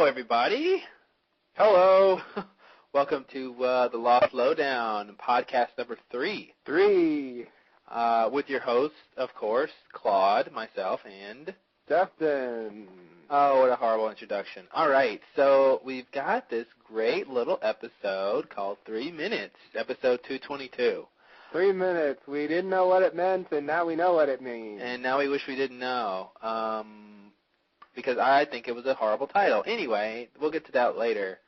everybody. Hello. Welcome to the Lost Lowdown, podcast number 3. With your hosts, of course, Claude, myself, and... Justin. Oh, what a horrible introduction. All right, so we've got this great little episode called 3 Minutes, episode 222. 3 minutes. We didn't know what it meant, and now we know what it means. And now we wish we didn't know, because I think it was a horrible title. Anyway, we'll get to that later.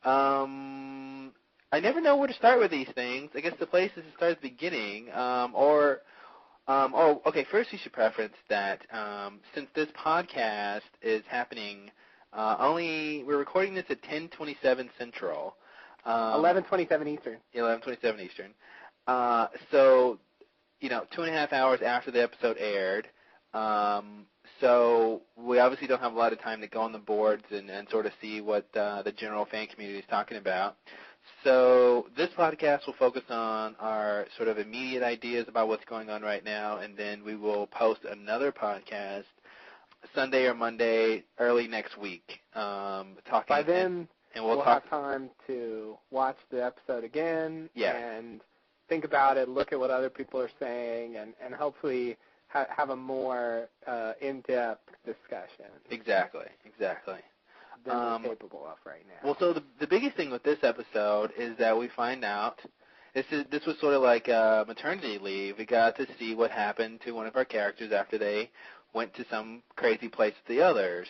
I never know where to start with these things. I guess the place is to start at the beginning, okay, first we should preference that since this podcast is happening, we're recording this at 10:27 Central. 11:27 Eastern. 11:27 Eastern. So, 2.5 hours after the episode aired. So we obviously don't have a lot of time to go on the boards and sort of see what the general fan community is talking about. So this podcast will focus on our sort of immediate ideas about what's going on right now, and then we will post another podcast Sunday or Monday early next week. By then, we'll have time to watch the episode again and think about it, look at what other people are saying, and hopefully have a more in-depth discussion. Exactly. Than we're capable of right now. Well, so the biggest thing with this episode is that we find out this was sort of like maternity leave. We got to see what happened to one of our characters after they went to some crazy place with the others.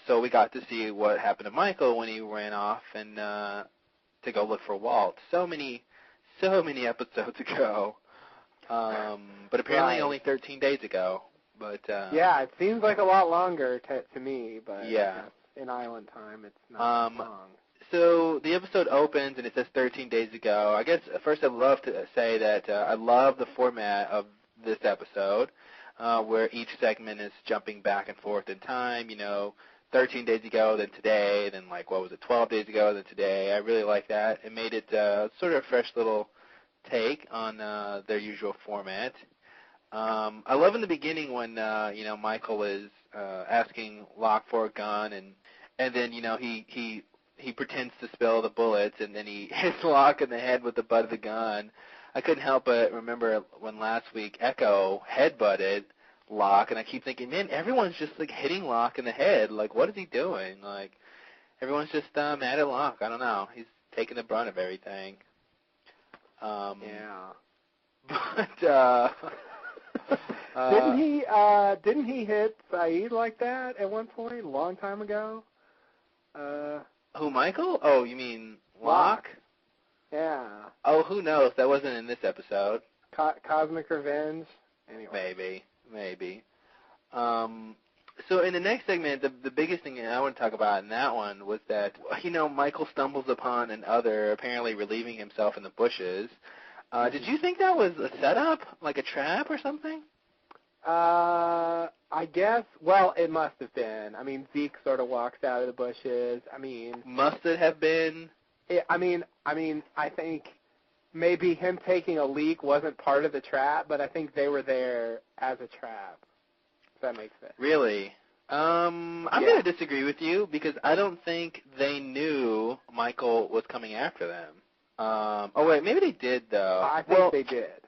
So we got to see what happened to Michael when he ran off and to go look for Walt. So many episodes ago. But apparently only 13 days ago. But yeah, it seems like a lot longer to me, but yeah. In island time, it's not long. So the episode opens, and it says 13 days ago. I guess first I'd love to say that I love the format of this episode, where each segment is jumping back and forth in time, 13 days ago, then today, then 12 days ago, then today. I really like that. It made it sort of a fresh little take on their usual format. I love in the beginning when Michael is asking Locke for a gun, and then he pretends to spill the bullets, and then he hits Locke in the head with the butt of the gun. I couldn't help but remember when last week Echo headbutted Locke, and I keep thinking, man, everyone's just hitting Locke in the head. What is he doing? Everyone's just mad at Locke. I don't know. He's taking the brunt of everything. Yeah. But didn't he hit Saeed like that at one point a long time ago? Who, Michael? Oh, you mean Locke? Yeah. Oh, who knows? That wasn't in this episode. Cosmic Revenge. Anyway. Maybe. So in the next segment, the biggest thing I want to talk about in that one was that Michael stumbles upon an other apparently relieving himself in the bushes. Did you think that was a setup, like a trap or something? I guess. Well, it must have been. I mean, Zeke sort of walks out of the bushes. Must it have been? I think maybe him taking a leak wasn't part of the trap, but I think they were there as a trap. If that makes sense. Really? I'm going to disagree with you because I don't think they knew Michael was coming after them. Oh wait, maybe they did though. I think they did.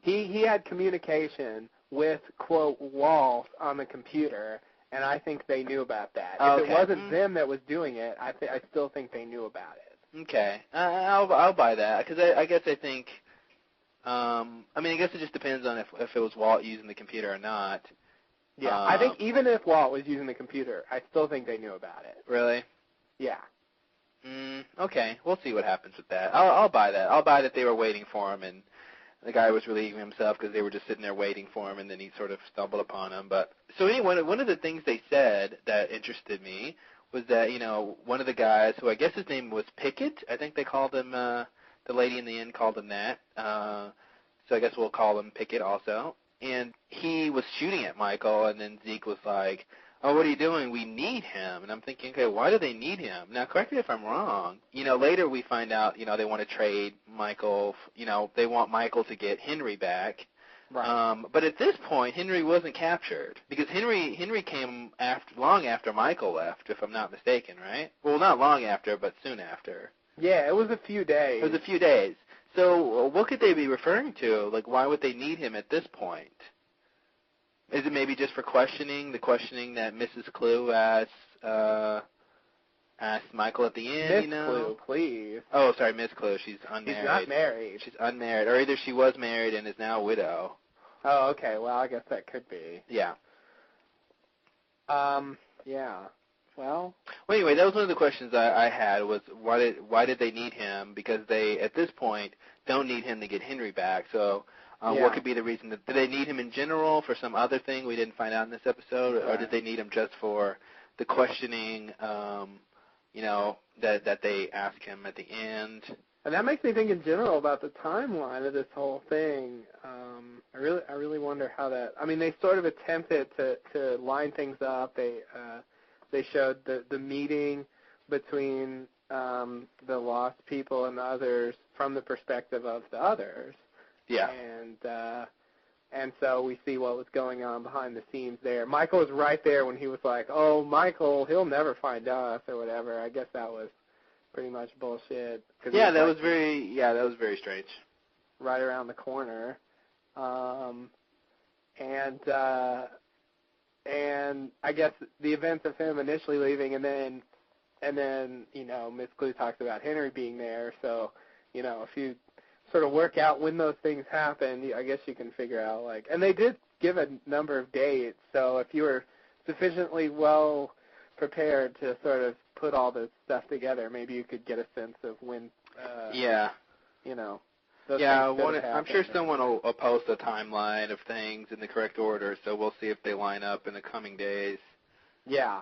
He had communication with, quote, Walt on the computer, and I think they knew about that. If it wasn't them that was doing it, I still think they knew about it. Okay. I'll buy that, because I guess I think, I guess it just depends on if it was Walt using the computer or not. Yeah, I think even if Walt was using the computer, I still think they knew about it. Really? Yeah. Okay, we'll see what happens with that. I'll buy that. I'll buy that they were waiting for him, and the guy was relieving himself because they were just sitting there waiting for him, and then he sort of stumbled upon him. But so anyway, one of the things they said that interested me was that one of the guys, who I guess his name was Pickett, I think they called him, the lady in the inn called him that. So I guess we'll call him Pickett also. And he was shooting at Michael, and then Zeke was like, oh, what are you doing? We need him. And I'm thinking, okay, why do they need him? Now, correct me if I'm wrong. Later we find out, they want to trade Michael. They want Michael to get Henry back. Right. But at this point, Henry wasn't captured because Henry came long after Michael left, if I'm not mistaken, right? Well, not long after, but soon after. Yeah, it was a few days. It was a few days. So what could they be referring to? Like, why would they need him at this point? Is it maybe just for questioning, the questioning that Mrs. Clue asked Michael at the end, Miss Clue, please. Oh, sorry, Miss Clue. She's unmarried. She's not married. She's unmarried. Or either she was married and is now a widow. Oh, okay. Well, I guess that could be. Yeah. Yeah. Well, anyway, that was one of the questions I had was why did they need him? Because they, at this point, don't need him to get Henry back. So what could be the reason? Did they need him in general for some other thing we didn't find out in this episode? Or did they need him just for the questioning, that they ask him at the end? And that makes me think in general about the timeline of this whole thing. I really wonder how that. I mean, they sort of attempted to line things up. They showed the meeting between the lost people and the others from the perspective of the others. Yeah. And so we see what was going on behind the scenes there. Michael was right there when he was like, "Oh, Michael, he'll never find us," or whatever. I guess that was pretty much bullshit. Yeah, that was very strange. Right around the corner. And I guess the events of him initially leaving, and then Miss Clue talks about Henry being there. So if you sort of work out when those things happen, I guess you can figure out and they did give a number of dates. So if you were sufficiently well prepared to sort of put all this stuff together, maybe you could get a sense of when. I'm sure someone will post a timeline of things in the correct order, so we'll see if they line up in the coming days. Yeah,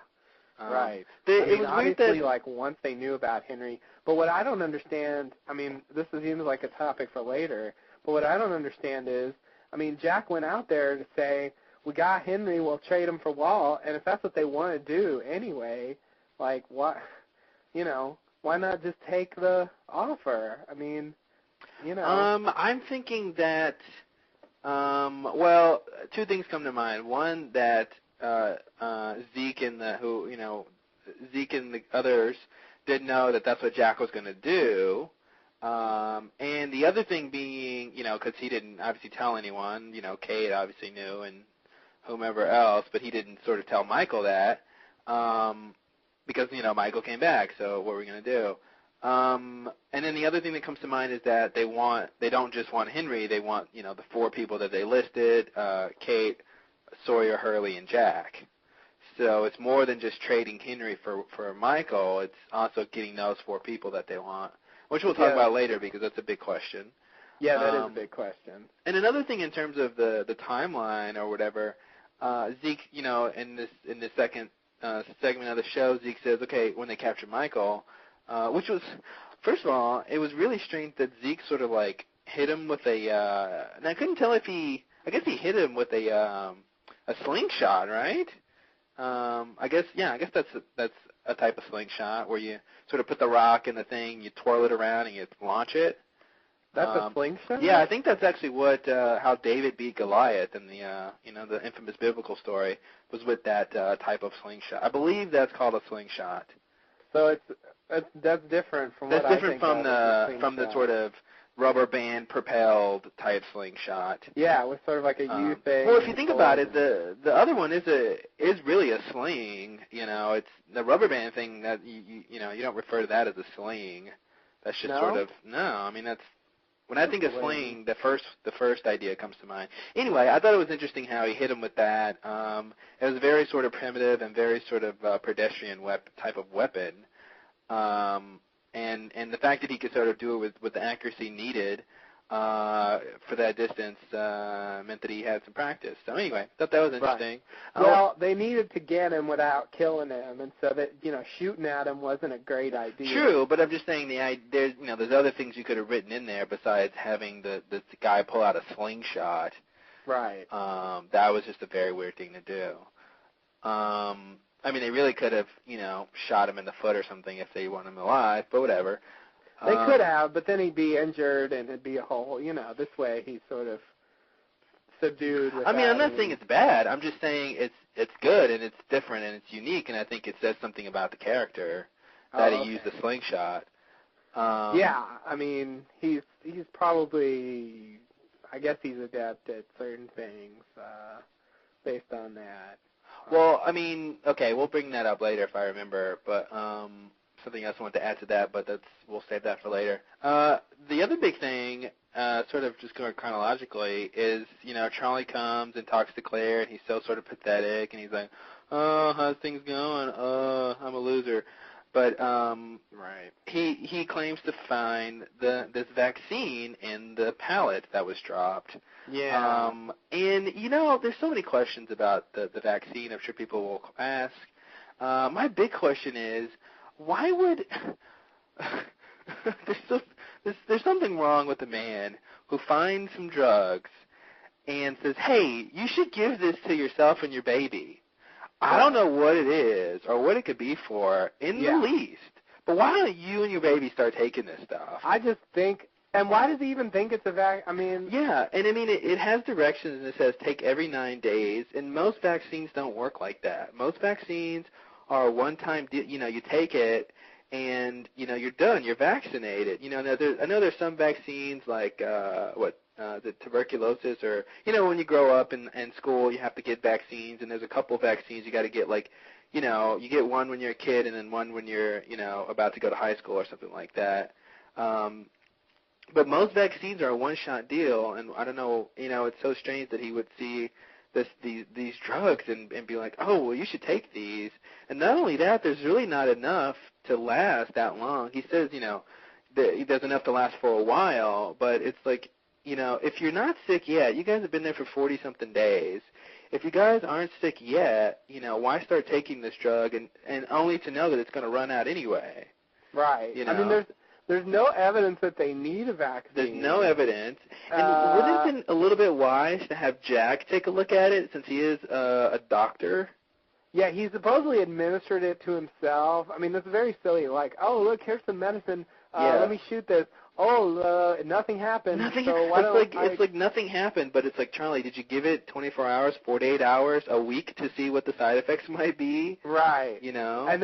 right. It was obviously, weird that, once they knew about Henry, but what I don't understand, this seems like a topic for later, but what I don't understand is, Jack went out there to say, we got Henry, we'll trade him for Walt, and if that's what they want to do anyway, what, why not just take the offer? I'm thinking that, two things come to mind. One, that Zeke and the others didn't know that that's what Jack was going to do. And the other thing being, because he didn't obviously tell anyone, Kate obviously knew and whomever else, but he didn't sort of tell Michael that, because, Michael came back, so what were we going to do? And then the other thing that comes to mind is that they don't just want Henry, they want, the four people that they listed, Kate, Sawyer, Hurley, and Jack. So it's more than just trading Henry for Michael, it's also getting those four people that they want, which we'll talk about later because that's a big question. Yeah, that is a big question. And another thing in terms of the timeline or whatever, Zeke, in this second segment of the show, Zeke says, okay, when they capture Michael, which was, first of all, it was really strange that Zeke sort of hit him with and I couldn't tell I guess he hit him with a slingshot, right? I guess that's a type of slingshot where you sort of put the rock in the thing, you twirl it around, and you launch it. That's a slingshot? Yeah, I think that's actually how David beat Goliath in the infamous biblical story, was with that type of slingshot. I believe that's called a slingshot. So that's different from what I think from the sort of rubber band propelled type slingshot. Yeah, it was sort of like a U thing. Well, if you think about it, the other one is really a sling. It's the rubber band thing that you don't refer to that as a sling. That's just sort of that's when I think of sling, the first idea comes to mind. Anyway, I thought it was interesting how he hit him with that. It was very sort of primitive and very sort of pedestrian type of weapon. And the fact that he could sort of do it with the accuracy needed for that distance meant that he had some practice. So anyway, I thought that was interesting. Right. Well, they needed to get him without killing him, and so that shooting at him wasn't a great idea. True, but I'm just saying there's other things you could have written in there besides having the guy pull out a slingshot. Right. That was just a very weird thing to do. They really could have, shot him in the foot or something if they want him alive, but whatever. They could have, but then he'd be injured and it'd be a whole, this way he's sort of subdued. I mean, I'm not saying it's bad. I'm just saying it's good and it's different and it's unique, and I think it says something about the character that he used the slingshot. Yeah, I mean, he's probably, I guess he's adept at certain things based on that. Well, I mean, okay, we'll bring that up later if I remember, but something else I wanted to add to that, but we'll save that for later. The other big thing, sort of just going chronologically, is, Charlie comes and talks to Claire, and he's so sort of pathetic, and he's like, oh, how's things going? I'm a loser. But right. He claims to find this vaccine in the pallet that was dropped. Yeah. And, there's so many questions about the vaccine. I'm sure people will ask. My big question is, why would there's something wrong with a man who finds some drugs and says, hey, you should give this to yourself and your baby. I don't know what it is or what it could be for in the least, but why don't you and your baby start taking this stuff? I just think, and why does he even think it's a I mean... Yeah, and I mean, it has directions and it says take every 9 days, and most vaccines don't work like that. Most vaccines are a one-time deal. You take it, and, you're done. You're vaccinated. I know there's some vaccines like, the tuberculosis, or, when you grow up in school, you have to get vaccines, and there's a couple of vaccines you got to get, like, you get one when you're a kid and then one when you're, about to go to high school or something like that. But most vaccines are a one-shot deal, and I don't know, it's so strange that he would see these drugs and be like, oh, well, you should take these. And not only that, there's really not enough to last that long. He says, there's enough to last for a while, but it's like, if you're not sick yet, you guys have been there for 40-something days. If you guys aren't sick yet, why start taking this drug and only to know that it's going to run out anyway? Right. I mean, there's no evidence that they need a vaccine. There's no evidence. And wouldn't it have been a little bit wise to have Jack take a look at it since he is a doctor? Yeah, he supposedly administered it to himself. I mean, that's very silly. Like, oh, look, here's some medicine. Let me shoot this. Oh, nothing happened. It's like nothing happened, but it's like, Charlie, did you give it 24 hours, 48 hours, a week to see what the side effects might be? Right. And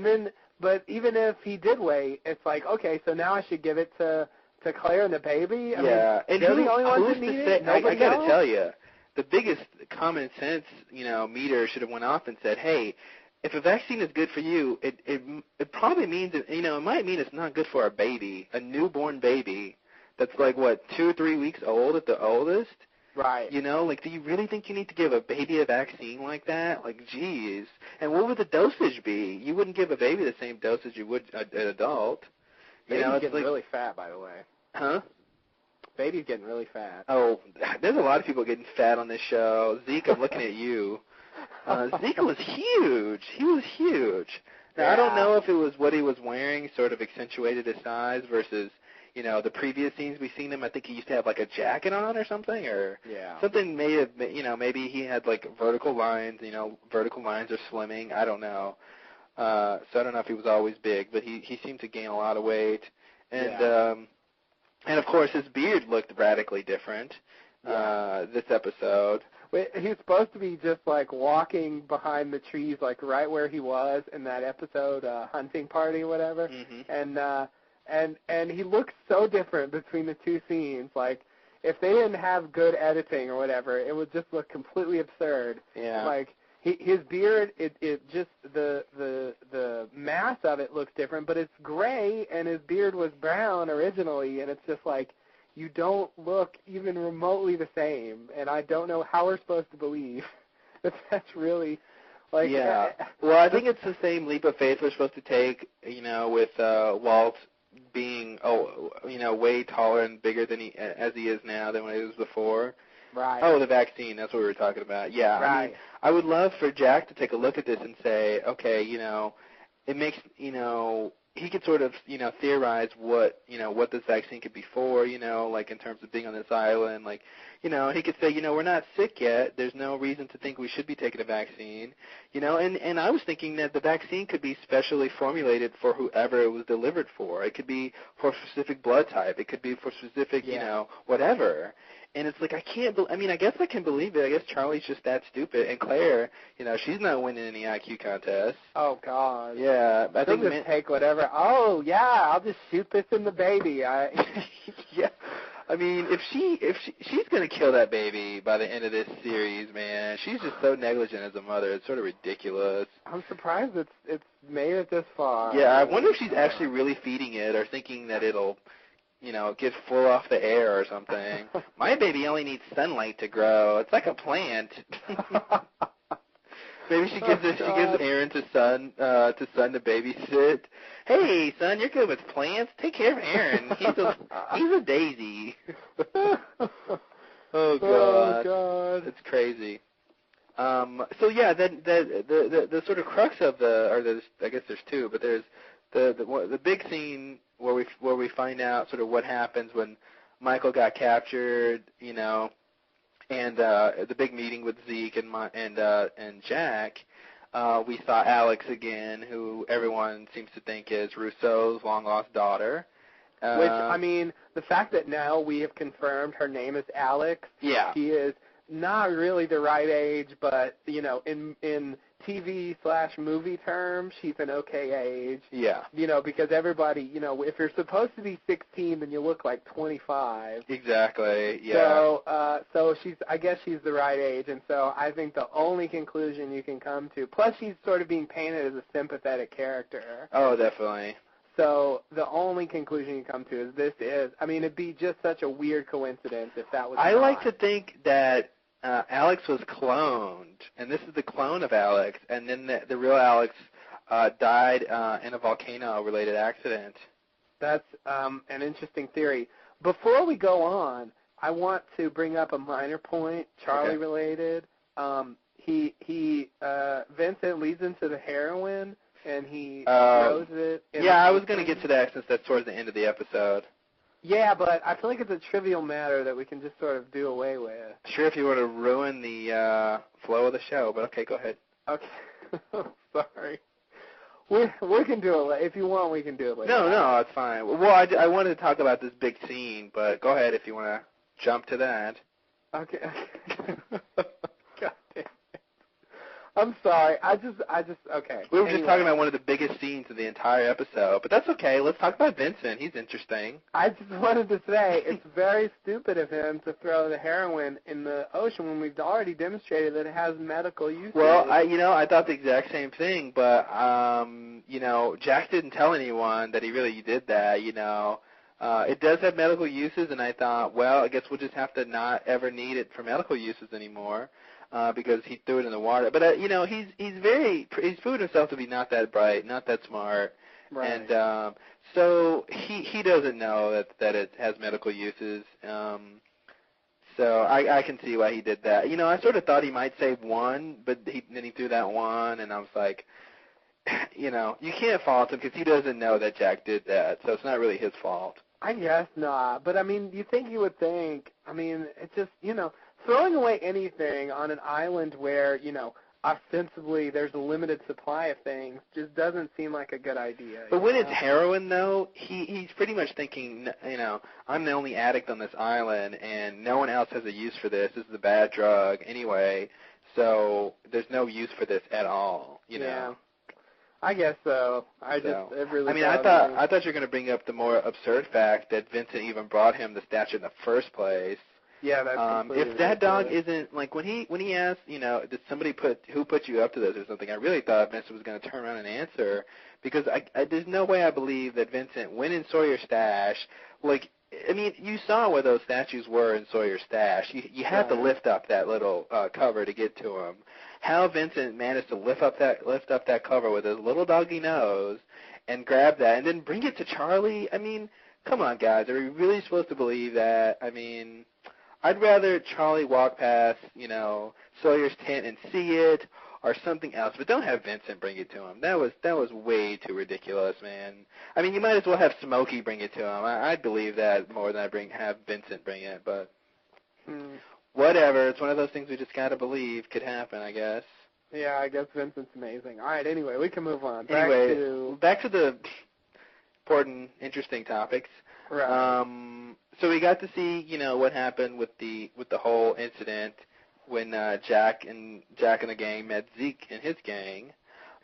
then but even if he did wait, it's like, okay, so now I should give it to Claire and the baby? I mean, and they're the only ones that need it? I got to tell you, the biggest common sense, meter should have went off and said, hey, if a vaccine is good for you, it probably means that, it might mean it's not good for a baby, a newborn baby that's like, 2 or 3 weeks old at the oldest? Right. Like, do you really think you need to give a baby a vaccine like that? Like, geez. And what would the dosage be? You wouldn't give a baby the same dosage you would an adult. Baby's getting really fat, by the way. Huh? Baby's getting really fat. Oh, there's a lot of people getting fat on this show. Zeke, I'm looking at you. Zeke was huge. He was huge. Now, I don't know if it was what he was wearing sort of accentuated his size versus, the previous scenes we've seen him. I think he used to have like a jacket on or something, or something may have, maybe he had like vertical lines. Vertical lines are slimming. I don't know. So I don't know if he was always big, but he seemed to gain a lot of weight. And of course his beard looked radically different this episode. He was supposed to be just like walking behind the trees, like right where he was in that episode, Hunting Party or whatever. Mm-hmm. And he looks so different between the two scenes. Like, if they didn't have good editing or whatever, it would just look completely absurd. Yeah. Like, his beard, it just, the mass of it looks different, but it's gray, and his beard was brown originally, and it's just like, you don't look even remotely the same, and I don't know how we're supposed to believe that that's really, like... Yeah. Well, I think it's the same leap of faith we're supposed to take, with Walt being, way taller and bigger than as he is now than when he was before. Right. Oh, the vaccine, that's what we were talking about. Yeah. Right. I mean, I would love for Jack to take a look at this and say, okay, it makes, he could sort of, theorize what this vaccine could be for, like in terms of being on this island. Like, he could say, we're not sick yet. There's no reason to think we should be taking a vaccine. And I was thinking that the vaccine could be specially formulated for whoever it was delivered for. It could be for a specific blood type. It could be for specific, whatever. And it's like, I guess I can believe it. I guess Charlie's just that stupid. And Claire, she's not winning any IQ contests. Oh, God. Yeah. I think just take whatever. Oh, yeah, I'll just shoot this in the baby. Yeah. I mean, if she's going to kill that baby by the end of this series, man. She's just so negligent as a mother. It's sort of ridiculous. I'm surprised it's made it this far. Yeah, I wonder if she's actually really feeding it or thinking that it'll, get full off the air or something. My baby only needs sunlight to grow. It's like a plant. Maybe she gives Aaron to Son to babysit. Hey, son, you're good with plants. Take care of Aaron. He's a daisy. Oh God, it's crazy. So yeah, the sort of crux of I guess there's two, but there's the big scene where we find out sort of what happens when Michael got captured, and the big meeting with Zeke and Jack. We saw Alex again, who everyone seems to think is Rousseau's long-lost daughter. Which, I mean, the fact that now we have confirmed her name is Alex. Yeah. She is not really the right age, but, in TV/movie terms, she's an okay age. Yeah. Because everybody, if you're supposed to be 16, then you look like 25. Exactly, yeah. So I guess she's the right age, and so I think the only conclusion you can come to, plus she's sort of being painted as a sympathetic character. Oh, definitely. So the only conclusion you come to is it'd be just such a weird coincidence if that was I like to think that Alex was cloned, and this is the clone of Alex, and then the real Alex died in a volcano-related accident. That's an interesting theory. Before we go on, I want to bring up a minor point, Charlie-related. Vincent leads into the heroin, and he throws it. I was going to get to that since that's towards the end of the episode. Yeah, but I feel like it's a trivial matter that we can just sort of do away with. Sure, if you want to ruin the flow of the show, but okay, go ahead. Okay. Sorry. We can do it. If you want, we can do it later. No, it's fine. Well, I wanted to talk about this big scene, but go ahead if you want to jump to that. Okay. God damn it. I'm sorry. I just okay. We were just talking about one of the biggest scenes of the entire episode, but that's okay. Let's talk about Vincent. He's interesting. I just wanted to say it's very stupid of him to throw the heroin in the ocean when we've already demonstrated that it has medical use. Well, I thought the exact same thing, but Jack didn't tell anyone that he really did that. It does have medical uses, and I thought, well, I guess we'll just have to not ever need it for medical uses anymore. Because he threw it in the water. But he's proved himself to be not that bright, not that smart, right. And so he doesn't know that it has medical uses. So I can see why he did that. I sort of thought he might save one, but then he threw that one, and I was like, you can't fault him because he doesn't know that Jack did that, so it's not really his fault. I guess not, but I mean, you would think. I mean, it's just throwing away anything on an island where, ostensibly there's a limited supply of things just doesn't seem like a good idea. But when it's heroin, though, he's pretty much thinking, I'm the only addict on this island, and no one else has a use for this. This is a bad drug anyway, so there's no use for this at all, Yeah. I guess so. I thought you were going to bring up the more absurd fact that Vincent even brought him the statue in the first place. Yeah, that's if that dog isn't like when he asked, did somebody who put you up to this or something? I really thought Vincent was going to turn around and answer because there's no way I believe that Vincent went in Sawyer's stash. Like, I mean, you saw where those statues were in Sawyer's stash. You had to lift up that little cover to get to him. How Vincent managed to lift up that cover with his little doggy nose and grab that and then bring it to Charlie? I mean, come on, guys. Are we really supposed to believe that? I mean, I'd rather Charlie walk past, Sawyer's tent and see it or something else, but don't have Vincent bring it to him. That was way too ridiculous, man. I mean, you might as well have Smokey bring it to him. I'd believe that more than have Vincent bring it, but whatever. It's one of those things we just got to believe could happen, I guess. Yeah, I guess Vincent's amazing. All right, anyway, we can move on. Back to the important, interesting topics. Right. So we got to see, what happened with the whole incident when Jack and the gang met Zeke and his gang.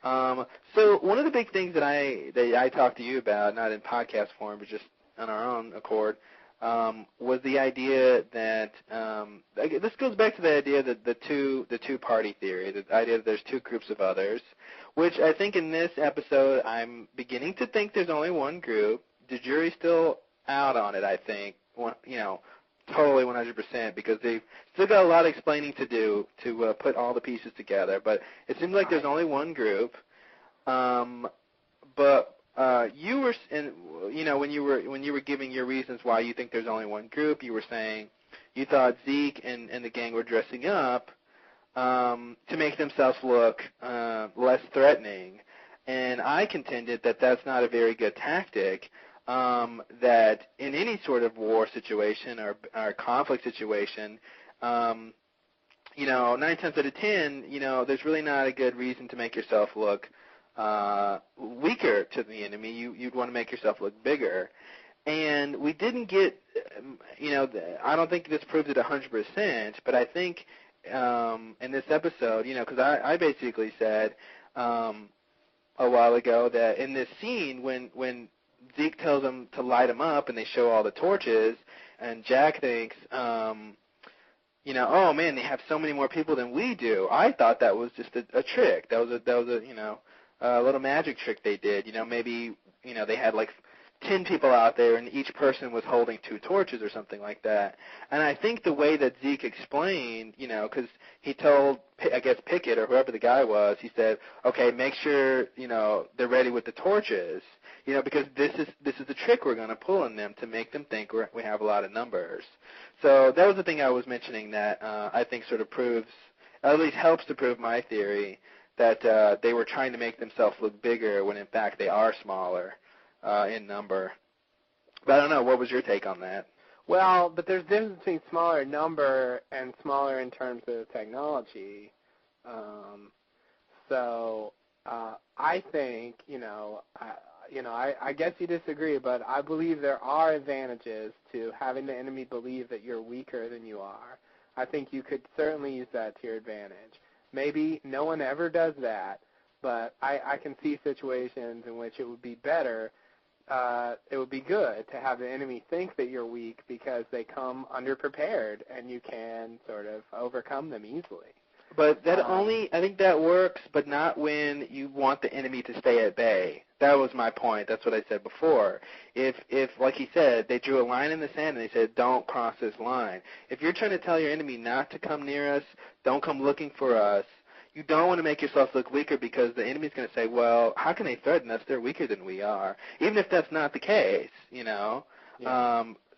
So one of the big things that I talked to you about, not in podcast form, but just on our own accord, was the idea that this goes back to the idea that the two party theory, the idea that there's two groups of others, which I think in this episode I'm beginning to think there's only one group. The jury's still out on it, I think, totally 100%, because they've still got a lot of explaining to do to put all the pieces together. But it seems like there's only one group. But you were, when you were giving your reasons why you think there's only one group, you were saying you thought Zeke and the gang were dressing up to make themselves look less threatening. And I contended that that's not a very good tactic. That in any sort of war situation or conflict situation, 9 times out of 10, there's really not a good reason to make yourself look weaker to the enemy. You'd want to make yourself look bigger. And we didn't get, I don't think this proves it 100%, but I think in this episode, because I basically said a while ago that in this scene when Zeke tells them to light them up, and they show all the torches, and Jack thinks, oh man, they have so many more people than we do. I thought that was just a trick. That was a little magic trick they did. Maybe they had like 10 people out there, and each person was holding 2 torches or something like that. And I think the way that Zeke explained, because he told, I guess, Pickett or whoever the guy was, he said, okay, make sure, they're ready with the torches, because this is the trick we're going to pull on them to make them think we have a lot of numbers. So that was the thing I was mentioning that I think sort of proves, at least helps to prove my theory, that they were trying to make themselves look bigger when in fact they are smaller in number. But I don't know, what was your take on that? Well, but there's a difference between smaller in number and smaller in terms of technology. I think, I guess you disagree, but I believe there are advantages to having the enemy believe that you're weaker than you are. I think you could certainly use that to your advantage. Maybe no one ever does that, but I can see situations in which it would be better, it would be good to have the enemy think that you're weak because they come underprepared and you can sort of overcome them easily. But that I think that works, but not when you want the enemy to stay at bay. That was my point. That's what I said before. If like he said, they drew a line in the sand and they said, don't cross this line. If you're trying to tell your enemy not to come near us, don't come looking for us, you don't want to make yourself look weaker because the enemy's going to say, well, how can they threaten us? They're weaker than we are. Even if that's not the case, Yeah.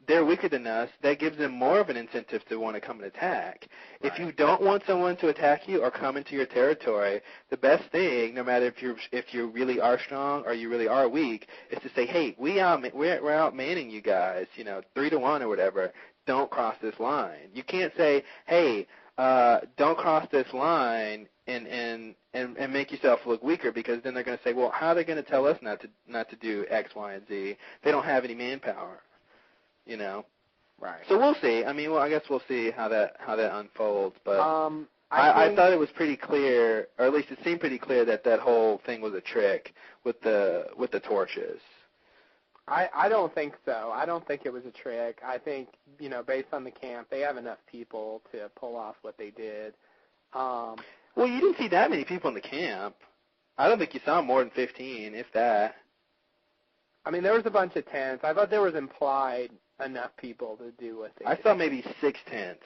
They're weaker than us. That gives them more of an incentive to want to come and attack. Right. If you don't want someone to attack you or come into your territory, the best thing, no matter if you really are strong or you really are weak, is to say, hey, we're outmanning you guys, 3-1 or whatever. Don't cross this line. You can't say, hey, don't cross this line and make yourself look weaker, because then they're going to say, well, how are they going to tell us not to do X, Y, and Z? They don't have any manpower. Right. So we'll see. I guess we'll see how that unfolds. But I thought it was pretty clear, or at least it seemed pretty clear that whole thing was a trick with the torches. I don't think so. I don't think it was a trick. I think, based on the camp, they have enough people to pull off what they did. Well, you didn't see that many people in the camp. I don't think you saw more than 15, if that. There was a bunch of tents. I thought there was implied enough people to do what they did. I saw maybe 6 tents.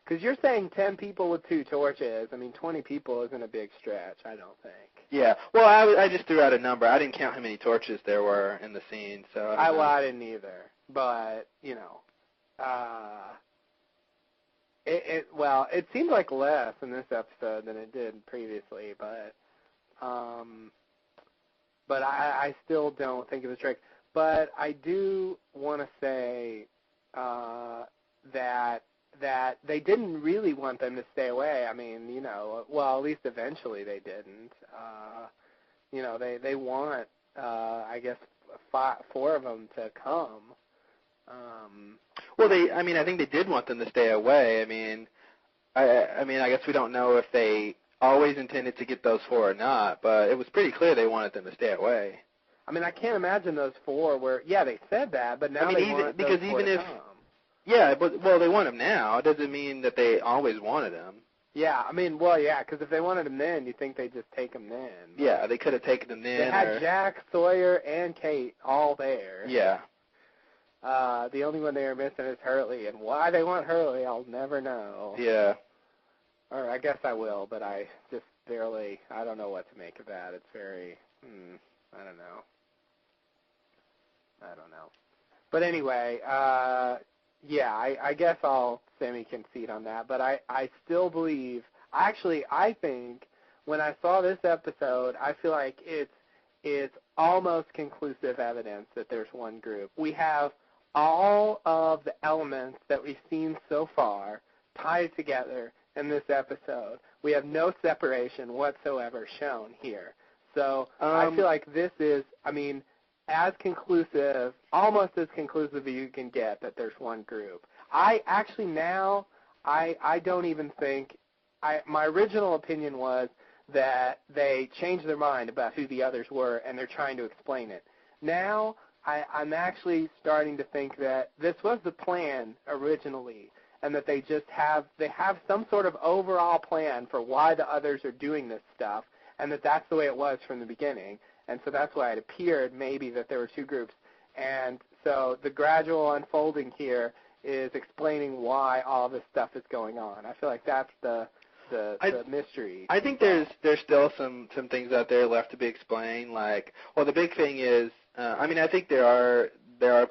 Because you're saying 10 people with 2 torches. 20 people isn't a big stretch, I don't think. Yeah. Well, I just threw out a number. I didn't count how many torches there were in the scene. So I didn't either. But, it seemed like less in this episode than it did previously. But I still don't think it was a trick. But I do want to say that they didn't really want them to stay away. At least eventually they didn't. They want, I guess, 4 of them to come. Well, I think they did want them to stay away. I guess we don't know if they always intended to get those 4 or not, but it was pretty clear they wanted them to stay away. I can't imagine those 4 were. Yeah, they said that, but now they want those 4 to come. Yeah, but they want them now. It doesn't mean that they always wanted them. Yeah, because if they wanted them then, you think they'd just take them then. Yeah, they could have taken them then. They had Jack, Sawyer, and Kate all there. Yeah. The only one they were missing is Hurley, and why they want Hurley, I'll never know. Yeah. Or I guess I will, but I just barely, I don't know what to make of that. It's very, I don't know. But anyway, I guess I'll semi-concede on that, but I still believe, actually, I think when I saw this episode, I feel like it's almost conclusive evidence that there's one group. We have all of the elements that we've seen so far tied together in this episode. We have no separation whatsoever shown here. So I feel like this is, as conclusive, almost as conclusive as you can get that there's one group. I don't even think, my original opinion was that they changed their mind about who the others were and they're trying to explain it. Now I'm actually starting to think that this was the plan originally and that they have some sort of overall plan for why the others are doing this stuff and that's the way it was from the beginning. And so that's why it appeared maybe that there were 2 groups. And so the gradual unfolding here is explaining why all this stuff is going on. I feel like that's the mystery. I think there's still some things out there left to be explained. The big thing is, I think they are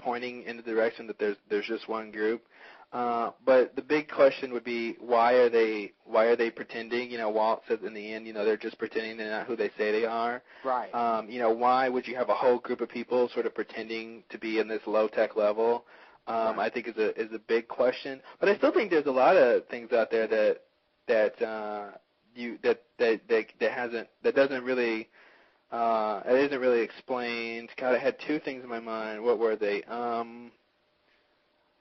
pointing in the direction that there's just one group. But the big question would be, why are they pretending? Walt says in the end, they're just pretending they're not who they say they are. Right. Why would you have a whole group of people sort of pretending to be in this low-tech level? Right. I think is a big question. But I still think there's a lot of things out there that isn't really explained. God, I had 2 things in my mind. What were they?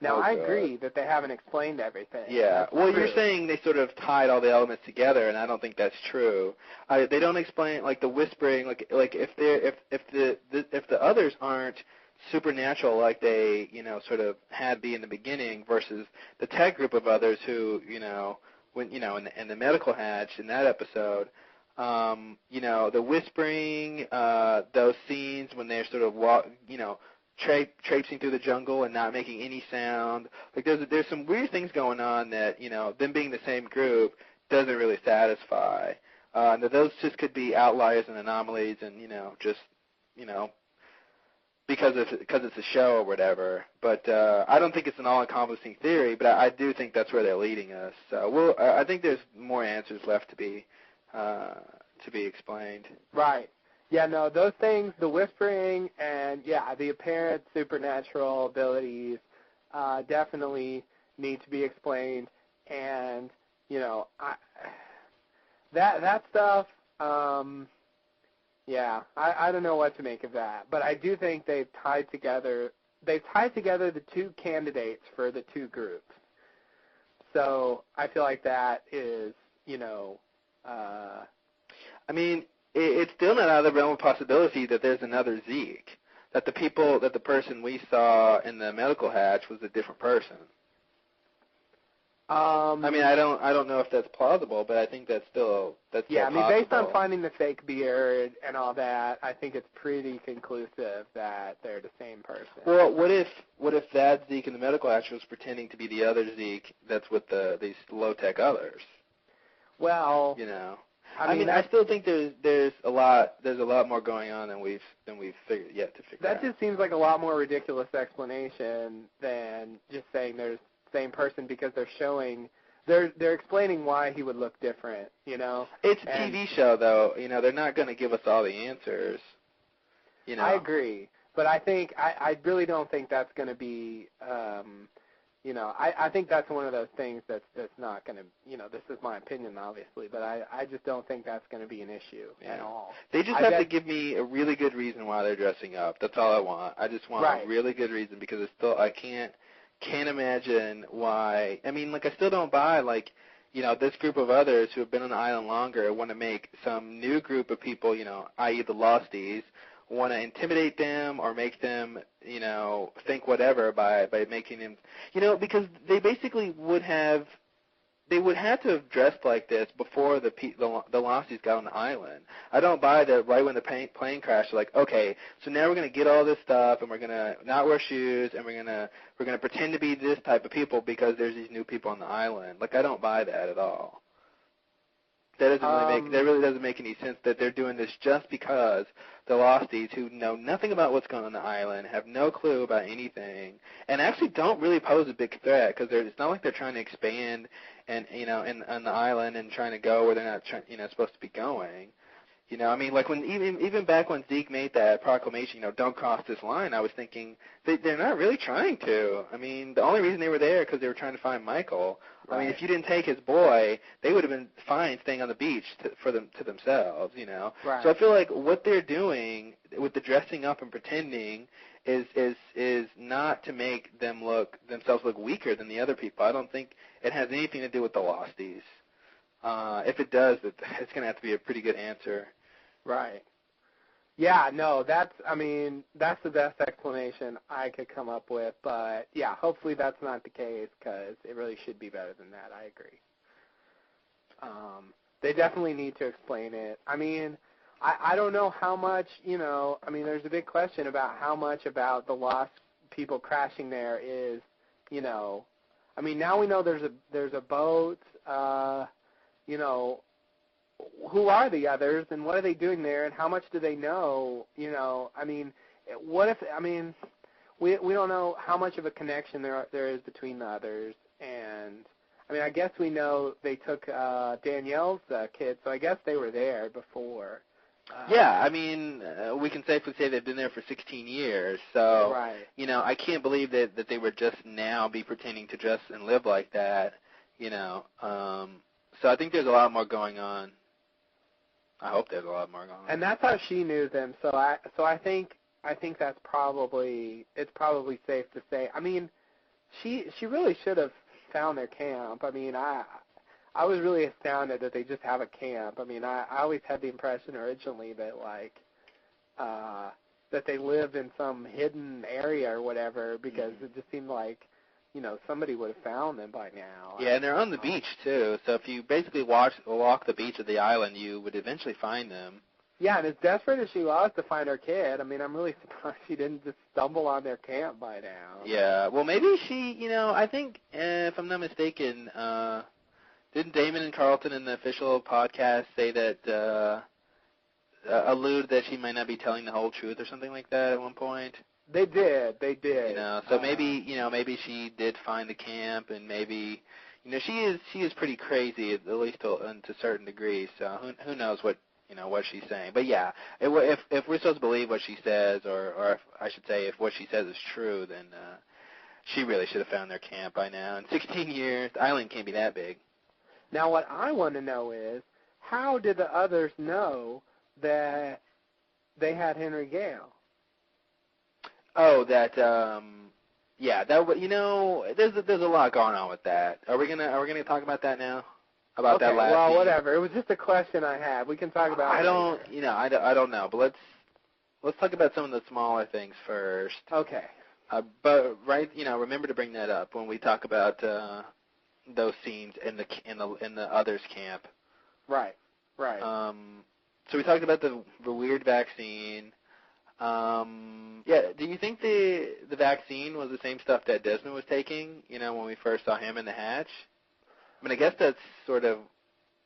Now, I agree that they haven't explained everything. Yeah. Well, you're saying they sort of tied all the elements together, and I don't think that's true. They don't explain, the whispering, if the others aren't supernatural like they, sort of had be in the beginning versus the tech group of others who, when, in the medical hatch in that episode, the whispering, those scenes when they're sort of traipsing through the jungle and not making any sound. There's some weird things going on that, them being the same group doesn't really satisfy. Those just could be outliers and anomalies and, because it's a show or whatever. But I don't think it's an all-encompassing theory, but I do think that's where they're leading us. So I think there's more answers left to be explained. Right. Yeah, no, those things, the whispering and, the apparent supernatural abilities definitely need to be explained. And, that stuff, I don't know what to make of that. But I do think they've tied together the 2 candidates for the 2 groups. So I feel like that is, it's still not out of the realm of possibility that there's another Zeke, that the person we saw in the medical hatch was a different person. I don't know if that's plausible, but I think that's still possible. Based on finding the fake beard and all that, I think it's pretty conclusive that they're the same person. Well, what if that Zeke in the medical hatch was pretending to be the other Zeke that's with these low-tech others? Well, I still think there's a lot more going on than we've figured out. That just seems like a lot more ridiculous explanation than just saying there's the same person, because they're explaining why he would look different. It's a TV show, though. They're not going to give us all the answers. I agree, but I really don't think that's going to be I think that's one of those things that's not going to, this is my opinion, obviously, but I just don't think that's going to be an issue at all. They just have to give me a really good reason why they're dressing up. That's all I want. I just want a really good reason, because I can't imagine why. I mean, I still don't buy, this group of others who have been on the island longer want to make some new group of people, i.e. the Losties, want to intimidate them or make them, think whatever by making them, because they basically would have to have dressed like this before the Losties got on the island. I don't buy that right when the plane crashed, okay, so now we're going to get all this stuff and we're going to not wear shoes and we're going to pretend to be this type of people because there's these new people on the island. I don't buy that at all. That really doesn't make any sense that they're doing this just because the Losties, who know nothing about what's going on the island, have no clue about anything, and actually don't really pose a big threat, because it's not like they're trying to expand and on the island and trying to go where they're not supposed to be going. When even back when Zeke made that proclamation, don't cross this line, I was thinking they're not really trying to. I mean, the only reason they were there because they were trying to find Michael. Right. I mean, if you didn't take his boy, they would have been fine staying on the beach to themselves, Right. So I feel like what they're doing with the dressing up and pretending is not to make themselves look weaker than the other people. I don't think it has anything to do with the Losties. If it does, it's going to have to be a pretty good answer. Right. Yeah, no, that's the best explanation I could come up with, but yeah, hopefully that's not the case, because it really should be better than that. I agree. They definitely need to explain it. I mean, I don't know how much, there's a big question about how much about the lost people crashing there is, now we know there's a boat, who are the others and what are they doing there and how much do they know? What if, we don't know how much of a connection there is between the others, and I guess we know they took Danielle's kid, so I guess they were there before. We can safely say they've been there for 16 years, so, right. I can't believe that they would just now be pretending to dress and live like that, so I think there's a lot more going on. I hope there's a lot more going on. And that's how she knew them. So I think that's probably safe to say. She really should have found their camp. I was really astounded that they just have a camp. I always had the impression originally that that they lived in some hidden area or whatever, because it just seemed like somebody would have found them by now. Yeah, and they're on the beach, too. So if you basically walk the beach of the island, you would eventually find them. Yeah, and as desperate as she was to find her kid, I'm really surprised she didn't just stumble on their camp by now. Yeah, well, maybe she, I think, if I'm not mistaken, didn't Damon and Carlton in the official podcast say that, allude that she might not be telling the whole truth or something like that at one point? They did. So maybe she did find the camp, and maybe, she is pretty crazy, at least to a certain degree. So who knows what she's saying. But yeah, if we're supposed to believe what she says, or if, I should say, if what she says is true, then she really should have found their camp by now. In 16 years, the island can't be that big. Now, what I want to know is, how did the others know that they had Henry Gale? Oh, that there's a lot going on with that. Are we gonna talk about that now? About that last well, scene? Whatever. It was just a question I had. We can talk about I don't know, but let's talk about some of the smaller things first. Okay. But remember to bring that up when we talk about those scenes in the others' camp. Right. So we talked about the weird vaccine. Do you think the vaccine was the same stuff that Desmond was taking, when we first saw him in the hatch? I guess that's sort of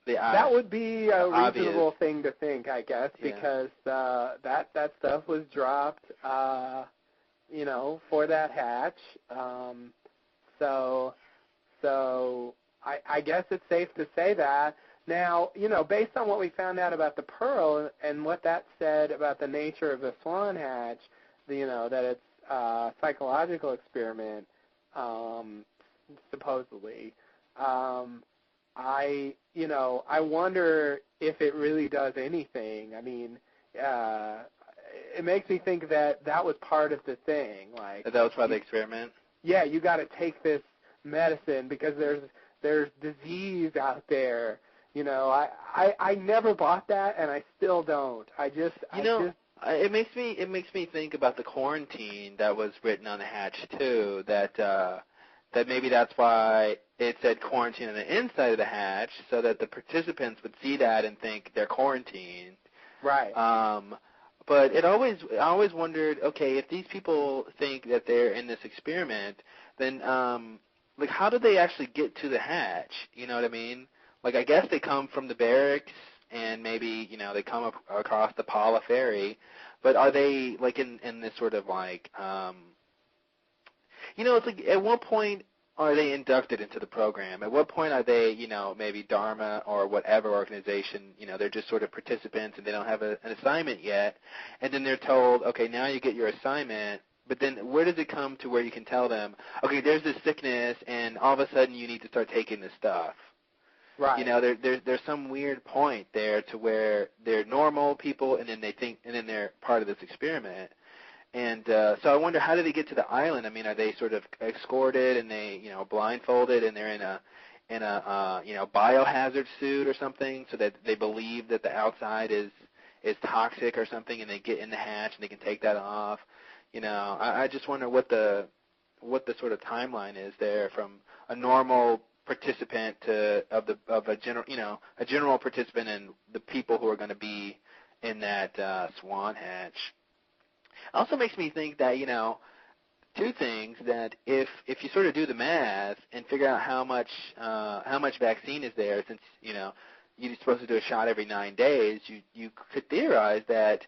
that would be a reasonable obvious thing to think, I guess, because that stuff was dropped, for that hatch. So I guess it's safe to say that. Now, based on what we found out about the Pearl and what that said about the nature of the Swan hatch, that it's a psychological experiment, supposedly. I wonder if it really does anything. I mean, it makes me think that was part of the thing. Like that was part of the experiment. Yeah, you got to take this medicine because there's disease out there. I never bought that, and I still don't. It makes me think about the quarantine that was written on the hatch too. That maybe that's why it said quarantine on the inside of the hatch, so that the participants would see that and think they're quarantined. Right. But I always wondered, okay, if these people think that they're in this experiment, then like how do they actually get to the hatch? You know what I mean? Like I guess they come from the barracks and maybe they come across the Paula ferry, but are they like in this sort of like it's like at what point are they inducted into the program? At what point are they, maybe Dharma or whatever organization, they're just sort of participants and they don't have an assignment yet, and then they're told, okay, now you get your assignment, but then where does it come to where you can tell them, okay, there's this sickness, and all of a sudden you need to start taking this stuff? Right. There's some weird point there to where they're normal people, and then they're part of this experiment. And so I wonder, how do they get to the island? I mean, are they sort of escorted and they, blindfolded, and they're in a biohazard suit or something, so that they believe that the outside is toxic or something, and they get in the hatch and they can take that off? I just wonder what the sort of timeline is there from a normal participant to a general participant and the people who are going to be in that swan hatch. Also makes me think that, two things, that if you sort of do the math and figure out how much vaccine is there, since, you're supposed to do a shot every 9 days, you could theorize that,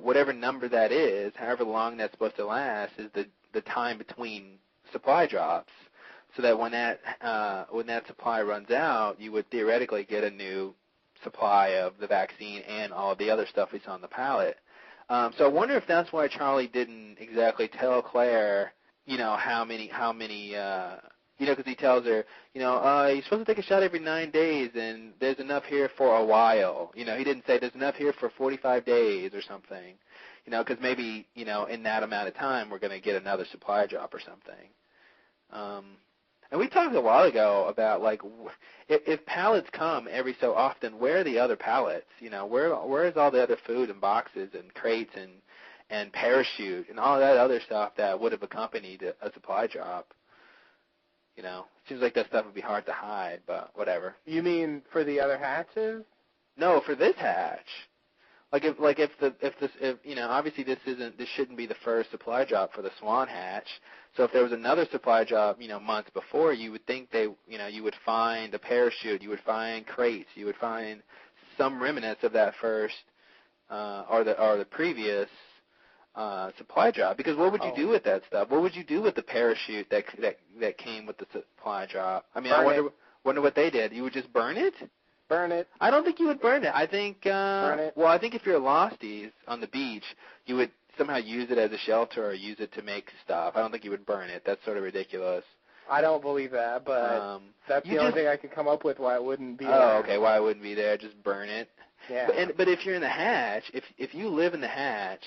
whatever number that is, however long that's supposed to last, is the time between supply drops, so that when that supply runs out, you would theoretically get a new supply of the vaccine and all of the other stuff we saw on the pallet. So I wonder if that's why Charlie didn't exactly tell Claire, how many, because he tells her, you're supposed to take a shot every 9 days, and there's enough here for a while. He didn't say there's enough here for 45 days or something, because maybe, in that amount of time we're going to get another supply drop or something. And we talked a while ago about, like, if pallets come every so often, where are the other pallets? Where is all the other food and boxes and crates and parachute and all that other stuff that would have accompanied a supply drop? Seems like that stuff would be hard to hide, but whatever. You mean for the other hatches? No, for this hatch. Obviously this shouldn't be the first supply drop for the Swan hatch. So if there was another supply drop, months before, you would think you would find a parachute, you would find crates, you would find some remnants of that first or the previous supply drop. Because what would you do with that stuff? What would you do with the parachute that came with the supply drop? I mean, I wonder what they did. You would just burn it? Burn it. I don't think you would burn it. I think, burn it. Well, I think if you're losties on the beach, you would somehow use it as a shelter or use it to make stuff. I don't think you would burn it. That's sort of ridiculous. I don't believe that, but that's the only thing I could come up with why it wouldn't be there. Oh, okay, why it wouldn't be there. Just burn it. Yeah. But if you're in the hatch, if you live in the hatch,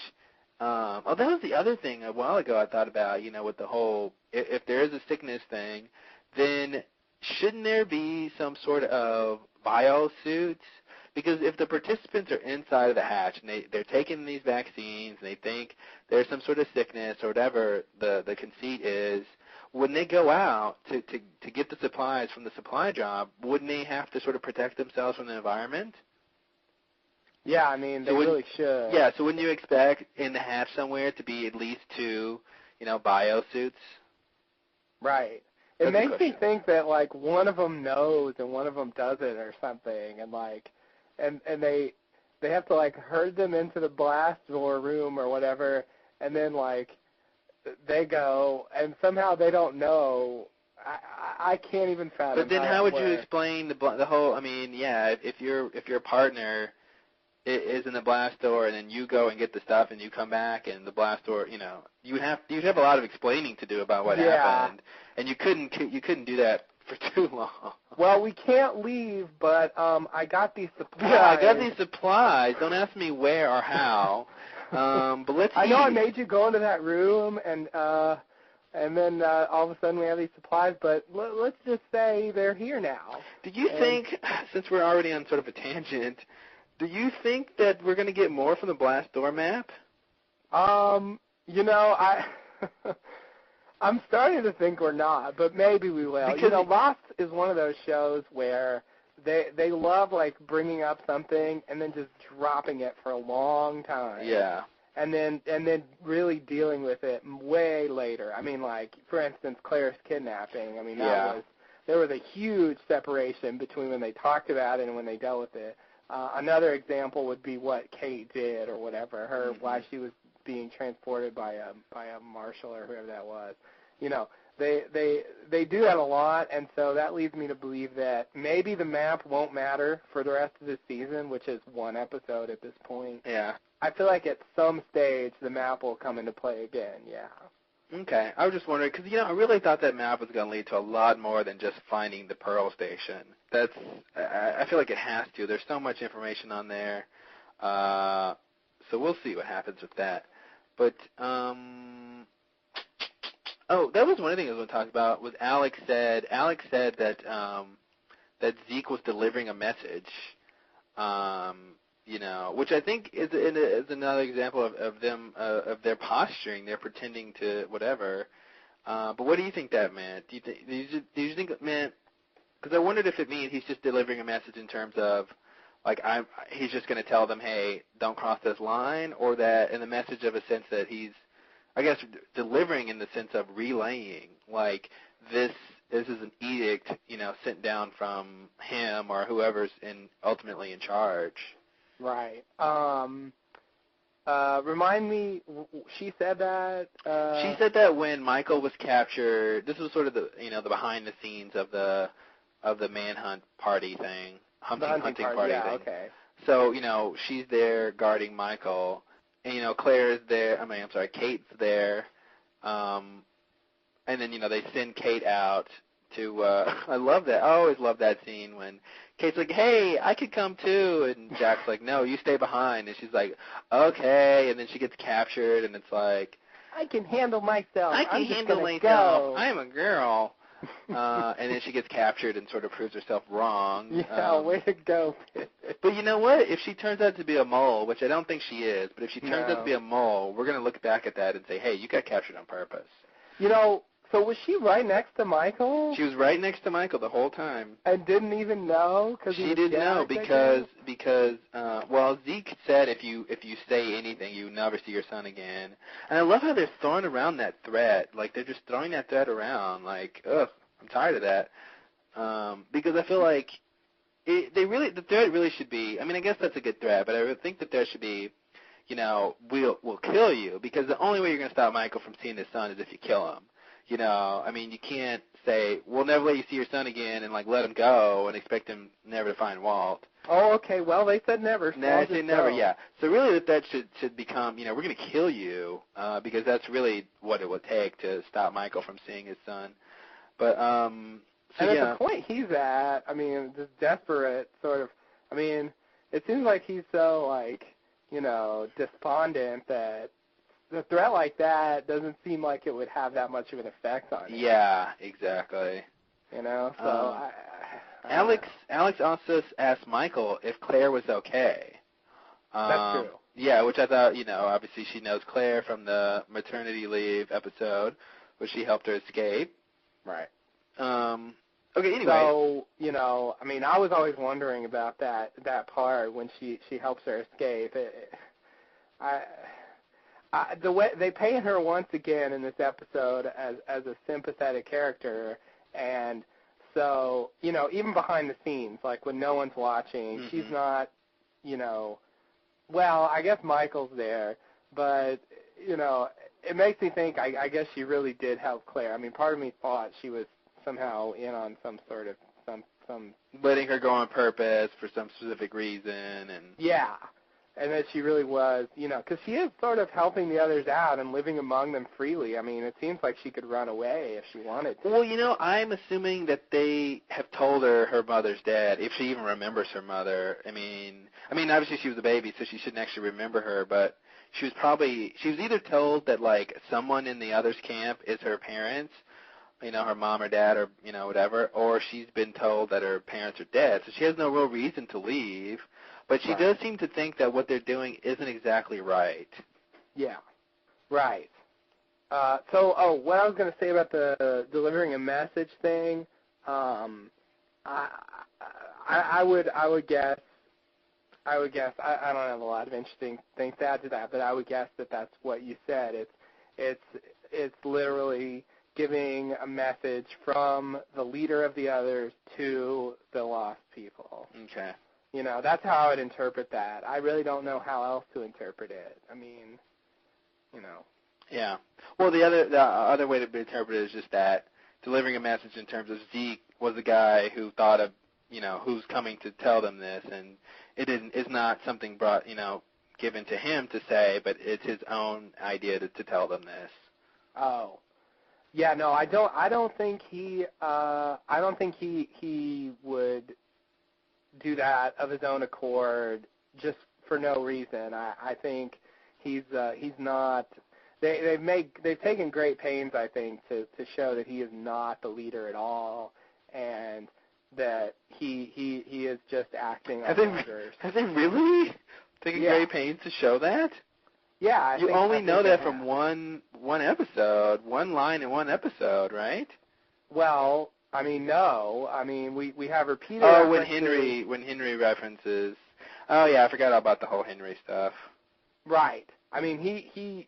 that was the other thing a while ago I thought about, with the whole, if there is a sickness thing, then shouldn't there be some sort of biosuits? Because if the participants are inside of the hatch and they're taking these vaccines and they think there's some sort of sickness or whatever the conceit is, when they go out to get the supplies from the supply drop, wouldn't they have to sort of protect themselves from the environment? Yeah, I mean, they really should. Yeah, so wouldn't you expect in the hatch somewhere to be at least two, biosuits? Right. It makes me think that, like, one of them knows and one of them doesn't or something, and, like, and they have to, like, herd them into the blast door room or whatever, and then, like, they go, and somehow they don't know. I can't even fathom. But then how would you explain the whole? I mean, yeah, if your partner, is in the blast door, and then you go and get the stuff, and you come back, and the blast door, you'd have a lot of explaining to do about what happened, and you couldn't do that for too long. Well, we can't leave, but I got these supplies. Yeah, I got these supplies. Don't ask me where or how. But let's see. I know I made you go into that room, and then all of a sudden we have these supplies, but let's just say they're here now. Do you think, since we're already on sort of a tangent, do you think that we're going to get more from the blast door map? I'm starting to think we're not, but maybe we will. Because Lost is one of those shows where they love like bringing up something and then just dropping it for a long time. Yeah. And then really dealing with it way later. I mean, like for instance, Claire's kidnapping. I mean, there was a huge separation between when they talked about it and when they dealt with it. Another example would be what Kate did or whatever, why she was being transported by a marshal or whoever that was. They do that a lot, and so that leads me to believe that maybe the map won't matter for the rest of the season, which is one episode at this point. Yeah. I feel like at some stage the map will come into play again, yeah. Okay. I was just wondering, because, I really thought that map was going to lead to a lot more than just finding the Pearl Station. I feel like it has to. There's so much information on there. So we'll see what happens with that. But, that was one thing I was going to talk about, was Alex said that that Zeke was delivering a message, which I think is another example of them, of their posturing. They're pretending to whatever. But what do you think that meant? Do you think it meant, because I wondered if it means he's just delivering a message in terms of, like, he's just going to tell them, hey, don't cross this line, or that in the message of a sense that he's, I guess, delivering in the sense of relaying, like, this is an edict, sent down from him or whoever's ultimately in charge. Right. Remind me, she said that? She said that when Michael was captured, this was sort of the, the behind the scenes of the manhunt party thing, hunting party thing. Okay. So, she's there guarding Michael, and, Claire's there, Kate's there, and then, they send Kate out to, I love that. I always love that scene when Kate's like, hey, I could come too, and Jack's like, no, you stay behind, and she's like, okay, and then she gets captured, and it's like, I can handle myself. I can handle myself. I'm a girl. And then she gets captured and sort of proves herself wrong. Yeah, way to go. But you know what? If she turns out to be a mole, which I don't think she is, but if she turns out to be a mole, we're going to look back at that and say, hey, you got captured on purpose. So was she right next to Michael? She was right next to Michael the whole time. And didn't even know? She didn't know because Zeke said if you say anything, you never see your son again. And I love how they're throwing around that threat. Like, they're just throwing that threat around. Like, ugh, I'm tired of that. Because I feel like the threat really should be, I mean, I guess that's a good threat, but I would think that there should be, we'll kill you, because the only way you're going to stop Michael from seeing his son is if you kill him. I mean, you can't say, we'll never let you see your son again and, like, let him go and expect him never to find Walt. Oh, okay. Well, they said never. No, they said never, yeah. So really that should become, we're going to kill you because that's really what it would take to stop Michael from seeing his son. But, and at the point he's at, I mean, this desperate sort of, I mean, it seems like he's so, like, despondent that a threat like that doesn't seem like it would have that much of an effect on him. Yeah, exactly. So Alex also asked Michael if Claire was okay. That's true. Yeah, which I thought, obviously she knows Claire from the maternity leave episode, where she helped her escape. Right. Okay, anyway. So, I mean, I was always wondering about that part when she helps her escape. The way they paint her once again in this episode as a sympathetic character, and so even behind the scenes, like when no one's watching, she's not, well, I guess Michael's there, but it makes me think I guess she really did help Claire. I mean, part of me thought she was somehow in on some sort of some letting her go on purpose for some specific reason, and yeah. and that she really was, because she is sort of helping the others out and living among them freely. I mean, it seems like she could run away if she wanted to. Well, I'm assuming that they have told her mother's dead, if she even remembers her mother. I mean, obviously she was a baby, so she shouldn't actually remember her, but she was either told that, like, someone in the others' camp is her parents, her mom or dad or, whatever, or she's been told that her parents are dead, so she has no real reason to leave. But she does seem to think that what they're doing isn't exactly right. Yeah, right. So what I was going to say about the delivering a message thing, I would guess, I don't have a lot of interesting things to add to that, but I would guess that that's what you said. It's literally giving a message from the leader of the others to the lost people. Okay. That's how I would interpret that. I really don't know how else to interpret it. I mean, Yeah. Well, the other way to interpret it is just that delivering a message in terms of Zeke was the guy who thought of, who's coming to tell them this, and it's not something given to him to say, but it's his own idea to tell them this. Oh. Yeah, no, I don't think he would do that of his own accord just for no reason. I think he's not. They've taken great pains, I think, to show that he is not the leader at all, and that he is just acting on orders. Have they really taken great pains to show that? Yeah, you only know that from one episode, one line in one episode, right? Well, no. We have repeated. Oh, when Henry references. Oh yeah, I forgot all about the whole Henry stuff. Right. He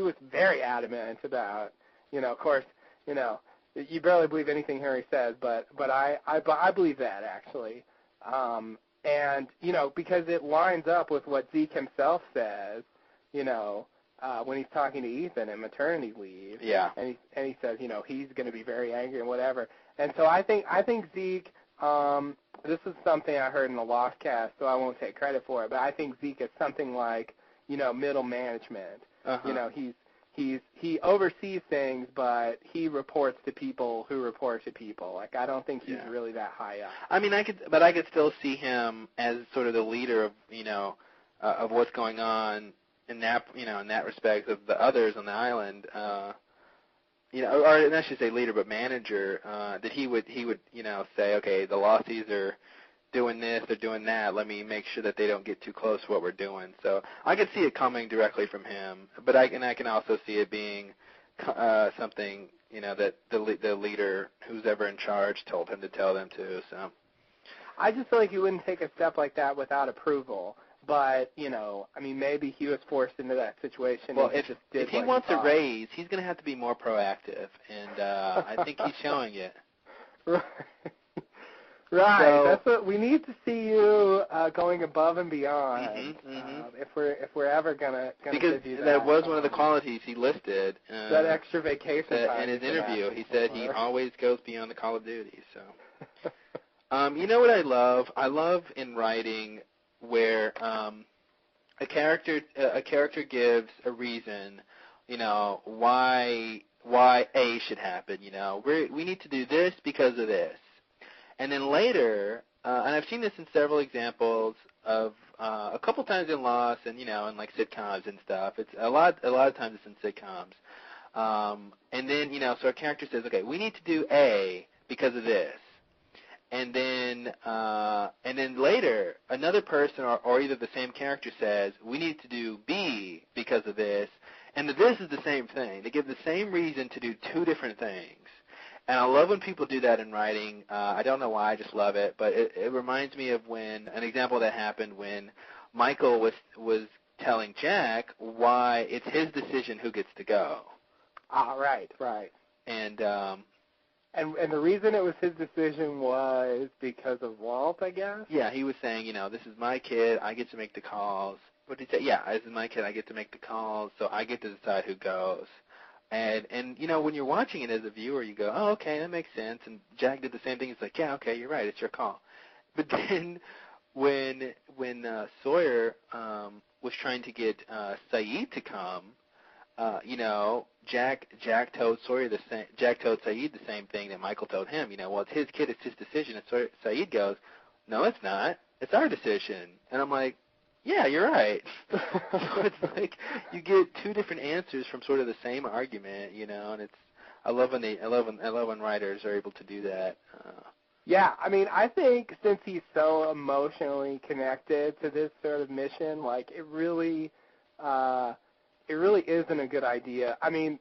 was very adamant about, of course, you barely believe anything Henry says, but I believe that actually, and because it lines up with what Zeke himself says, when he's talking to Ethan in maternity leave. Yeah. And he says, he's going to be very angry and whatever. And so I think Zeke, this is something I heard in the Lost cast, so I won't take credit for it, but I think Zeke is something like, middle management. Uh-huh. He oversees things, but he reports to people who report to people. Like, I don't think he's really that high up. I could still see him as sort of the leader of, of what's going on in that respect of the others on the island, or I should say leader, but manager, that he would say, okay, the Losties are doing this, they're doing that, let me make sure that they don't get too close to what we're doing. So I could see it coming directly from him, but I can also see it being something, that the leader, who's ever in charge, told him to tell them to. So I just feel like he wouldn't take a step like that without approval. But, maybe he was forced into that situation. Well, if he wants a raise, he's going to have to be more proactive, and I think he's showing it. Right. So, that's what we need to see you going above and beyond. If we're ever gonna give you that. That was one of the qualities he listed. That extra vacation time. In his interview, he said he always goes beyond the call of duty. So, you know what I love? I love in writing where a character gives a reason, why A should happen. We need to do this because of this, and then later, and I've seen this in several examples of a couple times in Lost, and in like sitcoms and stuff. It's a lot of times it's in sitcoms, and then so a character says, okay, we need to do A because of this. And then later, another person or either the same character says, we need to do B because of this, and this is the same thing. They give the same reason to do two different things. And I love when people do that in writing. I don't know why, I just love it, but it reminds me of when an example that happened when Michael was telling Jack why it's his decision who gets to go. Ah, right. And the reason it was his decision was because of Walt, I guess? Yeah, he was saying, this is my kid, I get to make the calls. What did he say? Yeah, this is my kid, I get to make the calls, so I get to decide who goes. And when you're watching it as a viewer, you go, oh, okay, that makes sense. And Jack did the same thing. He's like, yeah, okay, you're right, it's your call. But then when Sawyer was trying to get Saeed to come, Jack told Sawyer Jack told Saeed the same thing that Michael told him. Well, it's his kid, it's his decision. And Saeed goes, "No, it's not. It's our decision." And I'm like, "Yeah, you're right." So it's like you get two different answers from sort of the same argument, and I love when writers are able to do that. Yeah, I mean, I think since he's so emotionally connected to this sort of mission, like it really isn't a good idea. I mean,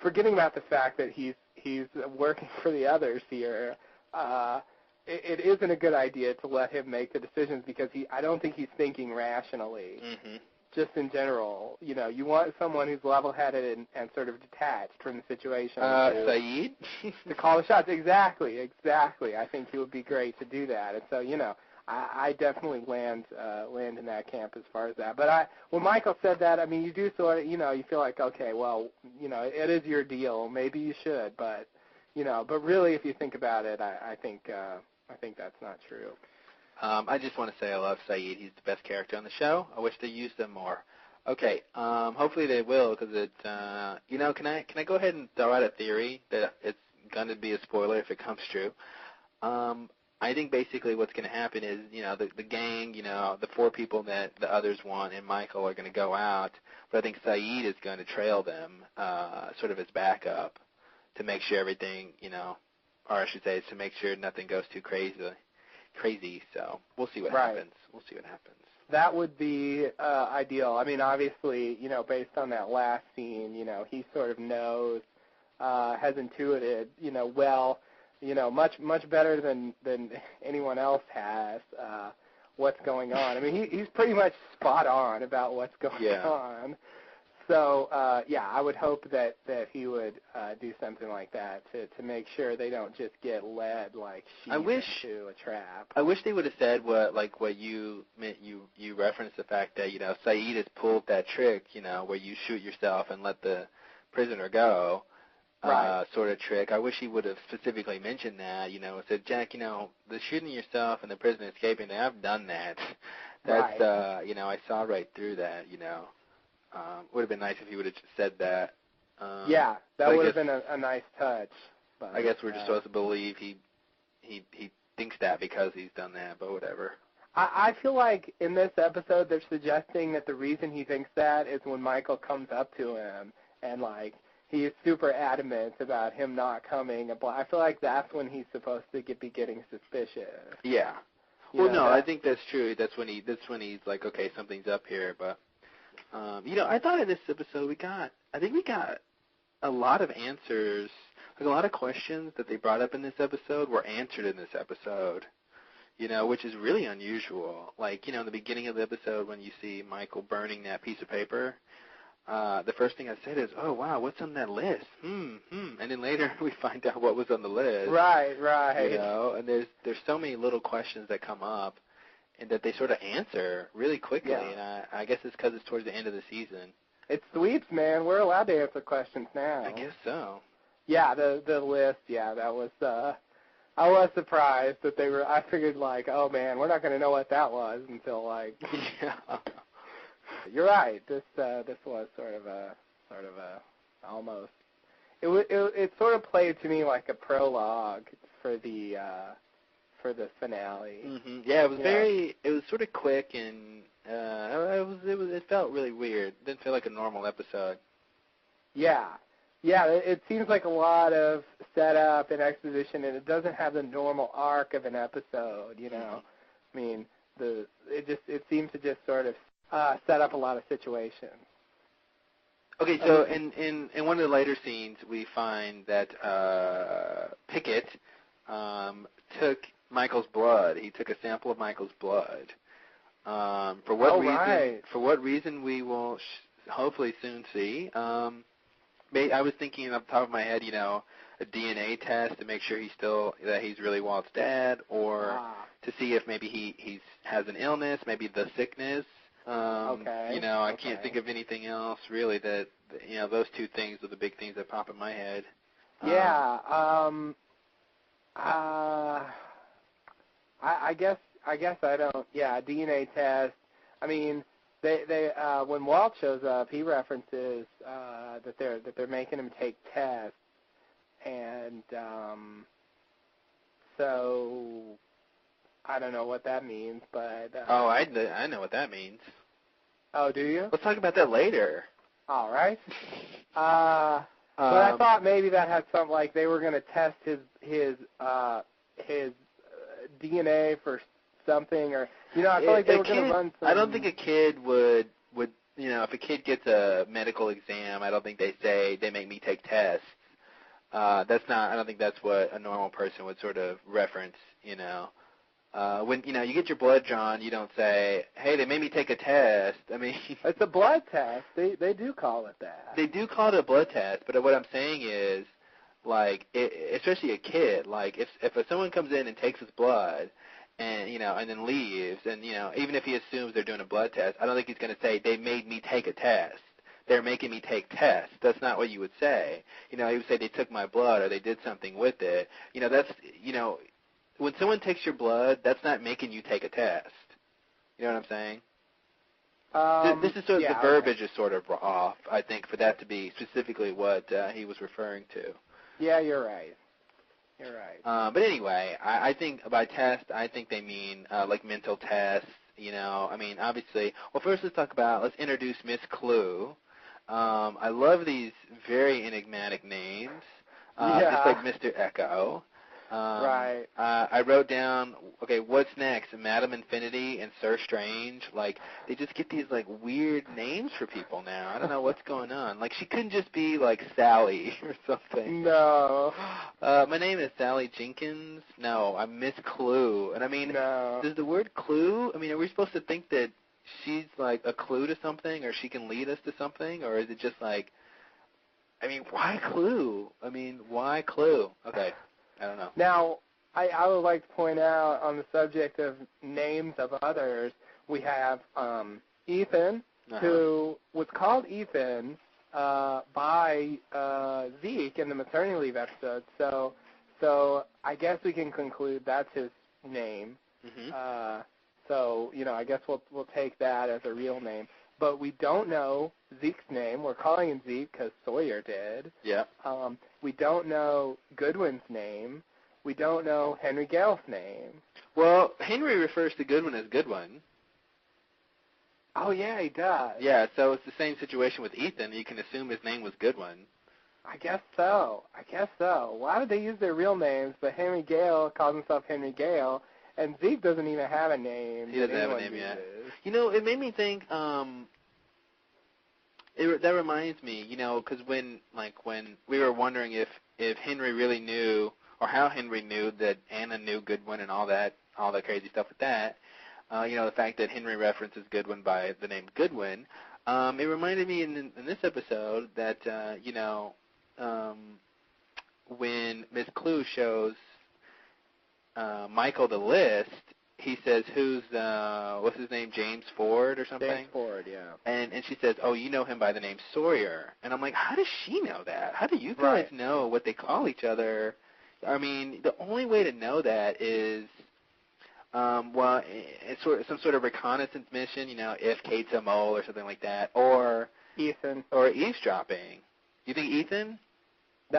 forgetting about the fact that he's working for the others here, it isn't a good idea to let him make the decisions because I don't think he's thinking rationally. Mm-hmm. Just in general, you want someone who's level-headed and sort of detached from the situation. Saeed? To call the shots. Exactly. I think he would be great to do that. And so, I definitely land in that camp as far as that. But when Michael said that, I mean, you do sort of, you feel like, okay, well, it is your deal. Maybe you should, but really, if you think about it, I think that's not true. I just want to say I love Saeed. He's the best character on the show. I wish they used him more. Okay, hopefully they will, because can I go ahead and throw out a theory that it's going to be a spoiler if it comes true? I think basically what's going to happen is, the gang, the four people that the others want and Michael are going to go out, but I think Saeed is going to trail them, sort of as backup to make sure everything, or I should say, to make sure nothing goes too crazy. So we'll see what happens. That would be ideal. I mean, obviously, based on that last scene, he sort of knows, has intuited, much better than anyone else has what's going on. I mean, he's pretty much spot on about what's going on. So, I would hope that he would do something like that to make sure they don't just get led like sheep into a trap. I wish they would have said what you meant. You referenced the fact that Saeed has pulled that trick, where you shoot yourself and let the prisoner go, right. Sort of trick. I wish he would have specifically mentioned that. Said, Jack, the shooting yourself and the prisoner escaping. I've done that. That's right. I saw right through that. Would have been nice if he would have said that. That would have been a nice touch. But, I guess we're just supposed to believe he thinks that because he's done that, but whatever. I feel like in this episode they're suggesting that the reason he thinks that is when Michael comes up to him and, like, he is super adamant about him not coming. I feel like that's when he's supposed to be getting suspicious. Yeah. I think that's true. That's when he's like, okay, something's up here, but... I thought in this episode we got a lot of answers, like a lot of questions that they brought up in this episode were answered in this episode, which is really unusual. Like, in the beginning of the episode when you see Michael burning that piece of paper, the first thing I said is, oh, wow, what's on that list? And then later we find out what was on the list. Right. And there's so many little questions that come up. And that they sort of answer really quickly, and I guess it's because it's towards the end of the season. It's sweeps, man. We're allowed to answer questions now. I guess so. Yeah, the list. Yeah, that was. I was surprised that they were. I figured like, oh man, we're not going to know what that was until like. Yeah. You're right. This was sort of a almost. It sort of played to me like a prologue for the finale. Mm-hmm. Yeah, it was it was sort of quick and it felt really weird. It didn't feel like a normal episode. Yeah, it seems like a lot of setup and exposition, and it doesn't have the normal arc of an episode. Mm-hmm. I mean, it seems to just sort of set up a lot of situations. Okay, so in one of the later scenes, we find that Pickett took Michael's blood. He took a sample of Michael's blood. For what reason? Right. For what reason we will hopefully soon see. I was thinking off the top of my head, a DNA test to make sure he's really Walt's dad, or to see if maybe he has an illness, maybe the sickness. I can't think of anything else really that those two things are the big things that pop in my head. I guess I guess I don't. Yeah, DNA test. I mean, they when Walt shows up, he references that they're making him take tests, and so I don't know what that means, but I know what that means. Oh, do you? Let's talk about that later. All right. But I thought maybe that had something like they were going to test his DNA for something, or I feel like they were going to run some. I don't think a kid would if a kid gets a medical exam, I don't think they make me take tests. That's not. I don't think that's what a normal person would sort of reference. When you get your blood drawn, you don't say, "Hey, they made me take a test." I mean, it's a blood test. They do call it that. They do call it a blood test, but what I'm saying is, like, especially a kid, like if someone comes in and takes his blood, and and then leaves, and even if he assumes they're doing a blood test, I don't think he's going to say they made me take a test. They're making me take tests. That's not what you would say. He would say they took my blood or they did something with it. That's when someone takes your blood, that's not making you take a test. You know what I'm saying? This is sort of the verbiage is sort of off, I think, for that to be specifically what he was referring to. Yeah, you're right. You're right. But anyway, I think by test, I think they mean like mental tests. I mean, obviously. Well, first let's introduce Miss Clue. I love these very enigmatic names, just like Mr. Echo. Right. I wrote down, okay, what's next? Madam Infinity and Sir Strange. Like, they just get these, like, weird names for people now. I don't know what's going on. Like, she couldn't just be, like, Sally or something. No. My name is Sally Jenkins. No, I'm Miss Clue. And, I mean, does the word clue, I mean, are we supposed to think that she's, like, a clue to something or she can lead us to something? Or is it just, like, I mean, why Clue? I mean, why Clue? Okay. I don't know. Now, I would like to point out on the subject of names of others, we have Ethan, who was called Ethan by Zeke in the maternity leave episode. So I guess we can conclude that's his name. Mm-hmm. So I guess we'll take that as a real name. But we don't know Zeke's name. We're calling him Zeke because Sawyer did. Yeah. We don't know Goodwin's name. We don't know Henry Gale's name. Well, Henry refers to Goodwin as Goodwin. Oh, yeah, he does. Yeah, so it's the same situation with Ethan. You can assume his name was Goodwin. I guess so. Why did they use their real names, but Henry Gale calls himself Henry Gale, and Zeke doesn't even have a name. He doesn't have a name yet. It made me think, that reminds me, because when we were wondering if Henry really knew, or how Henry knew that Anna knew Goodwin and all that crazy stuff with that, the fact that Henry references Goodwin by the name Goodwin, it reminded me in this episode that, when Miss Clue shows Michael the list, he says, what's his name, James Ford or something? James Ford, yeah. And she says, oh, you know him by the name Sawyer. And I'm like, how does she know that? How do you guys know what they call each other? I mean, the only way to know that is, it's some sort of reconnaissance mission, if Kate's a mole or something like that, or Ethan. Or eavesdropping. You think Ethan?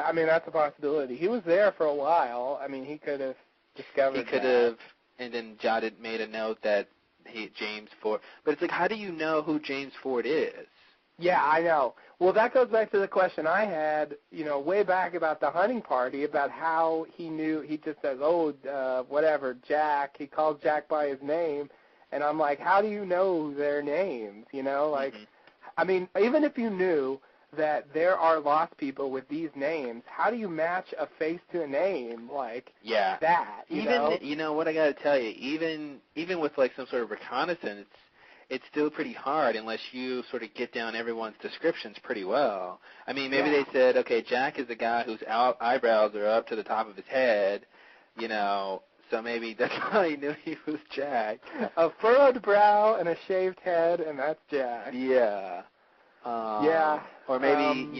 I mean, that's a possibility. He was there for a while. I mean, he could have discovered He could have, and then made a note that James Ford. But it's like, how do you know who James Ford is? Yeah, I know. Well, that goes back to the question I had, way back about the hunting party, about how he knew. He just says, whatever, Jack. He calls Jack by his name. And I'm like, how do you know their names? I mean, even if you knew that there are lost people with these names, how do you match a face to a name like that? What I got to tell you, even with like some sort of reconnaissance, it's still pretty hard unless you sort of get down everyone's descriptions pretty well. I mean, maybe they said, okay, Jack is a guy whose eyebrows are up to the top of his head, so maybe that's how he knew he was Jack. A furrowed brow and a shaved head, and that's Jack. Yeah. Or maybe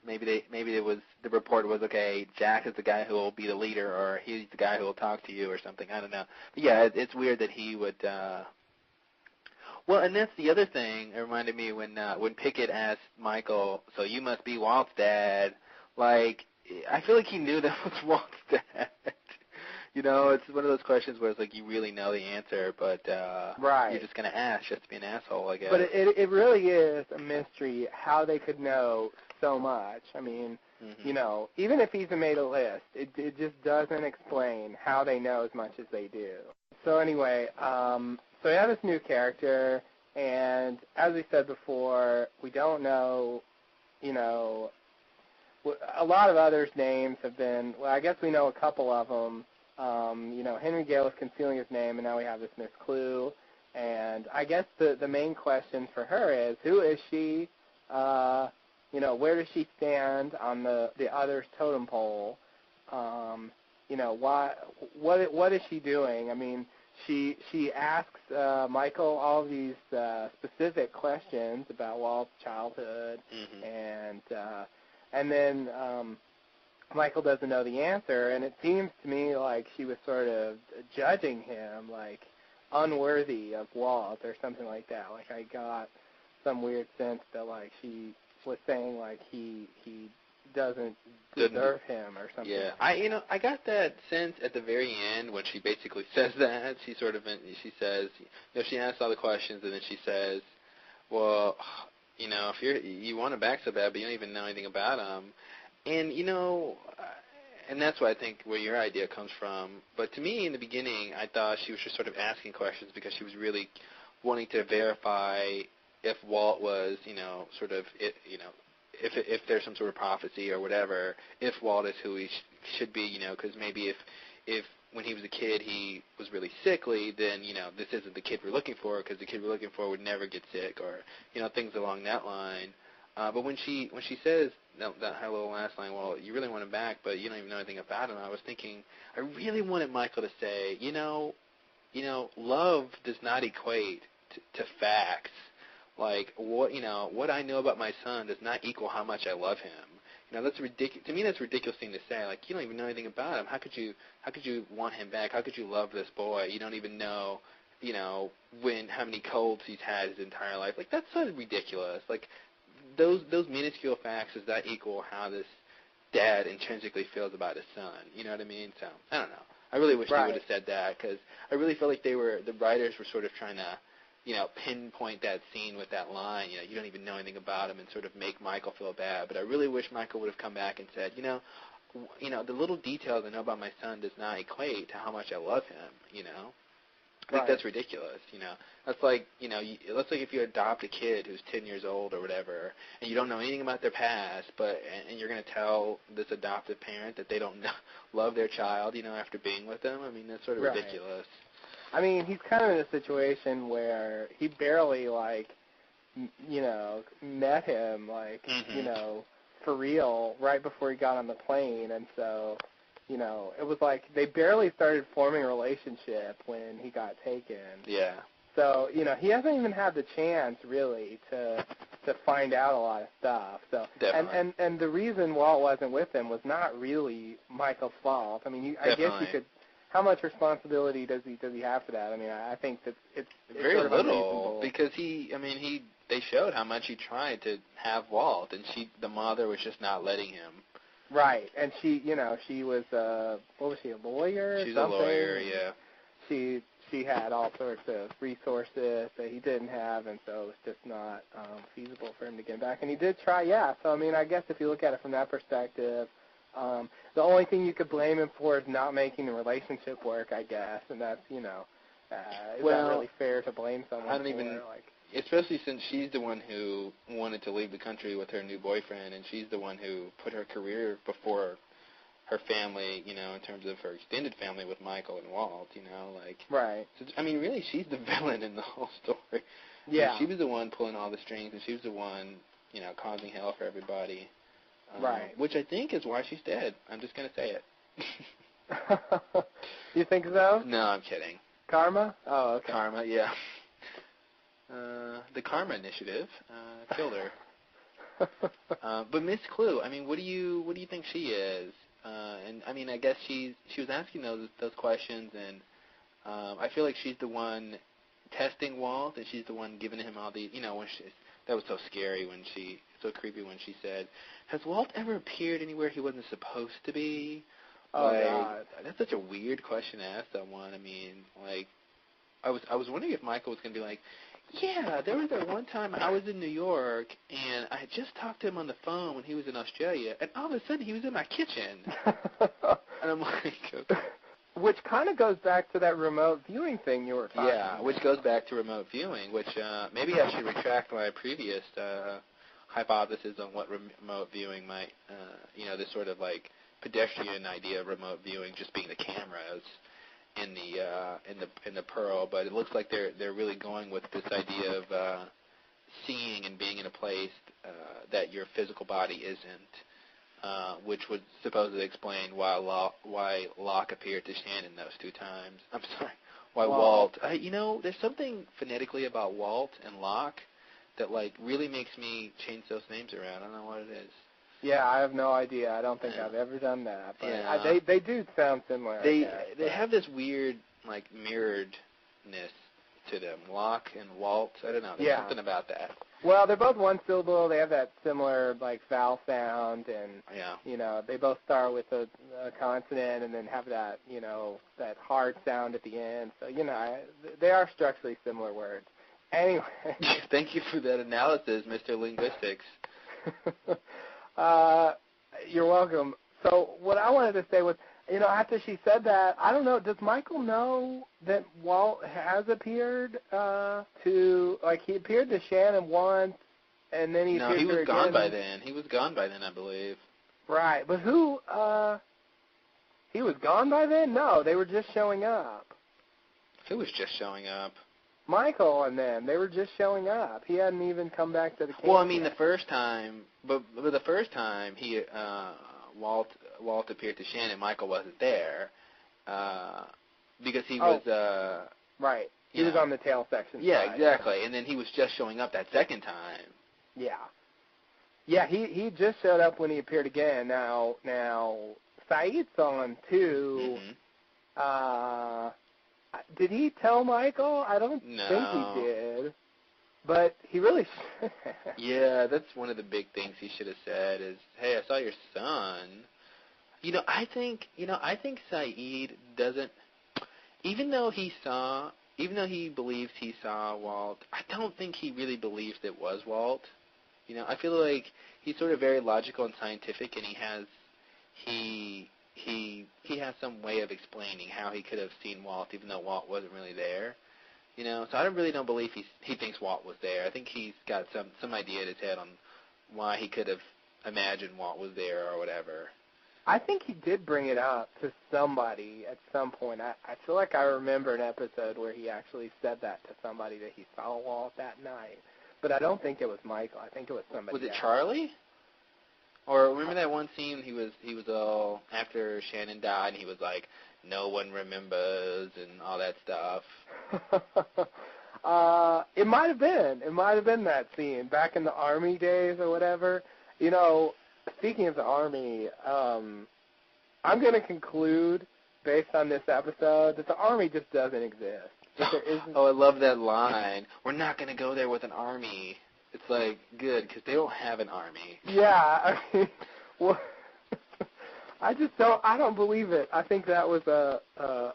maybe it was the report was, okay, Jack is the guy who will be the leader, or he's the guy who will talk to you, or something. I don't know. But yeah, it's weird that he would. Well, and that's the other thing. It reminded me when Pickett asked Michael, "So you must be Walt's dad?" Like, I feel like he knew that was Walt's dad. It's one of those questions where it's like you really know the answer, but you're just going to ask just to be an asshole, I guess. But it really is a mystery how they could know so much. I mean, even if he's made a list, it just doesn't explain how they know as much as they do. So anyway, so we have this new character, and as we said before, we don't know, a lot of others' names have been, well, I guess we know a couple of them. Henry Gale is concealing his name, and now we have this Miss Clue. And I guess the main question for her is, who is she? Where does she stand on the others' totem pole? What is she doing? I mean, she asks Michael all of these specific questions about Walt's childhood, and then Michael doesn't know the answer, and it seems to me like she was sort of judging him, like unworthy of Walt or something like that. Like I got some weird sense that like she was saying like he doesn't deserve him or something. Yeah, I got that sense at the very end when she basically says that. She says, she asks all the questions, and then she says, well, if you want him back so bad, but you don't even know anything about him. And, and that's what I think where your idea comes from. But to me, in the beginning, I thought she was just sort of asking questions because she was really wanting to verify if Walt was, if there's some sort of prophecy or whatever, if Walt is who he should be, because maybe if when he was a kid he was really sickly, then, this isn't the kid we're looking for, because the kid we're looking for would never get sick, or, things along that line. But when she says that her little last line, well, you really want him back, but you don't even know anything about him, I was thinking, I really wanted Michael to say, love does not equate to facts. Like, what I know about my son does not equal how much I love him. That's ridiculous. To me, that's a ridiculous thing to say. Like, you don't even know anything about him. How could you want him back? How could you love this boy? You don't even know, how many colds he's had his entire life. Like, that's so ridiculous. Like, those minuscule facts does not equal how this dad intrinsically feels about his son. You know what I mean? So, I don't know. I really wish he would have said that, because I really feel like the writers were sort of trying to, pinpoint that scene with that line, you don't even know anything about him, and sort of make Michael feel bad. But I really wish Michael would have come back and said, the little details I know about my son does not equate to how much I love him, I think that's ridiculous, That's like, let's say if you adopt a kid who's 10 years old or whatever, and you don't know anything about their past, and you're going to tell this adoptive parent that they don't love their child, after being with them. I mean, that's sort of ridiculous. I mean, he's kind of in a situation where he barely, met him, for real right before he got on the plane, and so, it was like they barely started forming a relationship when he got taken. Yeah. So, he hasn't even had the chance, really, to find out a lot of stuff. So, definitely. And the reason Walt wasn't with him was not really Michael's fault. I mean, I guess you could. How much responsibility does he have for that? I mean, I think that it's very sort of little, because they showed how much he tried to have Walt, and the mother was just not letting him. Right, and she was what was she, a lawyer? She's a lawyer, yeah. She had all sorts of resources that he didn't have, and so it was just not feasible for him to get back. And he did try, yeah. So I mean, I guess if you look at it from that perspective. The only thing you could blame him for is not making the relationship work, I guess, and that's, is that really fair to blame someone I don't even, especially since she's the one who wanted to leave the country with her new boyfriend, and she's the one who put her career before her family, in terms of her extended family with Michael and Walt, Right. So, I mean, really, she's the villain in the whole story. Yeah. She was the one pulling all the strings, and she was the one, causing hell for everybody. Right. Which I think is why she's dead. I'm just going to say it. You think so? No, I'm kidding. Karma? Oh, okay. Karma, yeah. the Karma Initiative killed her. But Miss Clue, I mean, what do you think she is? And I mean, I guess she was asking those questions, and I feel like she's the one testing Walt, and she's the one giving him all the, when that was so scary so creepy when she said, "Has Walt ever appeared anywhere he wasn't supposed to be?" Oh, God. That's such a weird question to ask someone. I mean, like, I was wondering if Michael was going to be like, "Yeah, there was that one time I was in New York, and I had just talked to him on the phone when he was in Australia, and all of a sudden he was in my kitchen." And I'm like, okay. Which kind of goes back to that remote viewing thing you were talking about. Yeah, which goes back to remote viewing, which maybe I should retract my previous hypothesis on what remote viewing might, this sort of like pedestrian idea of remote viewing just being the cameras in the Pearl, but it looks like they're really going with this idea of seeing and being in a place that your physical body isn't, which would supposedly explain why Locke appeared to Shannon those two times. I'm sorry, why Walt. There's something phonetically about Walt and Locke that like really makes me change those names around. I don't know what it is. Yeah, I have no idea. I don't think I've ever done that. But they do sound similar. They have this weird like mirroredness to them. Locke and Walt. I don't know. There's something about that. Well, they're both one syllable. They have that similar like vowel sound, and they both start with a consonant and then have that that hard sound at the end. So they are structurally similar words. Anyway. Thank you for that analysis, Mr. Linguistics. You're welcome. So what I wanted to say was, after she said that, I don't know, does Michael know that Walt has appeared he appeared to Shannon once, and then he appeared to her again? No, he was gone by then. He was gone by then, I believe. Right, but he was gone by then? No, they were just showing up. Who was just showing up? Michael and them. They were just showing up. He hadn't even come back to the camp. Well, I mean, the first time, but the first time he Walt appeared to Shannon, Michael wasn't there because he was right. He was on the tail section. Yeah, exactly. And then he was just showing up that second time. Yeah. Yeah, he just showed up when he appeared again. Now Saeed saw him too. Mm-hmm. Did he tell Michael? I don't think he did. But he really should. Yeah, that's one of the big things he should have said is, "Hey, I saw your son." I think Saeed doesn't, even though he believes he saw Walt, I don't think he really believes it was Walt. I feel like he's sort of very logical and scientific, and he has some way of explaining how he could have seen Walt even though Walt wasn't really there. So I don't believe he thinks Walt was there. I think he's got some idea in his head on why he could have imagined Walt was there or whatever. I think he did bring it up to somebody at some point. I feel like I remember an episode where he actually said that to somebody, that he saw Walt that night. But I don't think it was Michael. I think it was somebody else. Was it Charlie? Or remember that one scene he was all after Shannon died and he was like, "No one remembers" and all that stuff. It might have been. It might have been that scene back in the Army days or whatever. Speaking of the Army, I'm going to conclude based on this episode that the Army just doesn't exist. Oh, I love that line. We're not going to go there with an army. It's like, good, because they don't have an army. Yeah, I mean, well, I don't believe it. I think that was I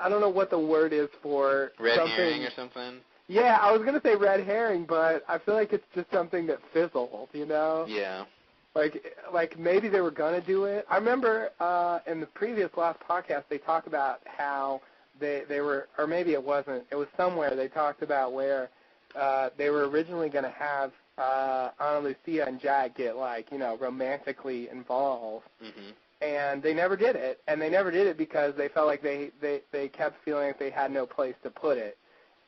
don't know what the word is for red herring or something. Yeah, I was going to say red herring, but I feel like it's just something that fizzled, Yeah. Like maybe they were going to do it. I remember in the previous last podcast they talked about how they were, or maybe it wasn't, it was somewhere they talked about where they were originally going to have Ana Lucia and Jack get romantically involved. Mm-hmm. And they never did it. And they never did it because they felt like they kept feeling like they had no place to put it.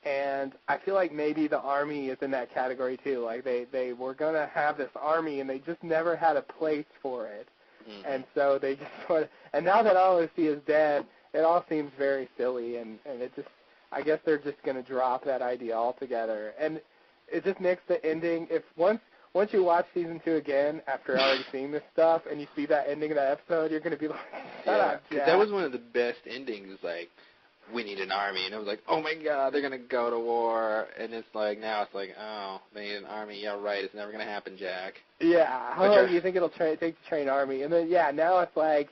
And I feel like maybe the Army is in that category too. Like they were going to have this Army and they just never had a place for it. Mm-hmm. And so they just sort of, and now that Ana Lucia is dead, it all seems very silly and it just, I guess they're just going to drop that idea altogether. And it just makes the ending, if once you watch season 2 again after already seeing this stuff and you see that ending of that episode, you're going to be like, shut up, Jack. That was one of the best endings, like, we need an army. And it was like, oh, my God, they're going to go to war. And it's like, now it's like, oh, they need an army. Yeah, right, it's never going to happen, Jack. Yeah, how long do you think it'll take to train an army? And then, now it's like,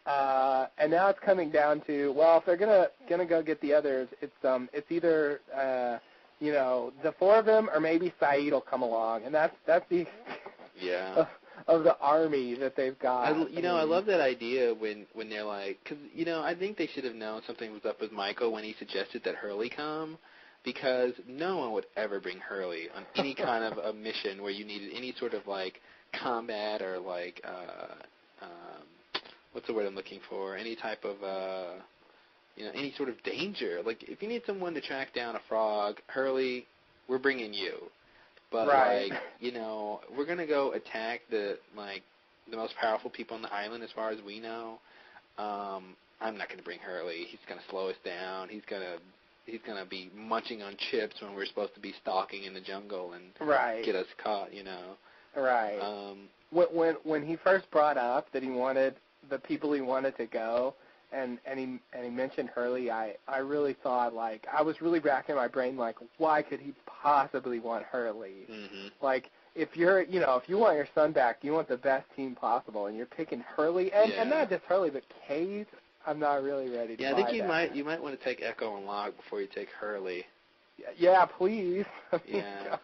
and now it's coming down to, well, if they're gonna go get the others, it's either the 4 of them or maybe Saeed will come along, and that's the of the army that they've got. I love that idea when they're like, because I think they should have known something was up with Michael when he suggested that Hurley come, because no one would ever bring Hurley on any kind of a mission where you needed any sort of like combat or like what's the word I'm looking for? Any type of, any sort of danger. Like, if you need someone to track down a frog, Hurley, we're bringing you. But, right. We're going to go attack the most powerful people on the island as far as we know. I'm not going to bring Hurley. He's going to slow us down. He's going to be munching on chips when we're supposed to be stalking in the jungle and get us caught, Right. When he first brought up that he wanted the people he wanted to go, and he mentioned Hurley, I really thought, like, I was really racking my brain, like, why could he possibly want Hurley? Mm-hmm. Like, if if you want your son back, you want the best team possible, and you're picking Hurley, and not just Hurley, but Cade, I'm not really ready to buy I think that. you might want to take Echo and Locke before you take Hurley. Yeah, please. Yeah.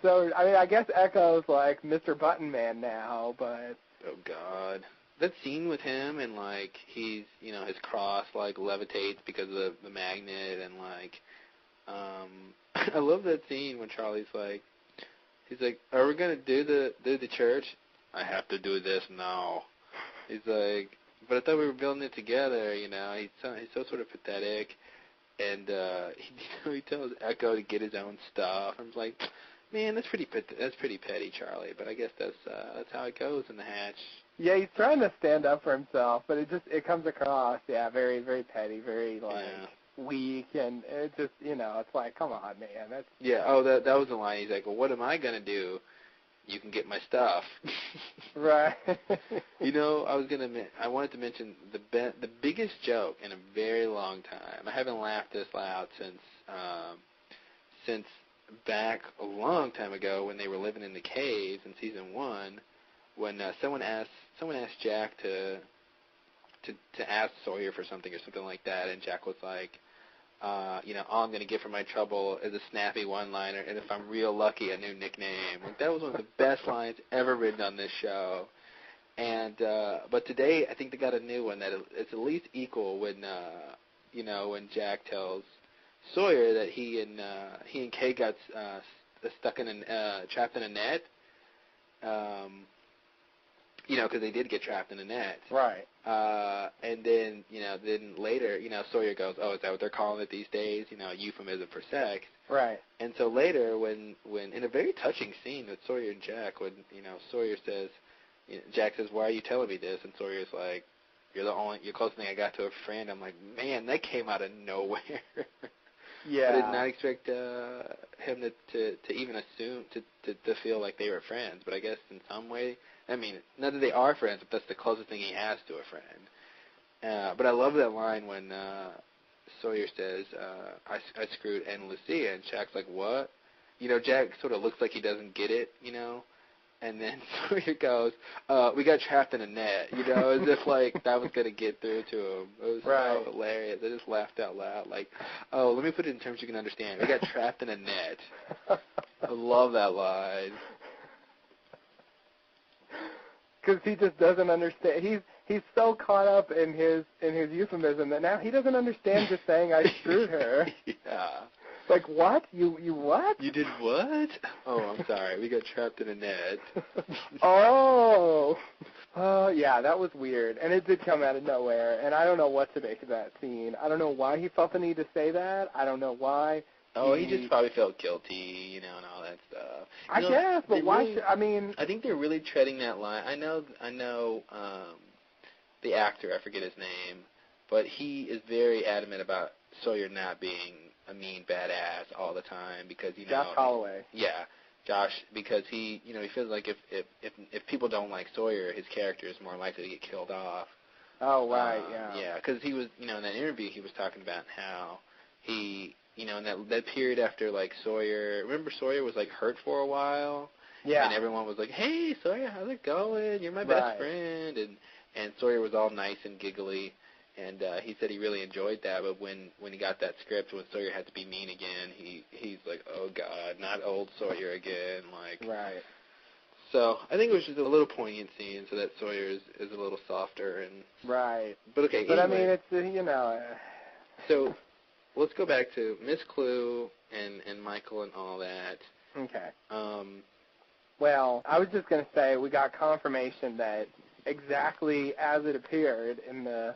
So, I guess Echo's like Mr. Button Man now, but... Oh, God. That scene with him and, like, he's, his cross, like, levitates because of the magnet and, like, I love that scene when Charlie's like, he's like, are we going to do the church? I have to do this now. He's like, but I thought we were building it together, He's so sort of pathetic. And, he tells Echo to get his own stuff. I'm like, man, that's pretty petty, Charlie. But I guess that's how it goes in the Hatch. Yeah, he's trying to stand up for himself, but it comes across, very, very petty, very weak, and it just, it's like, come on, man. That's that was the line. He's like, well, what am I gonna do? You can get my stuff. Right. I wanted to mention the biggest joke in a very long time. I haven't laughed this loud since back a long time ago when they were living in the caves in season 1, when someone asked Jack to ask Sawyer for something or something like that, and Jack was like, all I'm going to get for my trouble is a snappy one-liner, and if I'm real lucky, a new nickname. Like, that was one of the best lines ever written on this show. And but today, I think they got a new one that it's at least equal when when Jack tells Sawyer that he and Kay got trapped in a net. Because they did get trapped in a net. Right. And then, then later, Sawyer goes, oh, is that what they're calling it these days? A euphemism for sex. Right. And so later, when in a very touching scene with Sawyer and Jack, when, Sawyer says, Jack says, why are you telling me this? And Sawyer's like, you're the closest thing I got to a friend. I'm like, man, that came out of nowhere. Yeah. I did not expect him to even assume, to feel like they were friends. But I guess in some way, not that they are friends, but that's the closest thing he has to a friend. But I love that line when Sawyer says, I screwed Anna Lucia, and Jack's like, what? Jack sort of looks like he doesn't get it, and then Sawyer goes, we got trapped in a net, as if, like, that was going to get through to him. It was so hilarious. I just laughed out loud, like, oh, let me put it in terms you can understand. We got trapped in a net. I love that line. Because he just doesn't understand. He's so caught up in his euphemism that now he doesn't understand just saying I screwed her. Yeah. Like, what? You what? You did what? Oh, I'm sorry. We got trapped in a net. Oh, yeah, that was weird. And it did come out of nowhere. And I don't know what to make of that scene. I don't know why he felt the need to say that. I don't know why. Oh, he just probably felt guilty, and all that stuff. I guess, but why I think they're really treading that line. I know the actor, I forget his name, but he is very adamant about Sawyer not being a mean badass all the time because Josh Holloway. Yeah, Josh, because he feels like if people don't like Sawyer, his character is more likely to get killed off. Oh right, yeah. Yeah, because he was in that interview he was talking about how he in that period after like Sawyer. Remember Sawyer was like hurt for a while. Yeah. And everyone was like, "Hey Sawyer, how's it going? You're my best friend." And Sawyer was all nice and giggly. And he said he really enjoyed that, but when he got that script, when Sawyer had to be mean again, he's like, oh God, not old Sawyer again, like. Right. So I think it was just a little poignant scene, so that Sawyer is a little softer and. Right. But okay. But anyway, I mean, it's So, let's go back to Miss Clue and Michael and all that. Okay. Well, I was just going to say we got confirmation that exactly as it appeared in the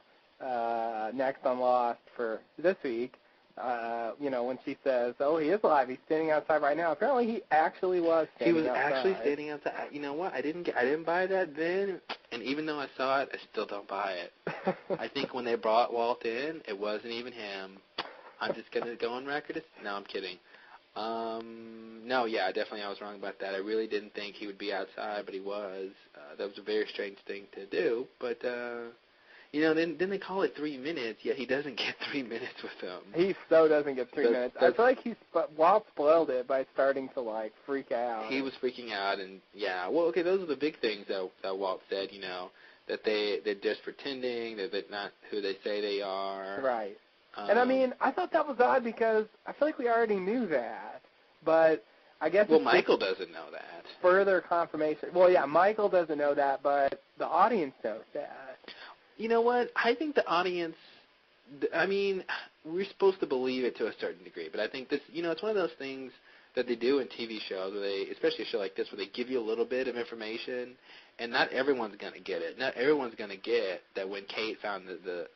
Next on Lost for this week, when she says, "Oh, he is alive. He's standing outside right now." Apparently, he actually was standing outside. He was actually standing outside. You know what? I didn't buy that then, and even though I saw it, I still don't buy it. I think when they brought Walt in, it wasn't even him. I'm just gonna go on record. No, I'm kidding. No, yeah, definitely I was wrong about that. I really didn't think he would be outside, but he was. That was a very strange thing to do, but. Then they call it 3 minutes, yet he doesn't get 3 minutes with them. He so doesn't get 3 minutes. I feel like Walt spoiled it by starting to, freak out. He was freaking out, and, yeah. Well, okay, those are the big things that Walt said, that they're just pretending, that they're not who they say they are. Right. And, I mean, I thought that was odd because I feel like we already knew that, but I guess Well, Michael doesn't know that. Further confirmation. Well, yeah, Michael doesn't know that, but the audience knows that. You know what? I think the audience, I mean, we're supposed to believe it to a certain degree, but I think this, it's one of those things that they do in TV shows, especially a show like this, where they give you a little bit of information, and not everyone's going to get it. Not everyone's going to get that when Kate found the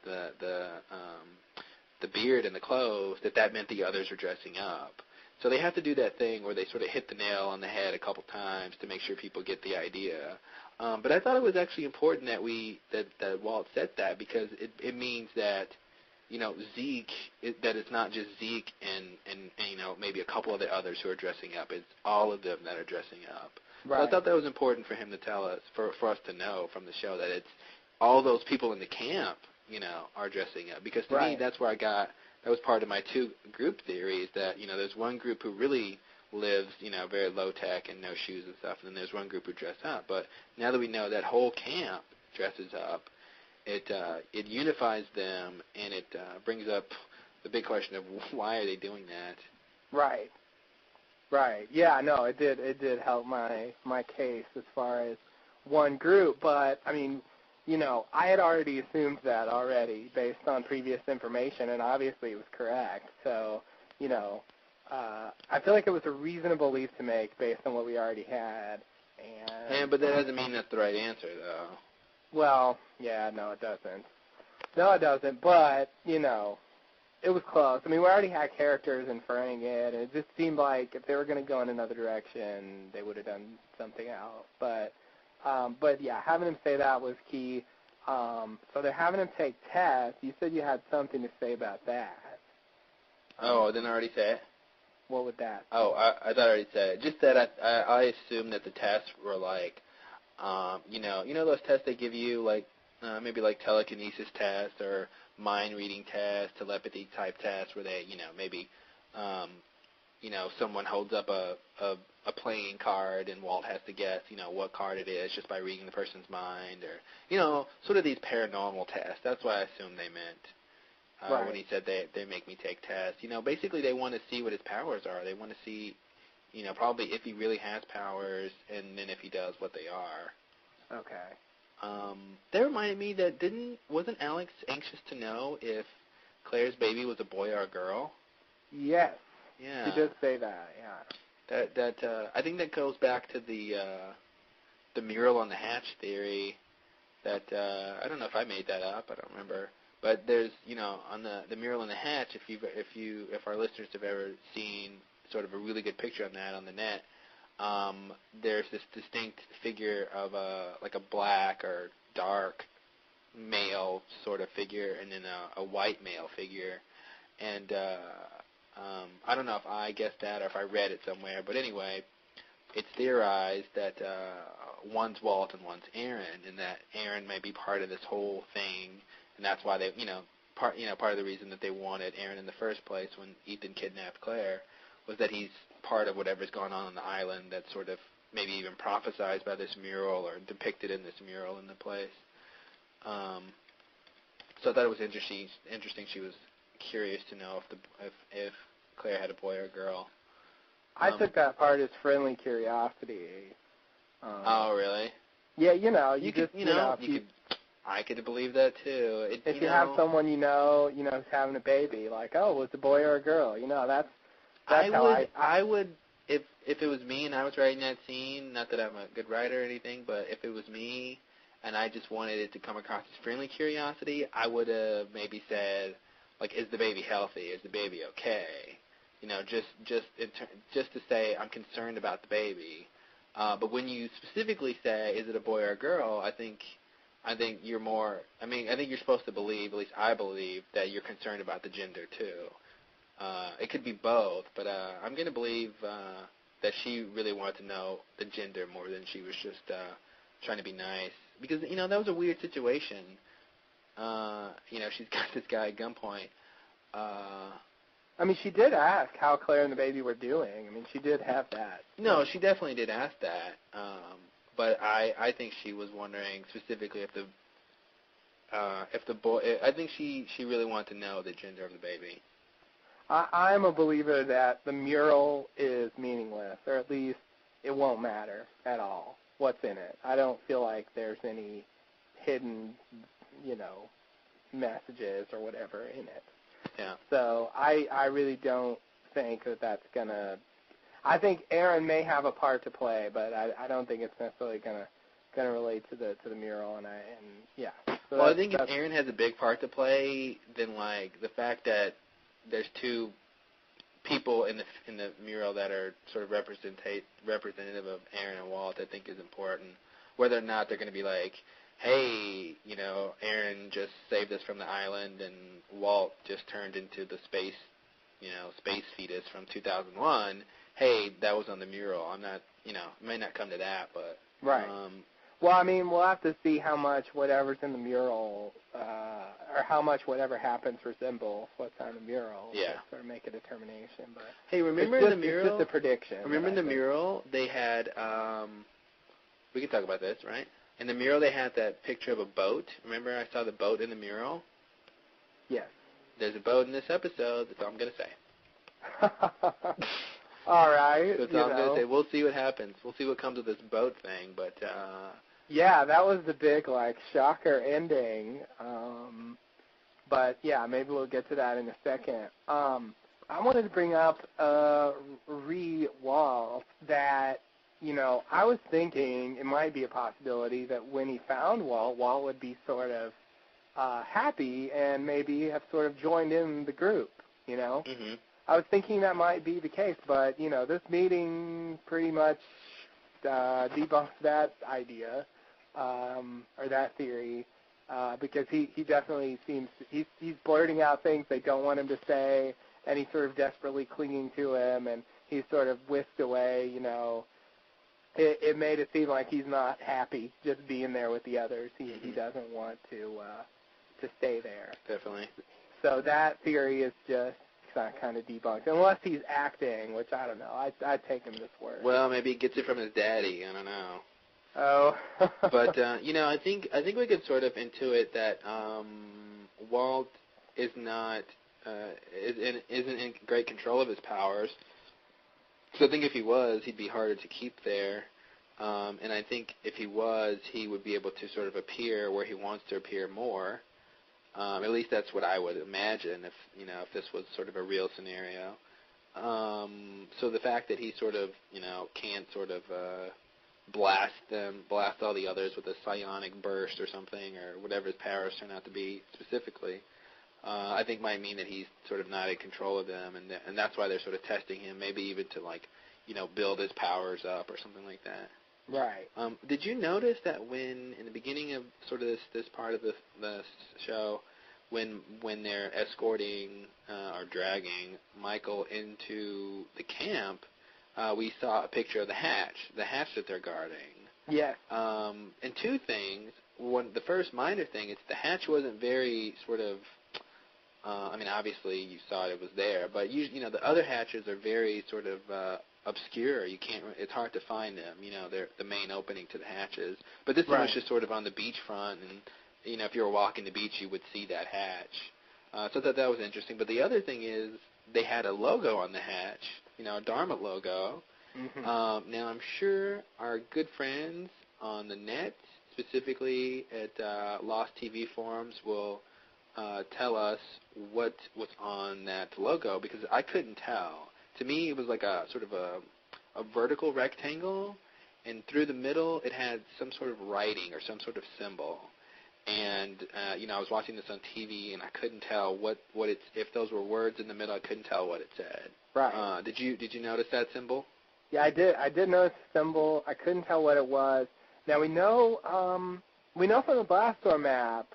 beard and the clothes, that meant the others were dressing up. So they have to do that thing where they sort of hit the nail on the head a couple times to make sure people get the idea. But I thought it was actually important that Walt said that because it means that Zeke, that it's not just Zeke and maybe a couple of the others who are dressing up. It's all of them that are dressing up. Right. So I thought that was important for him to tell us, for us to know from the show that it's all those people in the camp, are dressing up. Because to me, that's where that was part of my two group theories that there's one group who really lives, very low tech and no shoes and stuff, and then there's one group who dress up. But now that we know that whole camp dresses up, it unifies them, and it brings up the big question of why are they doing that? Right. Yeah, no, it did help my case as far as one group, but I mean, I had already assumed that already based on previous information, and obviously it was correct. So, I feel like it was a reasonable leap to make based on what we already had. But that doesn't mean that's the right answer, though. Well, yeah, no, it doesn't. But, it was close. I mean, we already had characters inferring it, and it just seemed like if they were going to go in another direction, they would have done something else. But yeah, having him say that was key. So they're having him take tests. You said you had something to say about that. Oh, didn't I already say it? What would that? Oh, I thought I already said it. Just that I assumed that the tests were like, those tests they give you, like maybe like telekinesis tests or mind reading tests, telepathy type tests, where they, maybe, someone holds up a playing card and Walt has to guess, what card it is just by reading the person's mind, or sort of these paranormal tests. That's what I assumed they meant. When he said they make me take tests. Basically they want to see what his powers are. They want to see, probably if he really has powers, and then if he does, what they are. Okay. That reminded me that wasn't Alex anxious to know if Claire's baby was a boy or a girl? Yes. Yeah. She did say that, yeah. That I think that goes back to the mural on the hatch theory that I don't know if I made that up, I don't remember. But there's, on the mural in the hatch, if our listeners have ever seen sort of a really good picture on that on the net, there's this distinct figure of like a black or dark male sort of figure, and then a white male figure, And I don't know if I guessed that or if I read it somewhere, but anyway, it's theorized that one's Walt and one's Aaron, and that Aaron may be part of this whole thing, and that's why they, part of the reason that they wanted Aaron in the first place when Ethan kidnapped Claire was that he's part of whatever's going on the island that's sort of maybe even prophesized by this mural or depicted in this mural in the place. So I thought it was interesting. She was curious to know if Claire had a boy or a girl. I took that part as friendly curiosity. Oh, really? Yeah, I could believe that too. If you have someone who's having a baby, like, oh, was it a boy or a girl? That's I would if it was me and I was writing that scene. Not that I'm a good writer or anything, but if it was me and I just wanted it to come across as friendly curiosity, I would have maybe said, like, is the baby healthy? Is the baby okay? Just to say I'm concerned about the baby. But when you specifically say, is it a boy or a girl? I think you're more. I think you're supposed to believe. At least I believe that you're concerned about the gender too. It could be both, but I'm going to believe that she really wanted to know the gender more than she was just trying to be nice. Because that was a weird situation. She's got this guy at gunpoint. She did ask how Claire and the baby were doing. She did have that. No, she definitely did ask that. But I think she was wondering specifically if the boy. I think she really wanted to know the gender of the baby. I'm a believer that the mural is meaningless, or at least it won't matter at all what's in it. I don't feel like there's any hidden, messages or whatever in it. Yeah. So I really don't think that's going to – I think Aaron may have a part to play, but I don't think it's necessarily going to relate to the mural. Yeah. So well, I think if Aaron has a big part to play, then, like, the fact that there's two people in the mural that are sort of representative of Aaron and Walt, I think is important. Whether or not they're going to be like, hey, Aaron just saved us from the island, and Walt just turned into the space fetus from 2001. Hey, that was on the mural. I'm not, it may not come to that, but right. Well, we'll have to see how much whatever's in the mural, or how much whatever happens resembles what's on the mural. Yeah. To sort of make a determination. But hey, remember in the mural? It's just a prediction. Remember in the mural they had, we can talk about this, right? In the mural they had that picture of a boat. Remember I saw the boat in the mural? Yes. There's a boat in this episode. That's all I'm going to say. All right. That's all I'm going to say. We'll see what happens. We'll see what comes of this boat thing, but... yeah, that was the big, shocker ending. But, yeah, maybe we'll get to that in a second. I wanted to bring up Walt that, I was thinking it might be a possibility that when he found Walt would be sort of happy and maybe have sort of joined in the group, Mm-hmm. I was thinking that might be the case, but, this meeting pretty much debunks that idea. Or that theory, because he definitely seems he's blurting out things they don't want him to say, and he's sort of desperately clinging to him, and he's sort of whisked away. It made it seem like he's not happy just being there with the others. He doesn't want to stay there. Definitely. So that theory is just kind of debunked, unless he's acting, which I don't know. I'd take him this word. Well, maybe he gets it from his daddy. I don't know. Oh. But I think we could sort of intuit that Walt is not isn't in great control of his powers. So I think if he was, he'd be harder to keep there. And I think if he was, he would be able to sort of appear where he wants to appear more. At least that's what I would imagine if this was sort of a real scenario. So the fact that he sort of can't sort of blast all the others with a psionic burst or something, or whatever his powers turn out to be specifically, I think might mean that he's sort of not in control of them, and that's why they're sort of testing him, maybe even to build his powers up or something like that. Right. Did you notice that when in the beginning of sort of this part of the show, when they're escorting or dragging Michael into the camp, we saw a picture of the hatch that they're guarding. Yes. And two things. One, the first minor thing is the hatch wasn't very sort of. I mean, obviously you saw it was there, but you know the other hatches are very sort of obscure. You can't. It's hard to find them. You know, they're the main opening to the hatches. But this one was just sort of on the beachfront, and you know, if you were walking the beach, you would see that hatch. So I thought that was interesting. But the other thing is they had a logo on the hatch. You know, a Dharma logo. Mm-hmm. Now I'm sure our good friends on the net, specifically at Lost TV forums, will tell us what's on that logo, because I couldn't tell. To me, it was like a sort of a vertical rectangle, and through the middle it had some sort of writing or some sort of symbol. And you know, I was watching this on TV, and I couldn't tell what it's. If those were words in the middle, I couldn't tell what it said. Right. Did you notice that symbol? Yeah, I did. I did notice the symbol. I couldn't tell what it was. Now we know from the Blastdoor map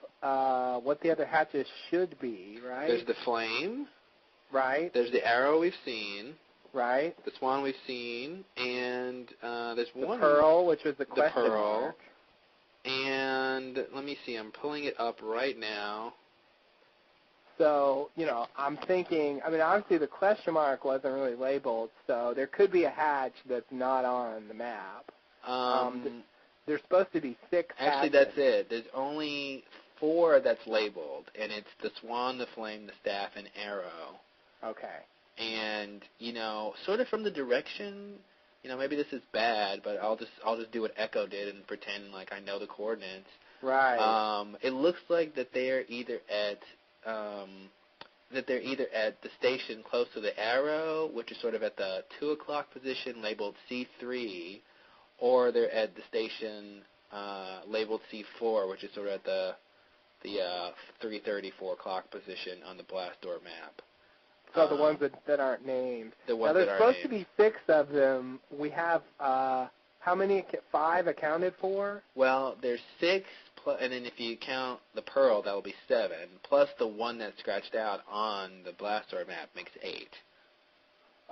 what the other hatches should be, right? There's the flame. Right. There's the arrow we've seen. Right. The swan we've seen, and there's one. The pearl, which was the question pearl. mark. And let me see. I'm pulling it up right now. So, you know, I'm thinking, I mean, obviously the question mark wasn't really labeled, so there could be a hatch that's not on the map. There's supposed to be 6 hatches. Actually, that's it. There's only 4 that's labeled, and it's the swan, the flame, the staff, and arrow. Okay. And, you know, sort of from the direction, you know, maybe this is bad, but I'll just do what Echo did and pretend like I know the coordinates. Right. It looks like that they're either at the station close to the arrow, which is sort of at the 2 o'clock position labeled C3, or they're at the station labeled C4, which is sort of at the 3:30, 4 o'clock position on the Blastdoor map. So the ones that aren't named. The ones now, that there's aren't supposed to be 6 of them. We have, how many? 5 accounted for? Well, there's 6, and then if you count the pearl, that will be 7, plus the one that's scratched out on the Blastdoor map makes 8.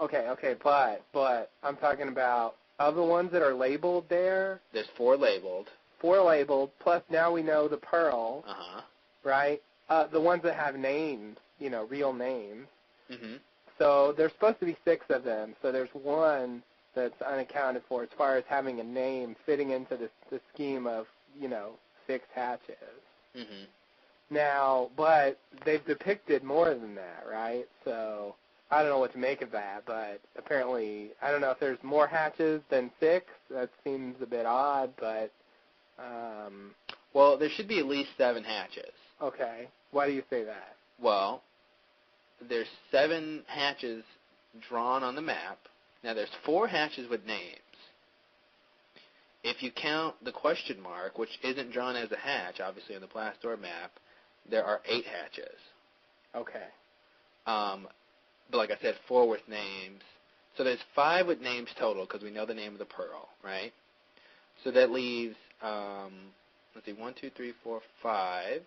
Okay, but I'm talking about of the ones that are labeled there. There's 4 labeled. 4 labeled, plus now we know the pearl. Uh-huh. Right? The ones that have names, you know, real names. Mm-hmm. So there's supposed to be 6 of them. So there's 1 that's unaccounted for as far as having a name fitting into the scheme of, you know, 6 hatches. Mm-hmm. Now, but they've depicted more than that, right? So I don't know what to make of that, but apparently, I don't know if there's more hatches than 6. That seems a bit odd, but... Well, there should be at least 7 hatches. Okay. Why do you say that? Well, there's 7 hatches drawn on the map. Now, there's 4 hatches with names. If you count the question mark, which isn't drawn as a hatch, obviously on the Blastdoor map, there are 8 hatches. Okay. But like I said, 4 with names. So there's 5 with names total, because we know the name of the pearl, right? So that leaves, let's see, 1, 2, 3, 4, 5.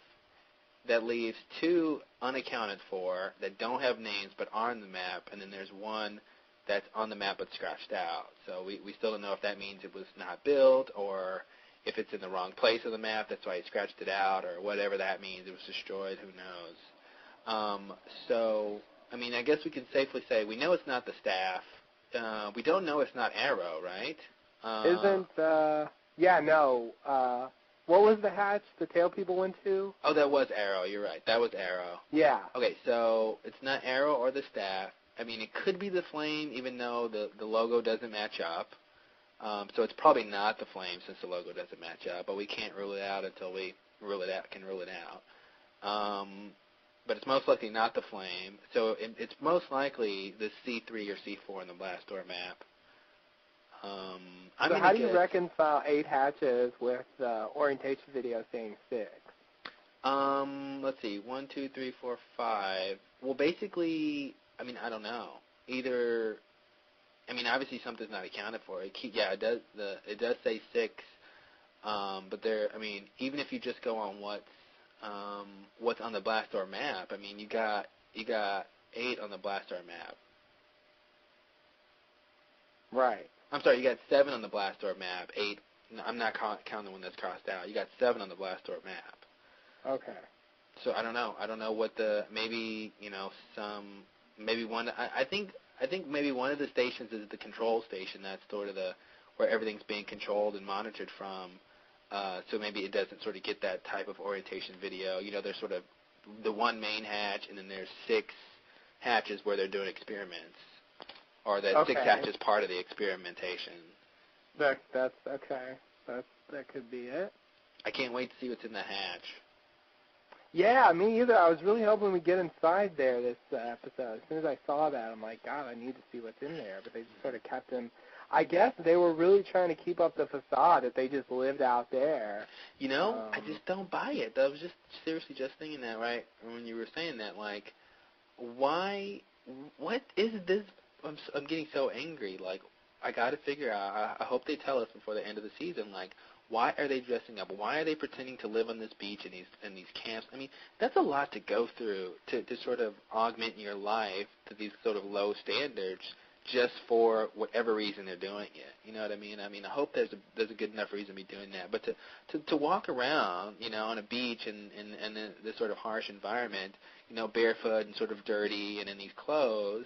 That leaves 2 unaccounted for that don't have names but are on the map, and then there's 1 that's on the map but scratched out. So we still don't know if that means it was not built, or if it's in the wrong place on the map, that's why he scratched it out, or whatever that means. It was destroyed, who knows. So, I mean, I guess we can safely say we know it's not the staff. We don't know it's not arrow, right? What was the hatch the tail people went to? Oh, that was arrow. You're right. That was arrow. Yeah. Okay, so it's not arrow or the staff. I mean, it could be the flame, even though the logo doesn't match up. So it's probably not the flame since the logo doesn't match up. But we can't rule it out until we rule it out. But it's most likely not the flame. So it's most likely the C3 or C4 in the Blastdoor map. So how do you reconcile 8 hatches with the orientation video saying 6? Let's see, 1, 2, 3, 4, 5. Well, basically, I mean, I don't know. Either, I mean, obviously something's not accounted for. It does say 6. But there, I mean, even if you just go on what's what's on the Blastor map. I mean, you got 8 on the Blastor map. Right. I'm sorry, you got 7 on the Blastor map. 8. No, I'm not counting the one that's crossed out. You got 7 on the Blastor map. Okay. So I don't know. I don't know what maybe maybe one. I think maybe one of the stations is the control station. That's sort of where everything's being controlled and monitored from. So maybe it doesn't sort of get that type of orientation video. There's sort of the one main hatch, and then there's 6 hatches where they're doing experiments, or that 6 hatches part of the experimentation. That's okay. That could be it. I can't wait to see what's in the hatch. Yeah, me either. I was really hoping we'd get inside there this episode. As soon as I saw that, I'm like, God, I need to see what's in there. But they just sort of kept him. I guess they were really trying to keep up the facade that they just lived out there. I just don't buy it. I was just seriously just thinking that, right, when you were saying that. Like, why? What is this? I'm getting so angry. Like, I got to figure out. I hope they tell us before the end of the season. Like, why are they dressing up? Why are they pretending to live on this beach in these camps? I mean, that's a lot to go through to sort of augment your life to these sort of low standards just for whatever reason they're doing it. You know what I mean? I hope there's a good enough reason to be doing that. But to walk around, on a beach in this sort of harsh environment, barefoot and sort of dirty and in these clothes,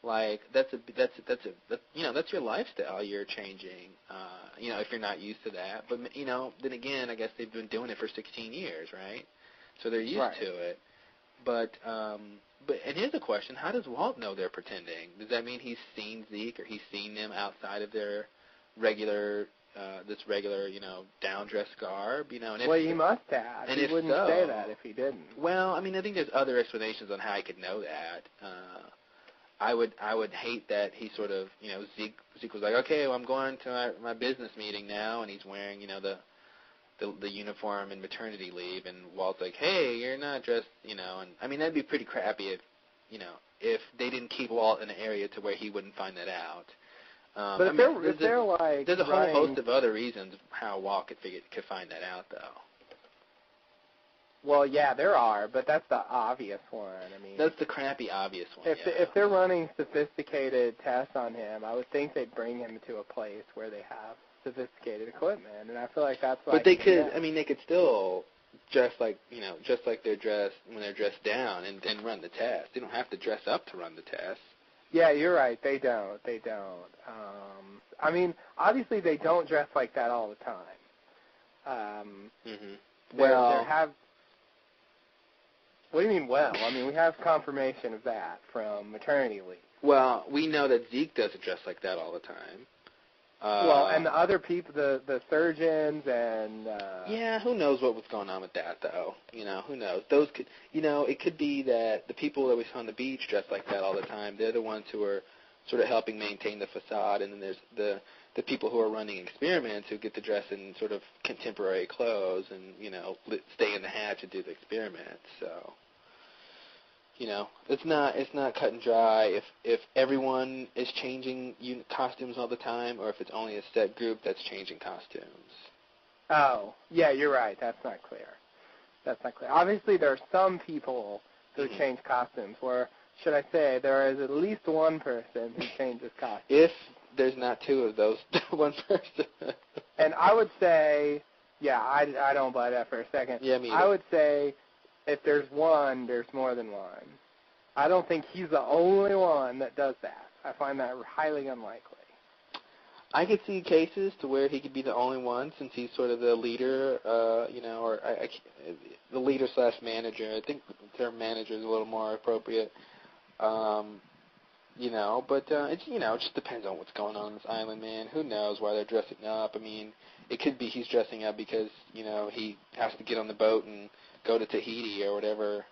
like that's your lifestyle you're changing. If you're not used to that. But then again, I guess they've been doing it for 16 years, right? So they're used to it. But and here's the question: how does Walt know they're pretending? Does that mean he's seen Zeke or he's seen them outside of their regular down-dressed garb? And well, he must have. And he wouldn't say that if he didn't. Well, I think there's other explanations on how he could know that. I would hate that he sort of, Zeke was like, okay, well, I'm going to my business meeting now, and he's wearing, the uniform and maternity leave, and Walt's like, hey, you're not dressed, and that'd be pretty crappy if they didn't keep Walt in an area to where he wouldn't find that out. But there's a whole host of other reasons how Walt could find that out, though. Well, yeah, there are, but that's the obvious one. That's the crappy obvious one. If they're running sophisticated tests on him, I would think they'd bring him to a place where they have sophisticated equipment, and I feel like that's. But they could. They could still dress like they're dressed when they're dressed down and run the test. They don't have to dress up to run the test. Yeah, you're right. They don't. Obviously they don't dress like that all the time. What do you mean, well? We have confirmation of that from maternity leave. Well, we know that Zeke doesn't dress like that all the time. And the other people, the surgeons and... Yeah, who knows what was going on with that, though? Who knows? Those could, it could be that the people that we saw on the beach dress like that all the time. They're the ones who are sort of helping maintain the facade, and then there's the people who are running experiments who get to dress in sort of contemporary clothes and, stay in the hatch and do the experiments. So, it's not cut and dry if everyone is changing costumes all the time or if it's only a set group that's changing costumes. Oh, yeah, you're right. That's not clear. Obviously, there are some people who change costumes, or should I say there is at least one person who changes costumes. If there's not 2 of those, one person. And I would say, I don't buy that for a second. Yeah, me either. I would say if there's one, there's more than one. I don't think he's the only one that does that. I find that highly unlikely. I could see cases to where he could be the only one since he's sort of the leader, or the leader / manager. I think the term manager is a little more appropriate. But it just depends on what's going on this island, man. Who knows why they're dressing up? It could be he's dressing up because, he has to get on the boat and go to Tahiti or whatever,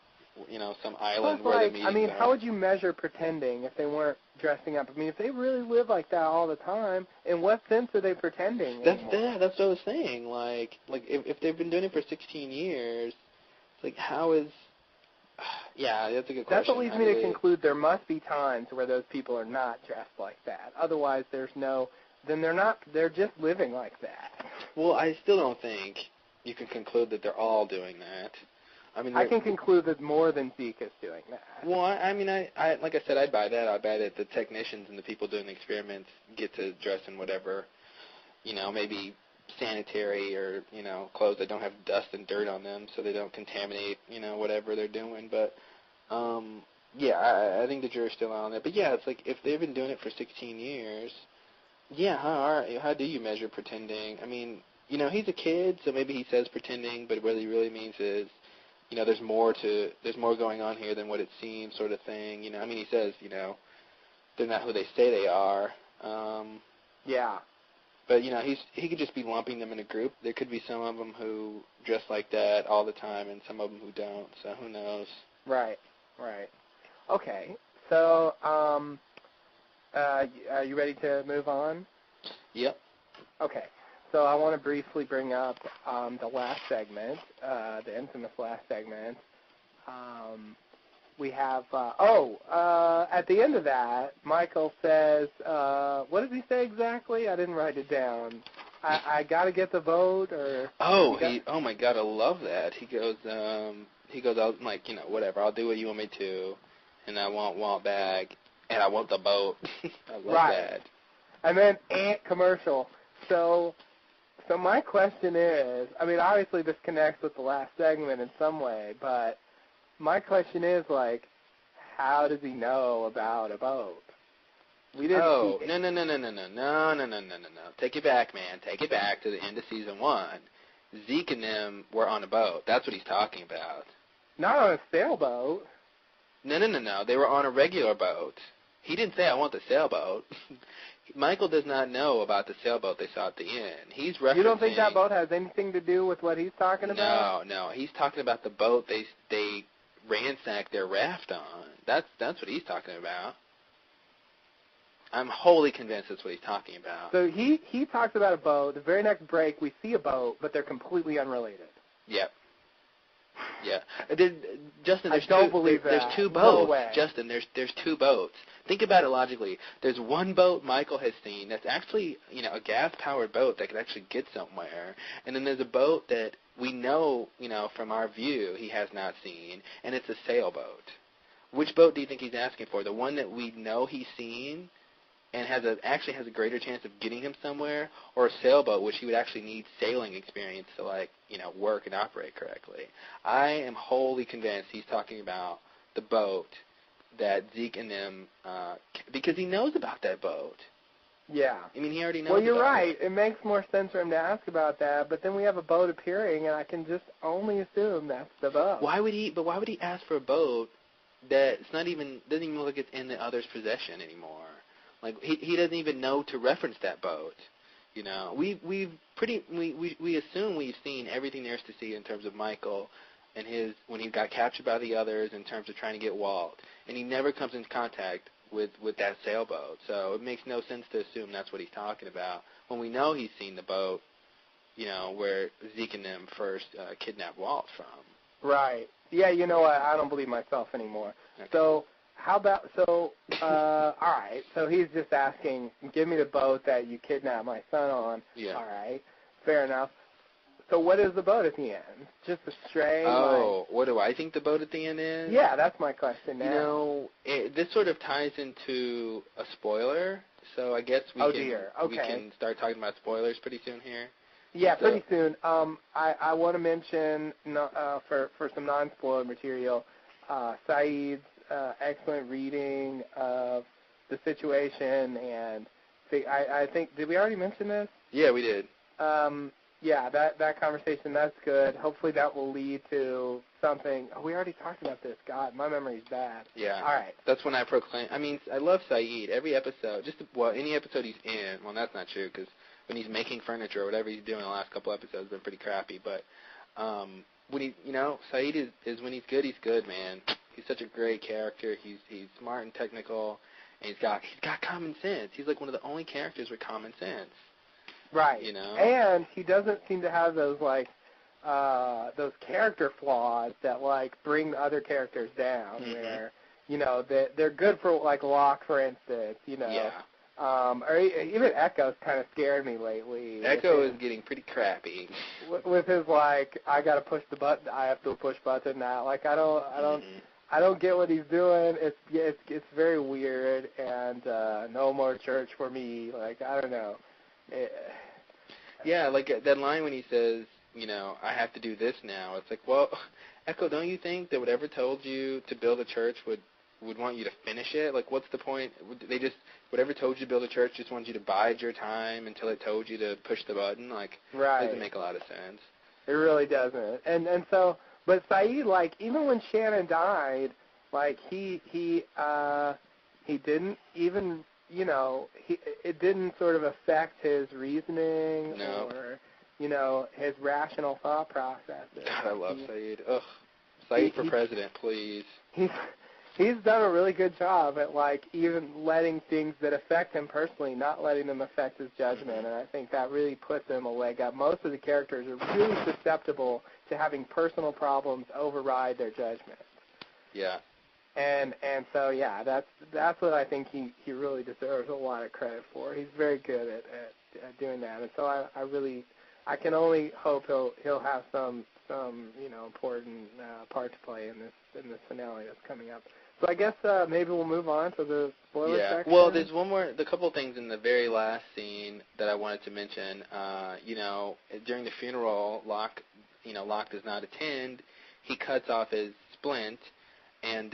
some island where the meetings are. How would you measure pretending if they weren't dressing up? If they really live like that all the time, in what sense are they pretending anymore? That's what I was saying. Like if they've been doing it for 16 years, how is... Yeah, that's a good question. That's what leads me to conclude there must be times where those people are not dressed like that. Otherwise, then they're just living like that. Well, I still don't think you can conclude that they're all doing that. I can conclude that more than Zeke is doing that. Well, I mean, I like I said, I'd buy that. I'd buy that the technicians and the people doing the experiments get to dress in whatever, maybe sanitary or, clothes that don't have dust and dirt on them so they don't contaminate, whatever they're doing. But, yeah, I think the jury's still on it. But, yeah, it's like if they've been doing it for 16 years, yeah, how do you measure pretending? I mean, he's a kid, so maybe he says pretending, but what he really means is, there's more going on here than what it seems, sort of thing. I mean, he says, they're not who they say they are. Yeah. But, he could just be lumping them in a group. There could be some of them who dress like that all the time and some of them who don't, so who knows? Right. Okay, so are you ready to move on? Yep. Okay, so I want to briefly bring up the last segment, the infamous last segment. We have, at the end of that, Michael says, what does he say exactly? I didn't write it down. I got to get the vote, or... Oh my God, I love that. He goes, I'll, whatever, I'll do what you want me to, and I want Walt back, and I want the boat. I love that. And then commercial. So my question is, I mean, obviously this connects with the last segment in some way, but my question is, how does he know about a boat? We didn't no. Take it back, man. Take it back to the end of season 1. Zeke and them were on a boat. That's what he's talking about. Not on a sailboat. No. They were on a regular boat. He didn't say, I want the sailboat. Michael does not know about the sailboat they saw at the end. He's referencing... You don't think that boat has anything to do with what he's talking about? No. He's talking about the boat they ransacked their raft on. That's what he's talking about. I'm wholly convinced that's what he's talking about. So he talks about a boat. The very next break, we see a boat, but they're completely unrelated. Yep. Yeah. Justin, there's two boats. No way. Justin, there's two boats. Think about it logically. There's one boat Michael has seen that's actually, a gas-powered boat that could actually get somewhere. And then there's a boat that we know, from our view he has not seen, and it's a sailboat. Which boat do you think he's asking for? The one that we know he's seen and actually has a greater chance of getting him somewhere, or a sailboat, which he would actually need sailing experience to, work and operate correctly? I am wholly convinced he's talking about the boat that Zeke and them, because he knows about that boat. Yeah. I mean, he already knows. Well, you're about right. it. It makes more sense for him to ask about that, but then we have a boat appearing, and I can just only assume that's the boat. Why would he ask for a boat that's doesn't even look like it's in the other's possession anymore? He doesn't even know to reference that boat. We assume we've seen everything there is to see in terms of Michael and when he got captured by the others in terms of trying to get Walt, and he never comes into contact with that sailboat. So it makes no sense to assume that's what he's talking about when we know he's seen the boat, where Zeke and them first kidnapped Walt from. Right. Yeah. You know what? I don't believe myself anymore. Okay. So. How about, all right, so he's just asking, give me the boat that you kidnapped my son on. Yeah. All right, fair enough. So what is the boat at the end? Just a stray? What do I think the boat at the end is? Yeah, that's my question now. This sort of ties into a spoiler, so I guess we can start talking about spoilers pretty soon here. Yeah, pretty soon. I want to mention, for some non-spoiler material, Saeed's excellent reading of the situation, and I think, did we already mention this? Yeah, we did. Yeah, that conversation, that's good. Hopefully that will lead to something. Oh, we already talked about this. God, my memory's bad. Yeah. All right. That's when I proclaim. I mean, I love Saeed. Every episode, any episode he's in, well, that's not true, because when he's making furniture or whatever he's doing the last couple episodes has been pretty crappy, but when he, Saeed is when he's good, man. He's such a great character. He's smart and technical, and he's got common sense. He's like one of the only characters with common sense. Right. And he doesn't seem to have those those character flaws that bring the other characters down. Mm-hmm. Where they're good for Locke, for instance. Yeah. Or even Echo's kind of scared me lately. Echo is getting pretty crappy. With his like, I gotta push the button. I have to push button now. Like I don't get what he's doing. It's very weird. And no more church for me. Like I don't know. Yeah, like that line when he says, I have to do this now. It's like, well, Echo, don't you think that whatever told you to build a church would want you to finish it? Like, what's the point? They just, whatever told you to build a church just wanted you to bide your time until it told you to push the button? Like, right. It doesn't make a lot of sense. It really doesn't. And so, but Saeed, like, even when Shannon died, like, he didn't even, it didn't sort of affect his reasoning or, his rational thought processes. God, I love Saeed. Ugh. Saeed for president, please. He's done a really good job at, like, even letting things that affect him personally, not letting them affect his judgment, and I think that really puts him a leg up. Most of the characters are really susceptible to having personal problems override their judgment. Yeah. And so, yeah, that's what I think he really deserves a lot of credit for. He's very good at doing that, and so I can only hope he'll have some important part to play in this finale that's coming up. So I guess maybe we'll move on to the spoiler section. Well, there's the couple things in the very last scene that I wanted to mention. During the funeral, Locke does not attend. He cuts off his splint, and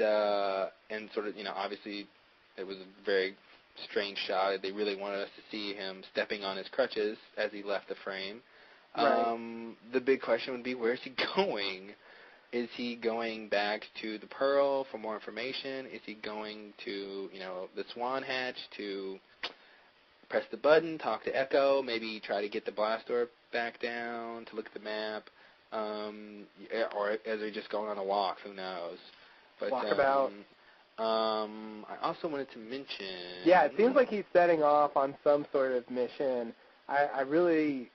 sort of, obviously it was a very strange shot. They really wanted us to see him stepping on his crutches as he left the frame. Right. The big question would be, where's he going? Is he going back to the Pearl for more information? Is he going to, the Swan Hatch to press the button, talk to Echo, maybe try to get the blast door back down, to look at the map? Or is he just going on a walk? Who knows? But, Walkabout. I also wanted to mention... Yeah, it seems like he's setting off on some sort of mission. I really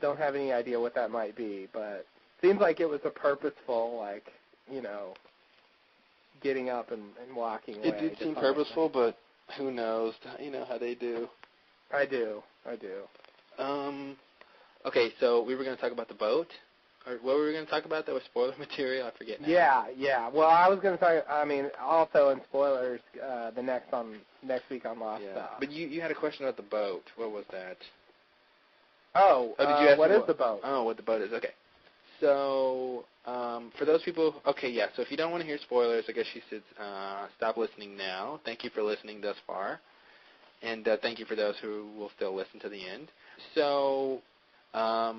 don't have any idea what that might be, but... Seems like it was a purposeful, like, getting up and walking away. It did seem purposeful, but who knows? How they do. I do. Okay, so we were going to talk about the boat. Or what were we going to talk about that was spoiler material? I forget now. Yeah. Well, I was going to talk, also in spoilers, next week on Lost Stuff. But you had a question about the boat. What was that? Did you ask what is the boat? Oh, what the boat is. Okay. So, for those people, so if you don't want to hear spoilers, I guess you should stop listening now. Thank you for listening thus far, and thank you for those who will still listen to the end. So, a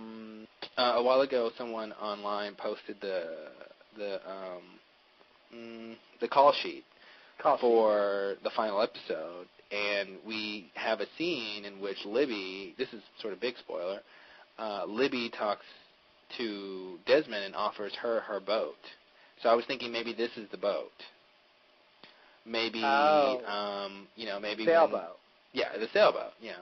while ago, someone online posted the call sheet for the final episode, and we have a scene in which Libby, this is sort of big spoiler, Libby talks to Desmond and offers her boat. So I was thinking maybe this is the boat. Maybe, maybe... Sailboat. The sailboat, yeah.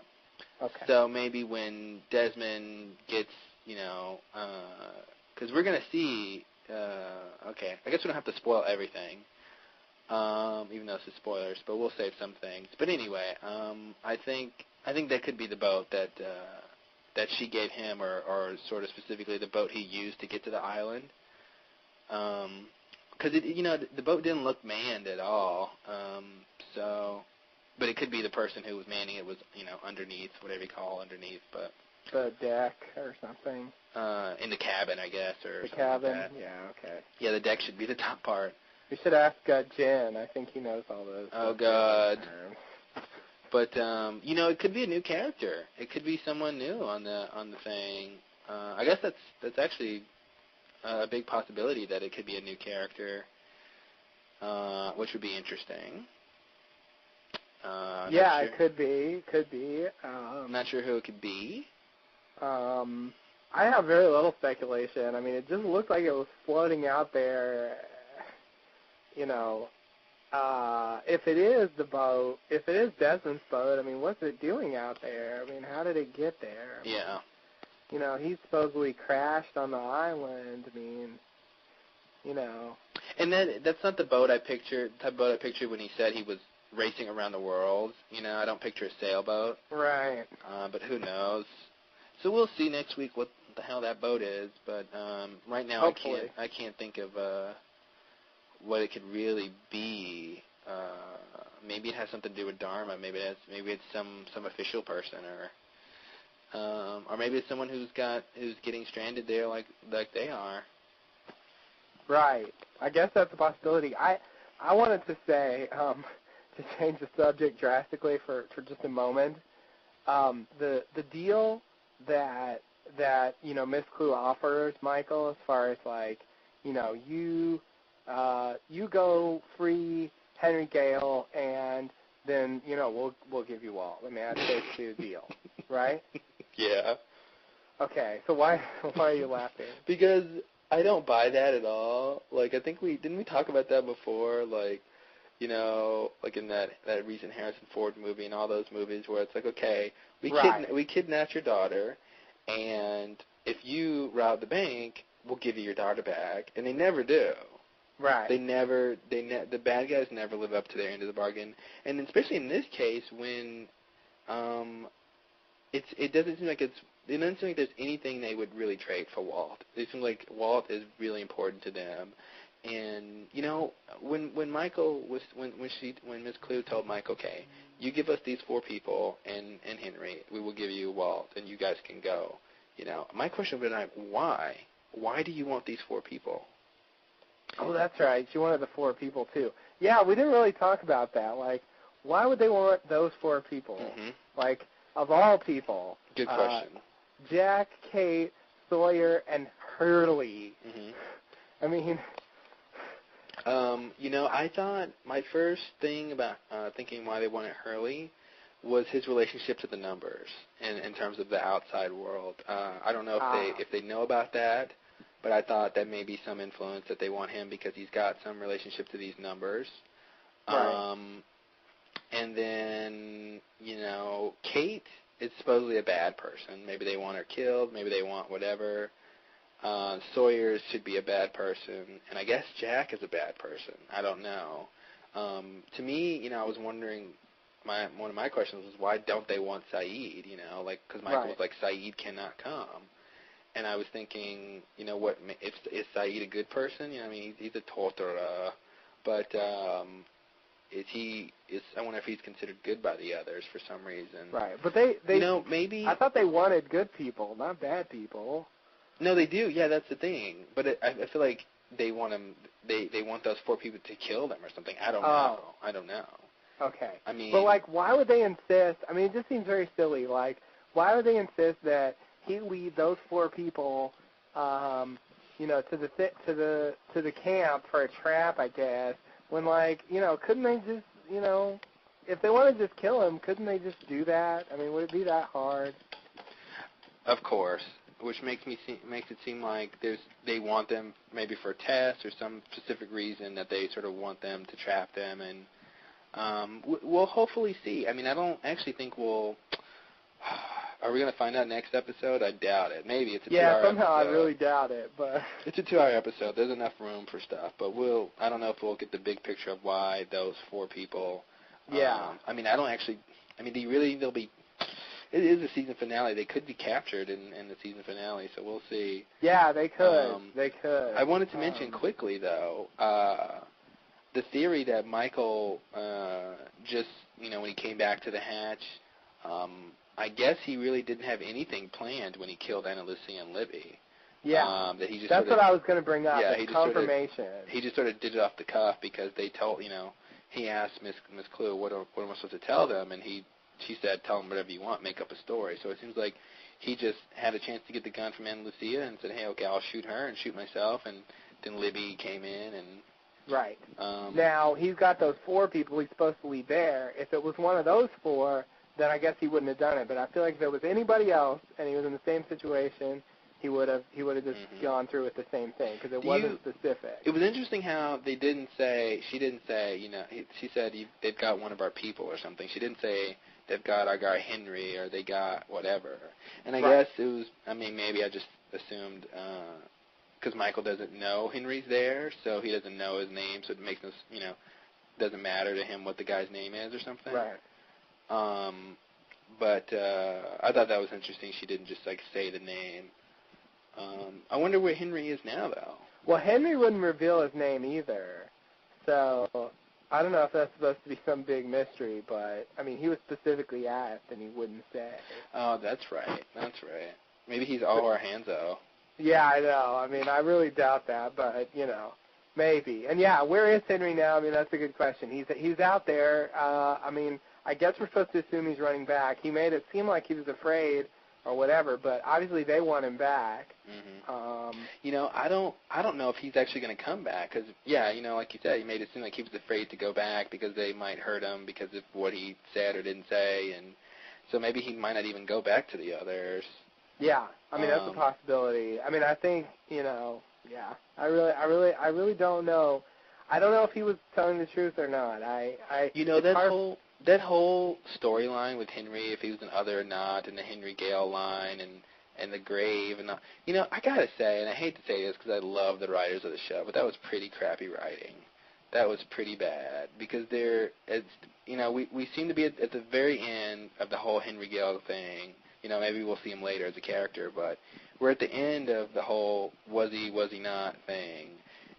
Okay. So maybe when Desmond gets, because we're going to see, I guess we don't have to spoil everything, even though this is spoilers, but we'll save some things. But anyway, I think that could be the boat that she gave him, or sort of specifically the boat he used to get to the island. Because the boat didn't look manned at all. But it could be the person who was manning it was, underneath, whatever you call underneath, but the deck or something. In the cabin, I guess, or the something cabin. Like that. Yeah, okay. Yeah, the deck should be the top part. We should ask Jen. I think he knows all those. Oh God. But it could be a new character. It could be someone new on the thing. I guess that's actually a big possibility that it could be a new character, which would be interesting. It could be. I'm not sure who it could be. I have very little speculation. I mean, it just looked like it was floating out there. If it is the boat, if it is Desmond's boat, I mean, what's it doing out there? I mean, how did it get there? Yeah. He supposedly crashed on the island. I mean, And that's not the boat I pictured. The boat I pictured when he said he was racing around the world. I don't picture a sailboat. Right. But who knows? So we'll see next week what the hell that boat is. But right now Hopefully. I can't think of what it could really be. Maybe it has something to do with Dharma. Maybe it's some official person, or maybe it's someone who's getting stranded there like they are. Right. I guess that's a possibility. I wanted to say, to change the subject drastically for just a moment, the deal that Miss Clue offers Michael, as far as you go free Henry Gale, and then we'll give you Walt. I mean, that's basically the deal, right? Yeah. Okay. So why are you laughing? Because I don't buy that at all. I think didn't we talk about that before? Like in that recent Harrison Ford movie and all those movies where it's okay, we kidnapped your daughter, and if you rob the bank, we'll give you your daughter back, and they never do. Right. The bad guys never live up to their end of the bargain, and especially in this case when it doesn't seem like there's anything they would really trade for Walt. It seems like Walt is really important to them. And when Miss Clue told Mike, okay, you give us these 4 people and Henry, we will give you Walt, and you guys can go. My question would be why? Why do you want these 4 people? Oh, that's right. She wanted the 4 people too. Yeah, we didn't really talk about that. Why would they want those 4 people? Mm-hmm. Of all people. Good question. Jack, Kate, Sawyer, and Hurley. Mm-hmm. I mean. I thought my first thing about thinking why they wanted Hurley was his relationship to the numbers in terms of the outside world. I don't know if they know about that, but I thought that may be some influence that they want him because he's got some relationship to these numbers. Right. And then, Kate is supposedly a bad person. Maybe they want her killed. Maybe they want whatever. Sawyer should be a bad person. And I guess Jack is a bad person. I don't know. To me, I was wondering, one of my questions was, why don't they want Saeed? Because Michael was like, Saeed cannot come. And I was thinking, is Saeed a good person? He's a torturer. But I wonder if he's considered good by the others for some reason. Right, but they maybe. I thought they wanted good people, not bad people. No, they do. Yeah, that's the thing. But I feel like they want them. They want those 4 people to kill them or something. I don't know. I don't know. Okay. But why would they insist? It just seems very silly. Why would they insist that he lead those 4 people, to the camp for a trap? I guess. When couldn't they just, if they want to just kill him, couldn't they just do that? Would it be that hard? Of course, which makes it seem like they want them maybe for a test or some specific reason that they sort of want them to trap them, and we'll hopefully see. I don't actually think we'll. Are we going to find out next episode? I doubt it. Maybe it's a 2-hour episode. Yeah, somehow I really doubt it, but it's a 2-hour episode. There's enough room for stuff, but I don't know if we'll get the big picture of why those 4 people. Yeah. I don't actually. They'll be. It is a season finale. They could be captured in the season finale, so we'll see. Yeah, they could. They could. I wanted to mention quickly though, the theory that Michael just when he came back to the hatch. I guess he really didn't have anything planned when he killed Ana Lucia and Libby. Yeah, that he just that's what I was going to bring up. Yeah, confirmation. He just sort of did it off the cuff because they told, he asked Miss Clue, what am I supposed to tell them? And she said, tell them whatever you want, make up a story. So it seems like he just had a chance to get the gun from Ana Lucia and said, hey, okay, I'll shoot her and shoot myself. And then Libby came in and... Right. Now, he's got those 4 people he's supposed to leave there. If it was one of those 4... then I guess he wouldn't have done it. But I feel like if it was anybody else and he was in the same situation, he would have just gone through with the same thing because it wasn't specific. It was interesting how she didn't say, she said they've got one of our people or something. She didn't say they've got our guy Henry or they got whatever. And I guess it was, maybe I just assumed, because Michael doesn't know Henry's there, so he doesn't know his name, so it makes no, doesn't matter to him what the guy's name is or something. Right. But I thought that was interesting. She didn't just, like, say the name. I wonder where Henry is now, though. Well, Henry wouldn't reveal his name either. So I don't know if that's supposed to be some big mystery, but, I mean, he was specifically asked, and he wouldn't say. Oh, that's right. Maybe he's all our Hanzo. Yeah, I know. I mean, I really doubt that, but, you know, maybe. And, yeah, where is Henry now? I mean, that's a good question. He's out there. I mean, I guess we're supposed to assume he's running back. He made it seem like he was afraid or whatever, but obviously they want him back. Mm-hmm. You know, I don't know if he's actually going to come back because, yeah, you know, like you said, he made it seem like he was afraid to go back because they might hurt him because of what he said or didn't say, and so maybe he might not even go back to the others. Yeah, I mean, that's a possibility. I mean, I think, you know, yeah, I really don't know. I don't know if he was telling the truth or not. You know, that whole storyline with Henry, if he was an other or not, and the Henry Gale line, and the grave, and you know, I gotta say, and I hate to say this because I love the writers of the show, but that was pretty crappy writing. That was pretty bad because you know, we seem to be at the very end of the whole Henry Gale thing. You know, maybe we'll see him later as a character, but we're at the end of the whole was he not thing,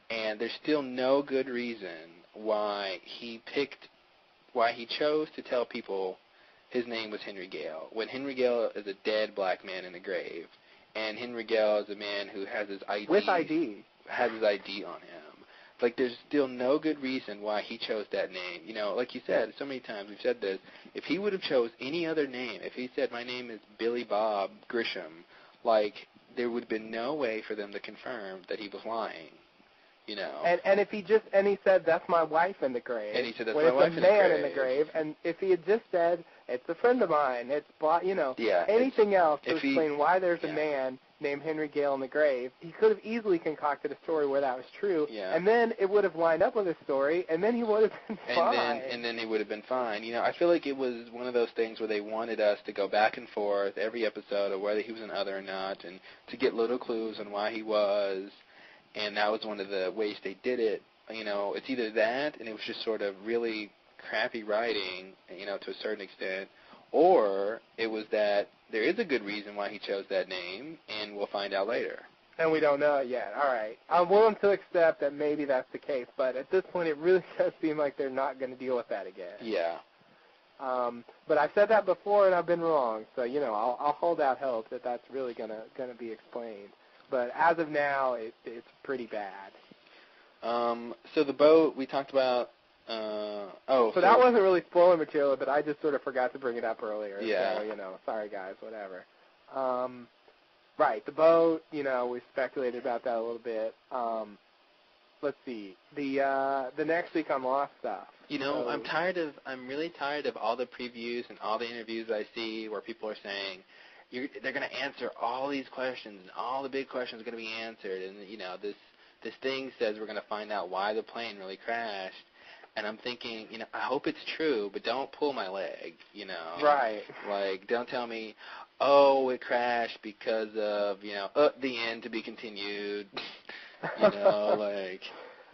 and there's still no good reason why he chose to tell people his name was Henry Gale, when Henry Gale is a dead black man in a grave, and Henry Gale is a man who has his ID. With ID. Has his ID on him. Like, there's still no good reason why he chose that name. You know, like you said, so many times we've said this, if he would have chose any other name, if he said, my name is Billy Bob Grisham, like, there would have been no way for them to confirm that he was lying. You know. And if he said, that's my wife in the grave. And he said, that's my wife in the grave. When it's a man in the grave. And if he had just said, it's a friend of mine, you know, anything else to explain why there's a man named Henry Gale in the grave, he could have easily concocted a story where that was true. Yeah. And then it would have lined up with his story, and then he would have been fine. And then he would have been fine. You know, I feel like it was one of those things where they wanted us to go back and forth every episode of whether he was an other or not, and to get little clues on why he was. And that was one of the ways they did it. You know, it's either that, and it was just sort of really crappy writing, you know, to a certain extent, or it was that there is a good reason why he chose that name, and we'll find out later. And we don't know it yet. All right. I'm willing to accept that maybe that's the case, but at this point it really does seem like they're not going to deal with that again. Yeah. But I've said that before, and I've been wrong, so, you know, I'll hold out hope that that's really going to be explained. But as of now, it's pretty bad. So the boat, we talked about, So that wasn't really spoiler material, but I just sort of forgot to bring it up earlier. Yeah. So, you know, sorry guys, whatever. Right, the boat, you know, we speculated about that a little bit. Let's see. The next week on Lost stuff. You know, so, I'm really tired of all the previews and all the interviews I see where people are saying, they're going to answer all these questions, and all the big questions are going to be answered. And, you know, this thing says we're going to find out why the plane really crashed. And I'm thinking, you know, I hope it's true, but don't pull my leg, you know. Right. Like, don't tell me, oh, it crashed because of, you know, the end to be continued. You know, like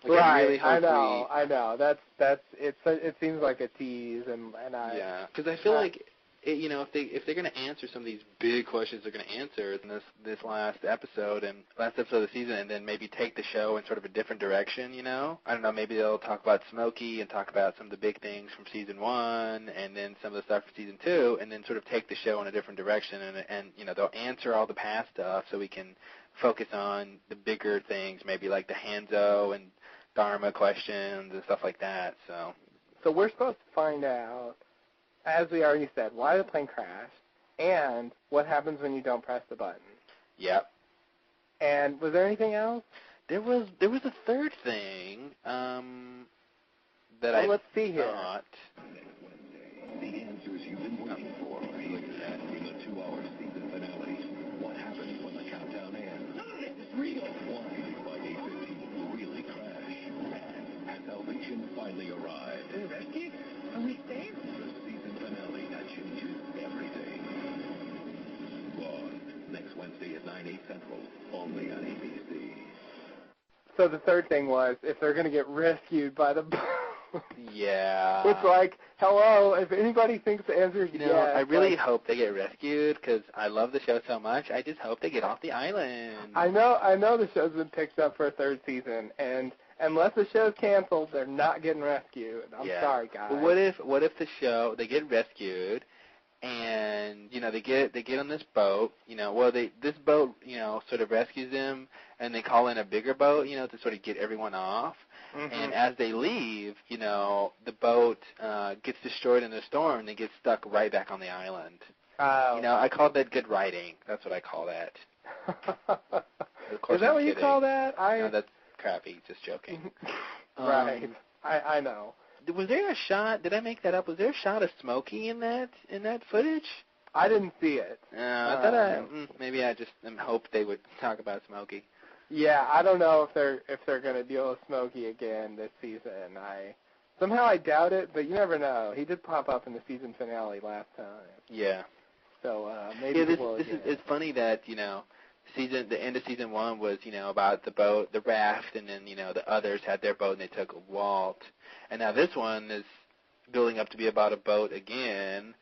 right. I really hope I know. It seems like a tease, and yeah, because I feel like. You know, if they're going to answer some of these big questions they're going to answer in this last episode of the season, and then maybe take the show in sort of a different direction, you know? I don't know, maybe they'll talk about Smokey and talk about some of the big things from Season 1 and then some of the stuff from Season 2, and then sort of take the show in a different direction, and you know, they'll answer all the past stuff so we can focus on the bigger things, maybe like the Hanzo and Dharma questions and stuff like that, so. So we're supposed to find out, as we already said, why the plane crashed, and what happens when you don't press the button. Yep. And was there anything else? There was a third thing that I let's see here. thought. The answers you've been waiting for. And the 2-hour season finale. What happens when the countdown ends? It's real. Why by 8:15 will really crash? And has salvation finally arrived? We're rescued? Are we safe? The season finale that changes everything. Bond, next Wednesday at 9/8 Central, only on ABC. So the third thing was, if they're going to get rescued by the Yeah. It's like, hello, if anybody thinks the answer is yes. I really hope they get rescued because I love the show so much. I just hope they get off the island. I know the show's been picked up for a third season, and unless the show's canceled, they're not getting rescued. I'm sorry, guys. But what if the show, they get rescued, and, they get on this boat, this boat, sort of rescues them, and they call in a bigger boat, to sort of get everyone off. Mm-hmm. And as they leave, the boat gets destroyed in the storm, and they get stuck right back on the island. Oh. I called that good writing. That's what I call that. Is that what you call that? No, that's crappy. Just joking. Right. I know. Was there a shot? Did I make that up? Was there a shot of Smokey in that footage? I didn't see it. I thought maybe I just hoped they would talk about Smokey. Yeah, I don't know if they're going to deal with Smokey again this season. Somehow I doubt it, but you never know. He did pop up in the season finale last time. Yeah. So maybe it's funny that the end of season 1 was about the boat, the raft, and then the others had their boat and they took Walt, and now this one is building up to be about a boat again.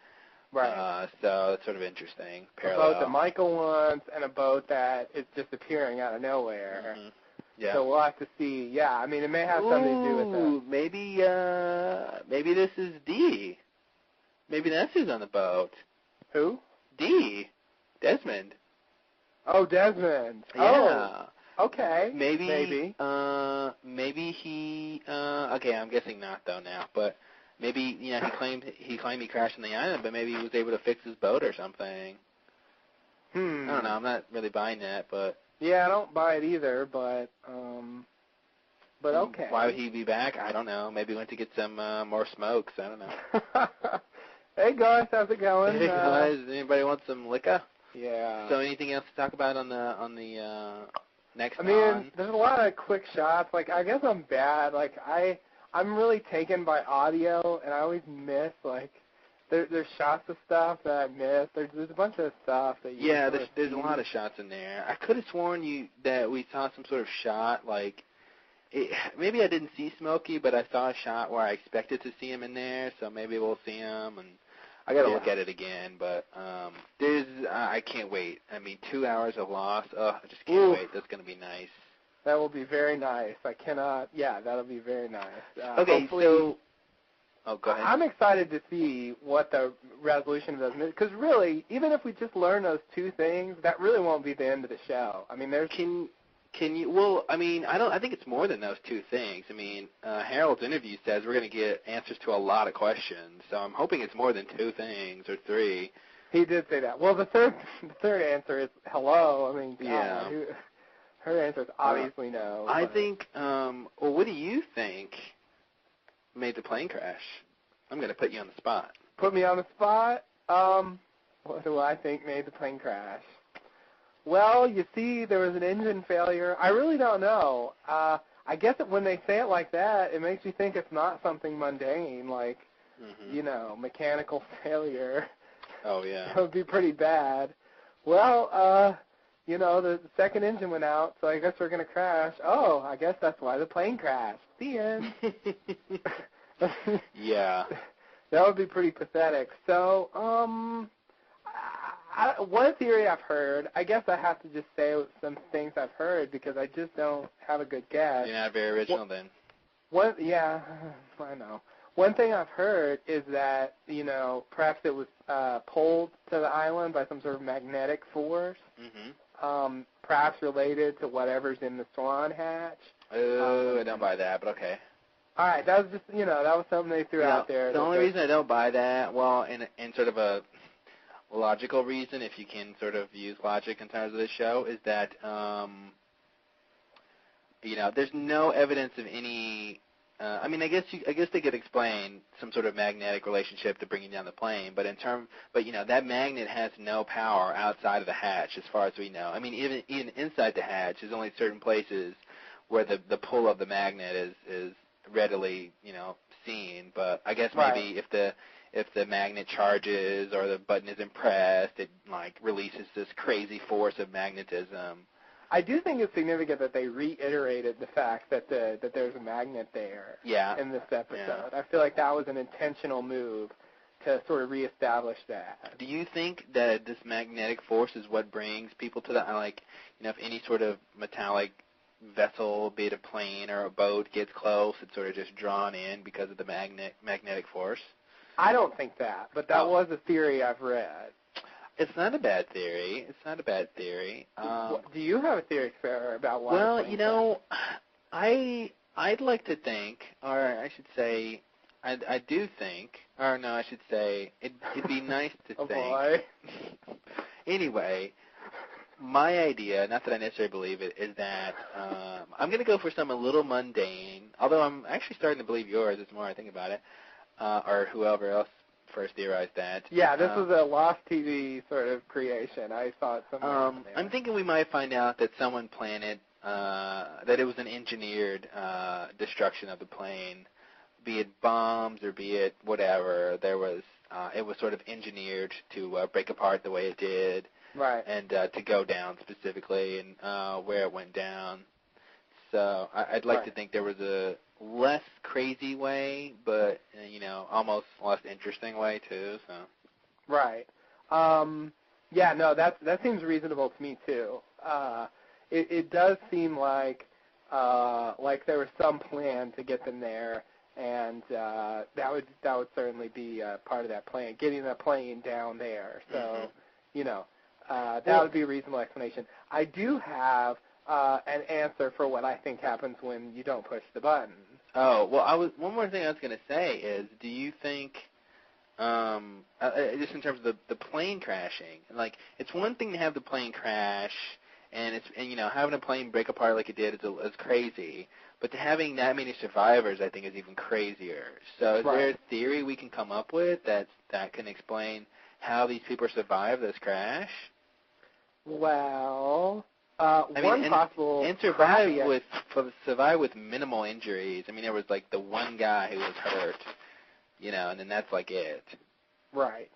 Right. So it's sort of interesting. Parallel. A boat that Michael wants and a boat that is just appearing out of nowhere. Mm-hmm. Yeah. So we'll have to see. Yeah, I mean, it may have something to do with that. Maybe this is D. Maybe that's who's on the boat. Who? D. Desmond. Oh, Desmond. Yeah. Oh, okay. Maybe he. Okay, I'm guessing not though now, but. Maybe he claimed he crashed on the island, but maybe he was able to fix his boat or something. I don't know. I'm not really buying that, but yeah, I don't buy it either. But okay. Why would he be back? I don't know. Maybe he went to get some more smokes. I don't know. Hey guys, how's it going? Hey guys, anybody want some liquor? Yeah. So anything else to talk about on the next? I mean, there's a lot of quick shots. Like I guess I'm bad. Like I'm really taken by audio, and I always miss, there's shots of stuff that I miss. There's a bunch of stuff that you there's a lot of shots in there. I could have sworn that we saw some sort of shot, maybe I didn't see Smokey, but I saw a shot where I expected to see him in there, so maybe we'll see him, and I got to look at it again, but I can't wait. I mean, 2 hours of Lost, I just can't wait. That's going to be nice. That will be very nice. I cannot. Yeah, that'll be very nice. Okay, so. Oh, go ahead. I'm excited to see what the resolution of those, because really, even if we just learn those two things, that really won't be the end of the show. I mean, there's. Can you? Well, I mean, I think it's more than those two things. I mean, Harold's interview says we're going to get answers to a lot of questions, so I'm hoping it's more than two things or three. He did say that. Well, the third answer is hello. I mean, God, yeah. Her answer is obviously no. I think, well, what do you think made the plane crash? I'm going to put you on the spot. Put me on the spot? What do I think made the plane crash? Well, you see, there was an engine failure. I really don't know. I guess when they say it like that, it makes you think it's not something mundane, like, mechanical failure. Oh, yeah. That would be pretty bad. Well, the second engine went out, so I guess we're going to crash. Oh, I guess that's why the plane crashed. The end. Yeah. That would be pretty pathetic. So, one theory I've heard, I guess I have to just say some things I've heard because I just don't have a good guess. You're not very original then. Yeah, I know. One thing I've heard is that, perhaps it was pulled to the island by some sort of magnetic force, perhaps related to whatever's in the Swan hatch. I don't buy that, but okay. All right, that was just, that was something they threw out there. The only reason I don't buy that, well, in sort of a logical reason, if you can sort of use logic in terms of this show, is that, there's no evidence of any. I guess they could explain some sort of magnetic relationship to bringing down the plane, but that magnet has no power outside of the hatch, as far as we know. I mean, even inside the hatch, there's only certain places where the pull of the magnet is readily, seen. But I guess maybe if the magnet charges or the button isn't pressed, it releases this crazy force of magnetism. I do think it's significant that they reiterated the fact that there's a magnet there in this episode. I feel like that was an intentional move to sort of reestablish that. Do you think that this magnetic force is what brings people to that? Like, if any sort of metallic vessel, be it a plane or a boat, gets close, it's sort of just drawn in because of the magnetic force? I don't think that, but that was a theory I've read. It's not a bad theory. Do you have a theory, Farrah, about why? Well, I'd like to think, or I should say, I do think, or no, I should say, it'd be nice to think. Boy. Anyway, my idea, not that I necessarily believe it, is that I'm going to go for some a little mundane, although I'm actually starting to believe yours the more I think about it, or whoever else first theorized that. Yeah, this was a Lost TV sort of creation. I saw it somewhere. I'm thinking we might find out that someone planted, that it was an engineered destruction of the plane, be it bombs or be it whatever. It was sort of engineered to break apart the way it did. Right. And to go down specifically and where it went down. So I'd like to think there was a less crazy way, but, almost less interesting way too. So. Right. That seems reasonable to me too. It does seem like there was some plan to get them there, and that would certainly be part of that plan, getting the plane down there. So, that would be a reasonable explanation. I do have an answer for what I think happens when you don't push the button. Oh, well, one more thing I was going to say is, do you think, just in terms of the plane crashing, like, it's one thing to have the plane crash, and having a plane break apart like it did is crazy, but to having that many survivors, I think, is even crazier. So is there a theory we can come up with that can explain how these people survived this crash? Well, possible and survive with minimal injuries. I mean, there was like the one guy who was hurt, and then that's like it. Right.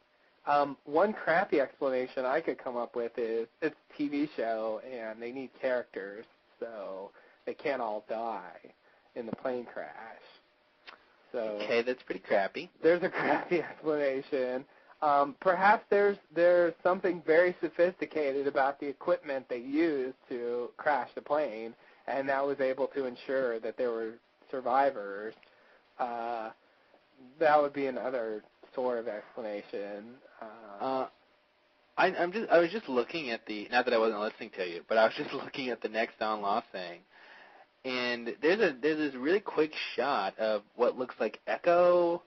One crappy explanation I could come up with is it's a TV show and they need characters, so they can't all die in the plane crash. So okay, that's pretty crappy. There's a crappy explanation. Perhaps there's something very sophisticated about the equipment they used to crash the plane, and that was able to ensure that there were survivors. That would be another sort of explanation. I was just looking at not that I wasn't listening to you, but I was just looking at the Next on Lost thing, and there's this really quick shot of what looks like Echo.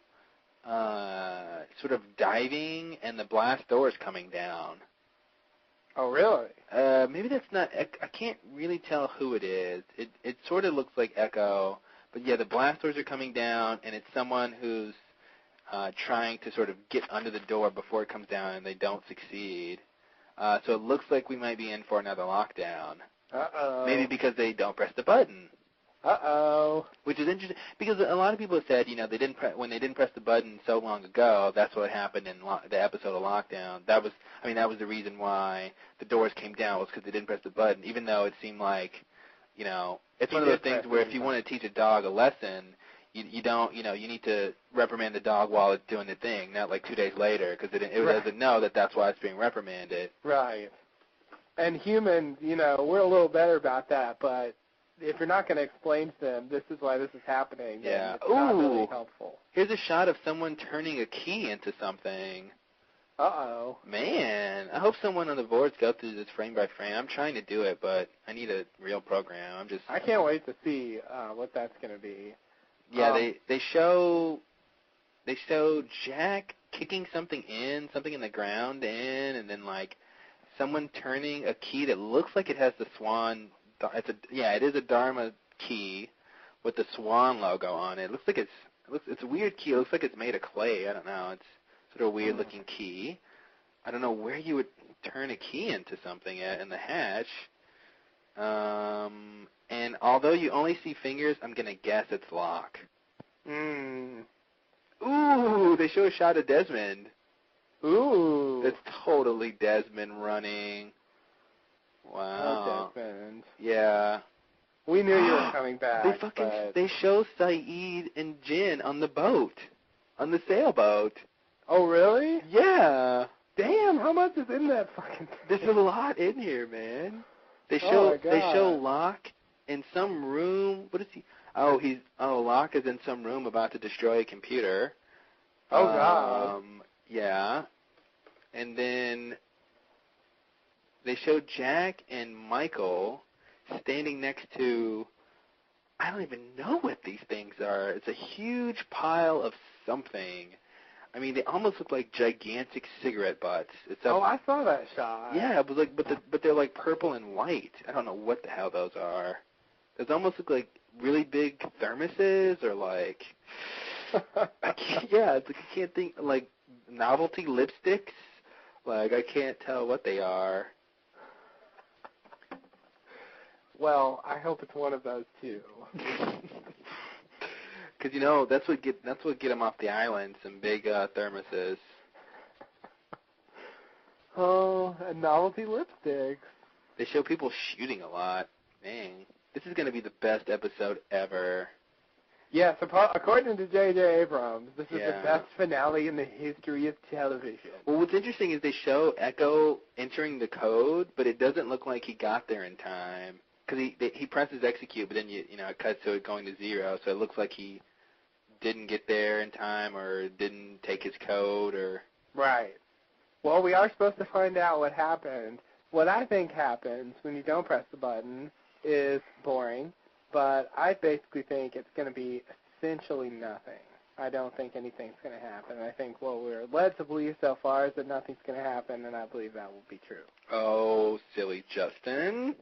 Sort of diving, and the blast doors coming down. Oh, really? Maybe that's not. I can't really tell who it is. It sort of looks like Echo, but yeah, the blast doors are coming down, and it's someone who's trying to sort of get under the door before it comes down, and they don't succeed. So it looks like we might be in for another lockdown. Uh-oh. Maybe because they don't press the button. Uh-oh. Which is interesting, because a lot of people have said, they didn't when they didn't press the button so long ago, that's what happened in the episode of Lockdown. That was the reason why the doors came down, was because they didn't press the button, even though it seemed like, it's one of those things where if you want to teach a dog a lesson, you need to reprimand the dog while it's doing the thing, not like 2 days later, because it doesn't know that that's why it's being reprimanded. Right. And humans, we're a little better about that, but if you're not going to explain to them, this is why this is happening, then it's not really helpful. Here's a shot of someone turning a key into something. Uh-oh. Man, I hope someone on the boards go through this frame by frame. I'm trying to do it, but I need a real program. I can't wait to see what that's going to be. Yeah, they show Jack kicking something in the ground and then like someone turning a key that looks like it has the swan. It is a Dharma key with the swan logo on it. It looks like it's a weird key. It looks like it's made of clay. I don't know. It's sort of a weird looking key. I don't know where you would turn a key into something in the hatch. And although you only see fingers, I'm gonna guess it's lock. Ooh, they show a shot of Desmond. Ooh. It's totally Desmond running. Wow. Oh, Desmond. Yeah. We knew you were coming back. They show Saeed and Jin on the boat, on the sailboat. Oh, really? Yeah. Damn, how much is in that fucking thing? There's a lot in here, man. They show Locke in some room. What is he? Locke is in some room about to destroy a computer. Oh, God. Yeah. And then they show Jack and Michael standing next to, I don't even know what these things are. It's a huge pile of something. I mean, they almost look like gigantic cigarette butts. I saw that shot. Yeah, it was like, but they're like purple and white. I don't know what the hell those are. Those almost look like really big thermoses, or like, it's like I can't think, like novelty lipsticks. Like I can't tell what they are. Well, I hope it's one of those too. Because that's what get them off the island. Some big thermoses. Oh, and novelty lipsticks. They show people shooting a lot. Dang, this is gonna be the best episode ever. Yes, according to J.J. Abrams, this is the best finale in the history of television. Well, what's interesting is they show Echo entering the code, but it doesn't look like he got there in time. Because he presses execute, but then it cuts to it going to 0, so it looks like he didn't get there in time or didn't take his code or... Right. Well, we are supposed to find out what happened. What I think happens when you don't press the button is boring, but I basically think it's going to be essentially nothing. I don't think anything's going to happen. I think what we're led to believe so far is that nothing's going to happen, and I believe that will be true. Oh, silly Justin.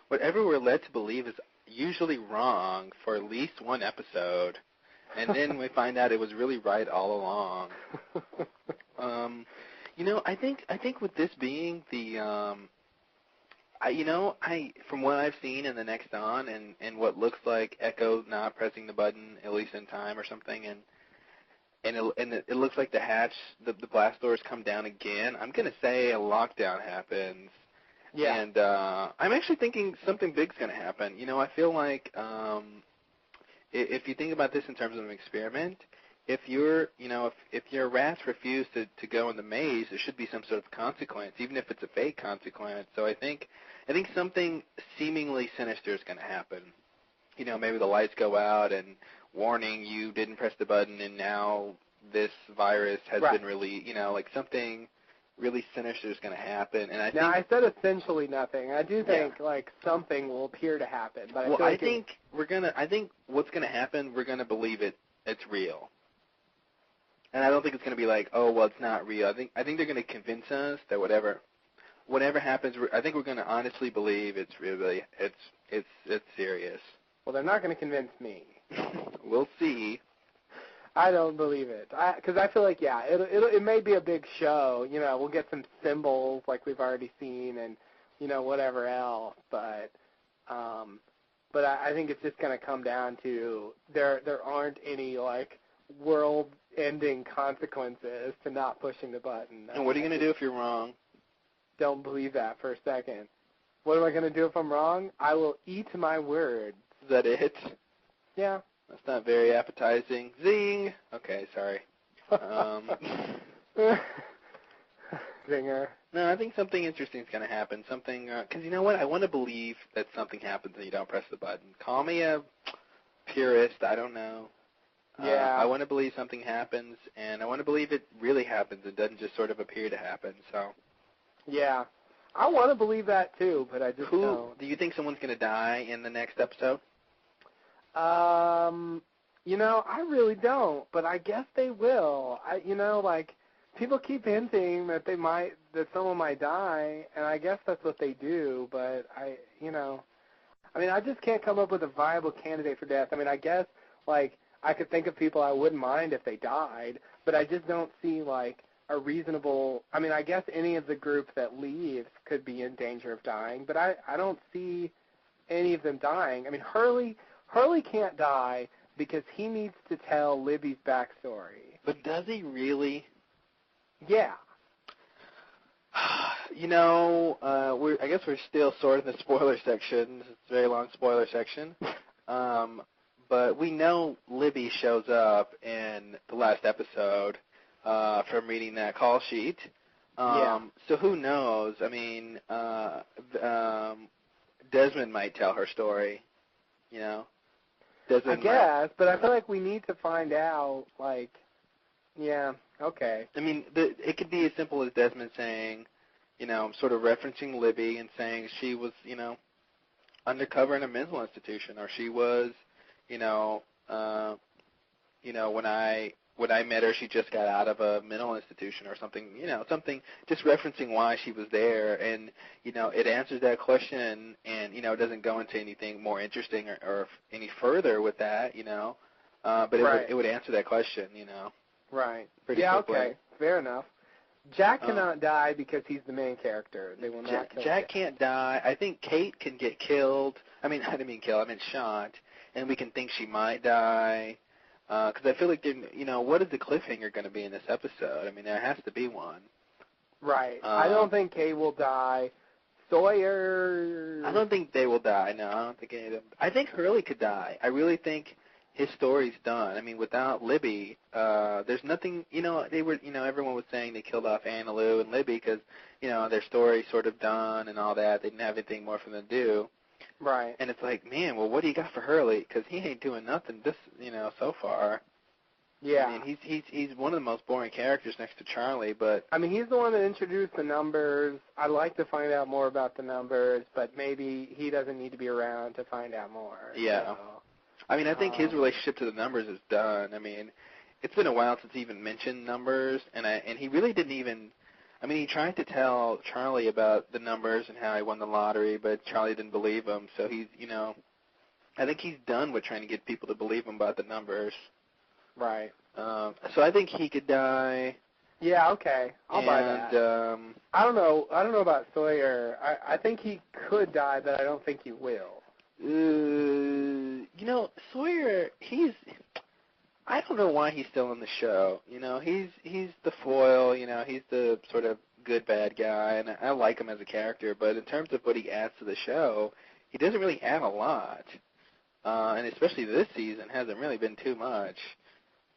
Whatever we're led to believe is usually wrong for at least one episode, and then we find out it was really right all along. I think with this being the, from what I've seen in the next on, and what looks like Echo not pressing the button at least in time or something, and it looks like the hatch, the blast doors come down again. I'm gonna say a lockdown happens. Yeah. And I'm actually thinking something big's going to happen. I feel like if you think about this in terms of an experiment, if your rats refuse to go in the maze, there should be some sort of consequence, even if it's a fake consequence. So I think something seemingly sinister is going to happen. Maybe the lights go out and warning, you didn't press the button, and now this virus has been released. Like something really sinister is going to happen, and I said essentially nothing. I do think like something will appear to happen, but I think what's going to happen, we're going to believe it's real, and I don't think it's going to be like, oh well, it's not real. I think they're going to convince us that whatever happens, I think we're going to honestly believe it's really it's serious. Well, they're not going to convince me. We'll see. I don't believe it, because I feel like it may be a big show. We'll get some symbols like we've already seen, and whatever else. But I think it's just going to come down to there aren't any like world-ending consequences to not pushing the button. And what are you going to do if you're wrong? Don't believe that for a second. What am I going to do if I'm wrong? I will eat my words. Is that it? Yeah. That's not very appetizing. Zing! Okay, sorry. Zinger. No, I think something interesting is going to happen. Something, because you know what? I want to believe that something happens and you don't press the button. Call me a purist. I don't know. Yeah. I want to believe something happens, and I want to believe it really happens. It doesn't just sort of appear to happen. So. Yeah. I want to believe that too, but I just don't. Do you think someone's going to die in the next episode? I really don't, but I guess they will. People keep hinting that someone might die, and I guess that's what they do, but I just can't come up with a viable candidate for death. I guess, I could think of people I wouldn't mind if they died, but I just don't see, a reasonable, I guess any of the group that leaves could be in danger of dying, but I don't see any of them dying. Hurley can't die because he needs to tell Libby's backstory. But does he really? Yeah. I guess we're still sort of in the spoiler section. It's a very long spoiler section. But we know Libby shows up in the last episode from reading that call sheet. So who knows? I mean, Desmond might tell her story, I guess, but I feel like we need to find out, okay. I mean, it could be as simple as Desmond saying, sort of referencing Libby and saying she was, undercover in a mental institution, or she was, when I met her, she just got out of a mental institution or something, something just referencing why she was there. And, it answers that question and, it doesn't go into anything more interesting or any further with that, but it would answer that question, Right. Pretty simply. Okay. Fair enough. Jack cannot die because he's the main character. They will not kill Jack can't die. I think Kate can get killed. I mean, I didn't mean killed. I meant shot. And we can think she might die. Because I feel like, what is the cliffhanger going to be in this episode? I mean, there has to be one. Right. I don't think Kate will die. Sawyer. I don't think they will die. No, I don't think any of them. I think Hurley could die. I really think his story's done. I mean, without Libby, there's nothing. They were. Everyone was saying they killed off Anna Lou and Libby because their story's sort of done and all that. They didn't have anything more for them to do. Right. And it's like, man, well, what do you got for Hurley? Because he ain't doing nothing so far. Yeah. I mean, he's one of the most boring characters next to Charlie, but... I mean, he's the one that introduced the numbers. I'd like to find out more about the numbers, but maybe he doesn't need to be around to find out more. Yeah. So, I mean, I think his relationship to the numbers is done. I mean, it's been a while since he even mentioned numbers, and he really didn't even... I mean, he tried to tell Charlie about the numbers and how he won the lottery, but Charlie didn't believe him. So he's, I think he's done with trying to get people to believe him about the numbers. Right. So I think he could die. Yeah, okay. I'll buy that. I don't know about Sawyer. I think he could die, but I don't think he will. Sawyer, I don't know why he's still in the show. He's the foil. He's the sort of good bad guy, and I like him as a character. But in terms of what he adds to the show, he doesn't really add a lot. And especially this season, hasn't really been too much.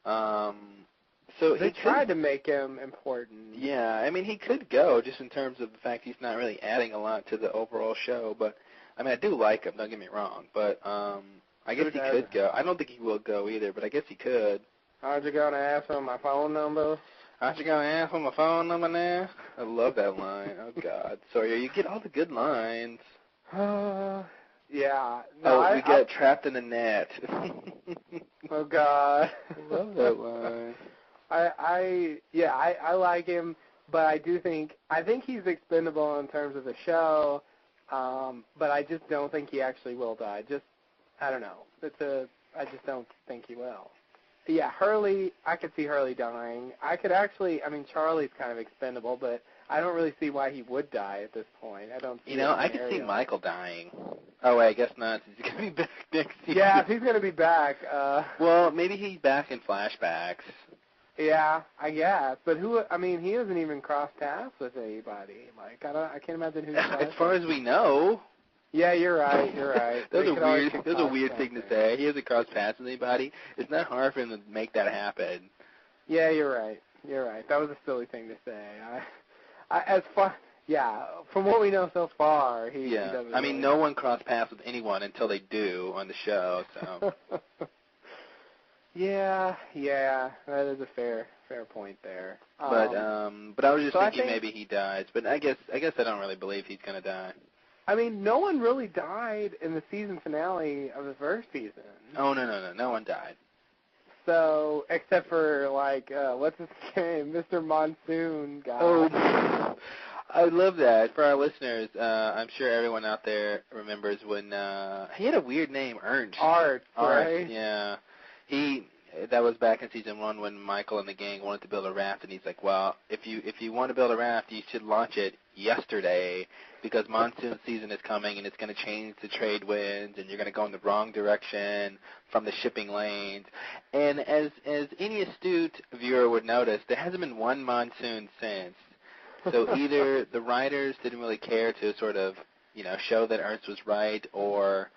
So they tried to make him important. Yeah, I mean, he could go just in terms of the fact he's not really adding a lot to the overall show. But I mean, I do like him. Don't get me wrong. But I guess he could go. I don't think he will go either, but I guess he could. Aren't you going to ask for my phone number? Aren't you going to ask for my phone number now? I love that line. Oh, God. Sawyer, you get all the good lines. Yeah. No, we got trapped in the net. Oh, God. I love that line. I like him, but I think he's expendable in terms of the show, but I just don't think he actually will die. I don't know. I just don't think he will. Yeah, Hurley, I could see Hurley dying. Charlie's kind of expendable, but I don't really see why he would die at this point. I don't see I could see Michael dying. Oh, wait, I guess not. He's going to be back next season. Yeah, if he's going to be back. Well, maybe he's back in flashbacks. Yeah, I guess. But he hasn't even crossed paths with anybody. I can't imagine who's as far as we know. Yeah, you're right. That's a weird thing to say. He hasn't crossed paths with anybody. It's not hard for him to make that happen. Yeah, you're right. That was a silly thing to say. From what we know so far, he doesn't. I mean, no one crossed paths with anyone until they do on the show. So. Yeah, that is a fair point there. But I was just thinking maybe he dies. But I guess I don't really believe he's going to die. I mean, no one really died in the season finale of the first season. Oh, no one died. So, except for, what's his name? Mr. Monsoon guy. Oh, I love that. For our listeners, I'm sure everyone out there remembers when he had a weird name, Ernst. Art, right? Yeah. That was back in season 1 when Michael and the gang wanted to build a raft, and he's like, well, if you want to build a raft, you should launch it yesterday because monsoon season is coming and it's going to change the trade winds and you're going to go in the wrong direction from the shipping lanes. And as any astute viewer would notice, there hasn't been one monsoon since. So either the writers didn't really care to sort of, show that Ernst was right, or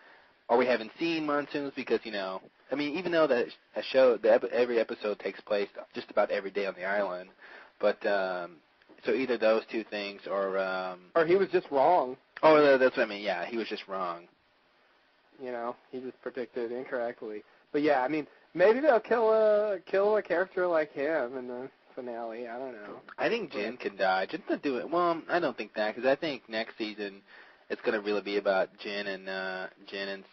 we haven't seen monsoons because, I mean, even though that a show, every episode takes place just about every day on the island, but so either those two things, or he was just wrong. Oh, that's what I mean. Yeah, he was just wrong. He just predicted incorrectly. But yeah, I mean, maybe they'll kill a character like him in the finale. I don't know. I think Jin can die. Jin's not doing it. Well, I don't think that, because I think next season it's going to really be about Jin and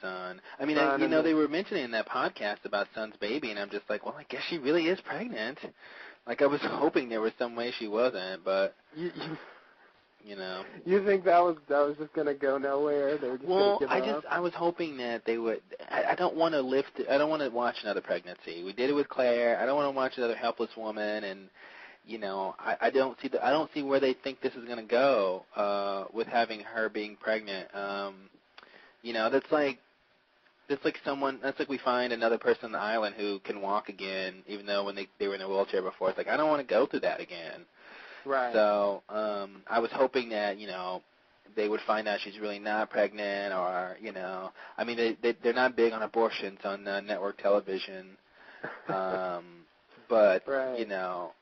Sun. I mean, they were mentioning in that podcast about Sun's baby, and I'm just like, well, I guess she really is pregnant. Like, I was hoping there was some way she wasn't, but You think that was just going to go nowhere? They were just going to give up? I was hoping that they would. I don't want to I don't want to watch another pregnancy. We did it with Claire. I don't want to watch another helpless woman, and I don't see where they think this is going to go with having her being pregnant. That's like we find another person on the island who can walk again, even though when they were in a wheelchair before. It's like, I don't want to go through that again. Right. So I was hoping that, they would find out she's really not pregnant, or, I mean, they're not big on abortions on network television. But, right.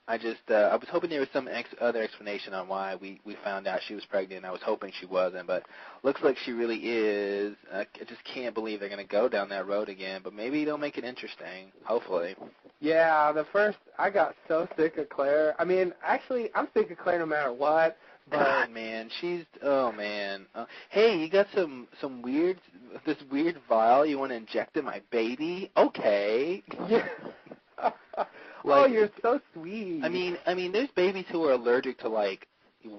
I was hoping there was some other explanation on why we found out she was pregnant. I was hoping she wasn't, but looks like she really is. I just can't believe they're going to go down that road again, but maybe they'll make it interesting, hopefully. Yeah, I got so sick of Claire. I mean, actually, I'm sick of Claire no matter what. But God, man, hey, you got some weird vial you want to inject in my baby? Okay. Yeah. Oh, you're so sweet. I mean, there's babies who are allergic to, like,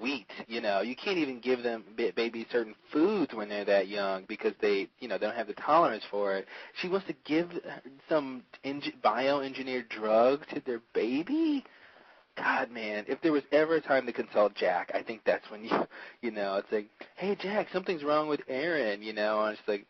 wheat, You can't even give them babies certain foods when they're that young because they don't have the tolerance for it. She wants to give some bioengineered drug to their baby? God, man, if there was ever a time to consult Jack, I think that's when it's like, hey, Jack, something's wrong with Aaron, and it's like,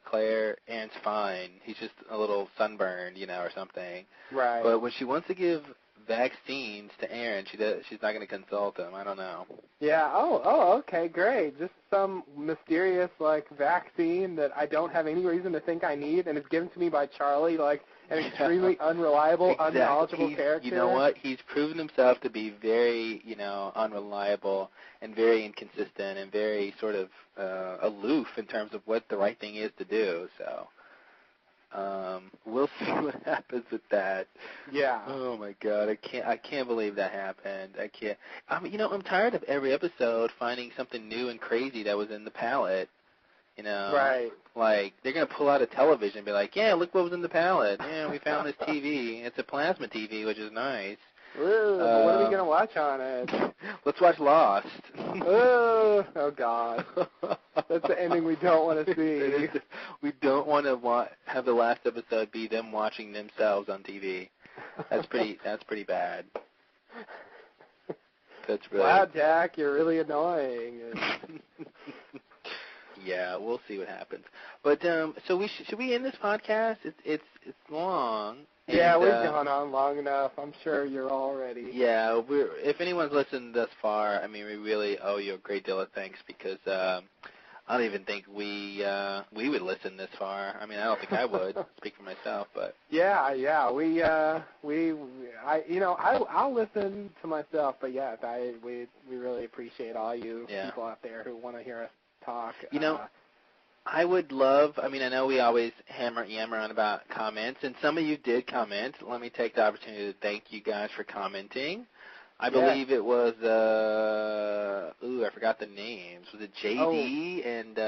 Claire, Aaron's fine. He's just a little sunburned, or something. Right. But when she wants to give vaccines to Aaron, she's not going to consult him. I don't know. Yeah. Oh, okay, great. Just some mysterious, like, vaccine that I don't have any reason to think I need, and it's given to me by Charlie, like, an extremely unreliable, unknowledgeable character. You know what? He's proven himself to be very, unreliable and very inconsistent and very sort of aloof in terms of what the right thing is to do. So we'll see what happens with that. Yeah. Oh my God, I can't believe that happened. I can't. I'm tired of every episode finding something new and crazy that was in the palette. Right. Like, they're going to pull out a television and be like, yeah, look what was in the palette. Yeah, we found this TV. It's a plasma TV, which is nice. Ooh, what are we going to watch on it? Let's watch Lost. Oh, God. That's the ending we don't want to see. We don't want to have the last episode be them watching themselves on TV. That's pretty bad. That's really... Wow, Jack, you're really annoying. Yeah, we'll see what happens. But so should we end this podcast? It's long. Yeah, we've gone on long enough. I'm sure you're all ready. Yeah, if anyone's listened thus far, I mean, we really owe you a great deal of thanks because I don't even think we would listen this far. I mean, I don't think I would speak for myself, but I'll listen to myself, but yeah, we really appreciate all you people out there who want to hear us talk. I would love, I mean, I know we always yammer on about comments, and some of you did comment. Let me take the opportunity to thank you guys for commenting. I believe it was, I forgot the names. Was it JD and,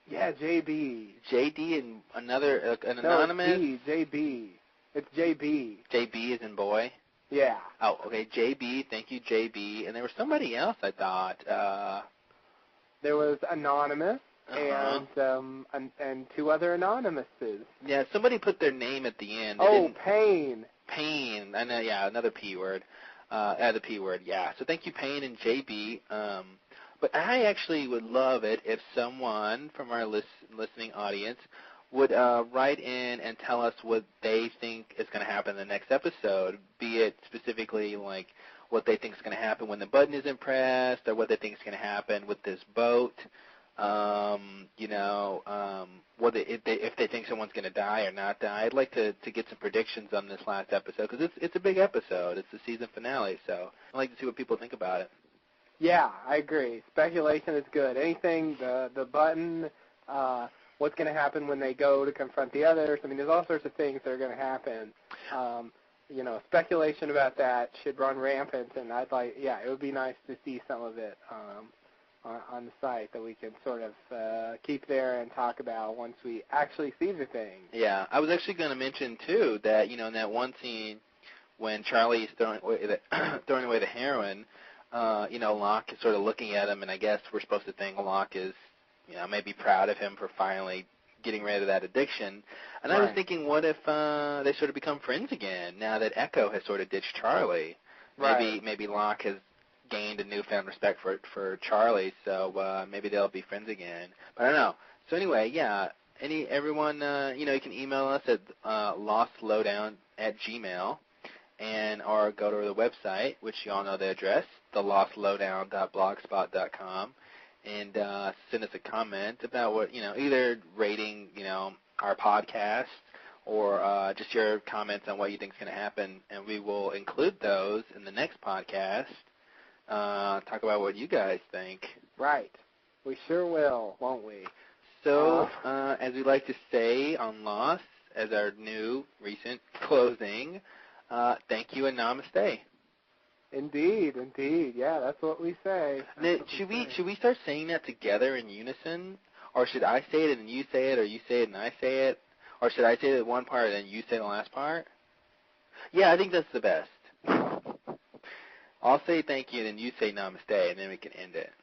yeah, JB. JD and another, an anonymous? No, JB. It's JB. JB is in boy? Yeah. Oh, okay, JB. Thank you, JB. And there was somebody else, I thought. There was Anonymous. And two other anonymouses. Yeah, somebody put their name at the end. Payne. Payne. I know, yeah, another P word. The P word, yeah. So thank you, Payne and JB. But I actually would love it if someone from our listening audience would write in and tell us what they think is going to happen in the next episode, be it specifically like what they think is going to happen when the button isn't pressed, or what they think is going to happen with this boat. If they think someone's going to die or not die. I'd like to get some predictions on this last episode because it's a big episode. It's the season finale, so I'd like to see what people think about it. Yeah, I agree. Speculation is good. Anything, the button, what's going to happen when they go to confront the others. I mean, there's all sorts of things that are going to happen. Speculation about that should run rampant, and it would be nice to see some of it on the site that we can sort of keep there and talk about once we actually see the thing. Yeah, I was actually going to mention, too, that, in that one scene when Charlie's throwing away the heroin, Locke is sort of looking at him, and I guess we're supposed to think Locke is, maybe proud of him for finally getting rid of that addiction. And I was thinking, what if they sort of become friends again now that Echo has sort of ditched Charlie? Maybe Locke has gained a newfound respect for Charlie, so maybe they'll be friends again. But I don't know. So anyway, yeah, everyone, you can email us at lostlowdown@gmail.com or go to the website, which you all know the address, thelostlowdown.blogspot.com, and send us a comment about what, either rating, our podcast or just your comments on what you think is going to happen, and we will include those in the next podcast. Talk about what you guys think. Right. We sure will, won't we? So, as we like to say on Lost, as our new recent closing, thank you and namaste. Indeed. Yeah, that's what we say. Now, should we start saying that together in unison? Or should I say it and you say it, or you say it and I say it? Or should I say the one part and then you say the last part? Yeah, I think that's the best. I'll say thank you, and then you say namaste, and then we can end it.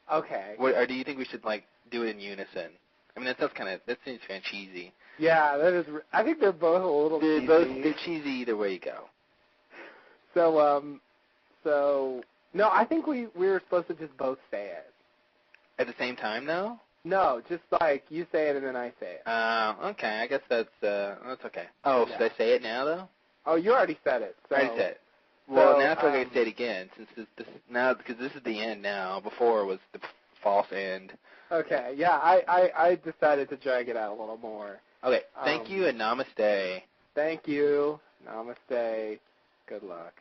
Okay. Or do you think we should, do it in unison? I mean, that seems kind of cheesy. Yeah, that is. I think they're both a little cheesy. They're cheesy either way you go. So, no, I think we were supposed to just both say it. At the same time, though? No, just you say it and then I say it. Okay. I guess that's okay. Oh, yeah. Should I say it now, though? Oh, you already said it. So. I already said it. Well, now I'm going to say it again, since because this is the end now. Before it was the false end. Okay, yeah, I decided to drag it out a little more. Okay, thank you and namaste. Thank you. Namaste. Good luck.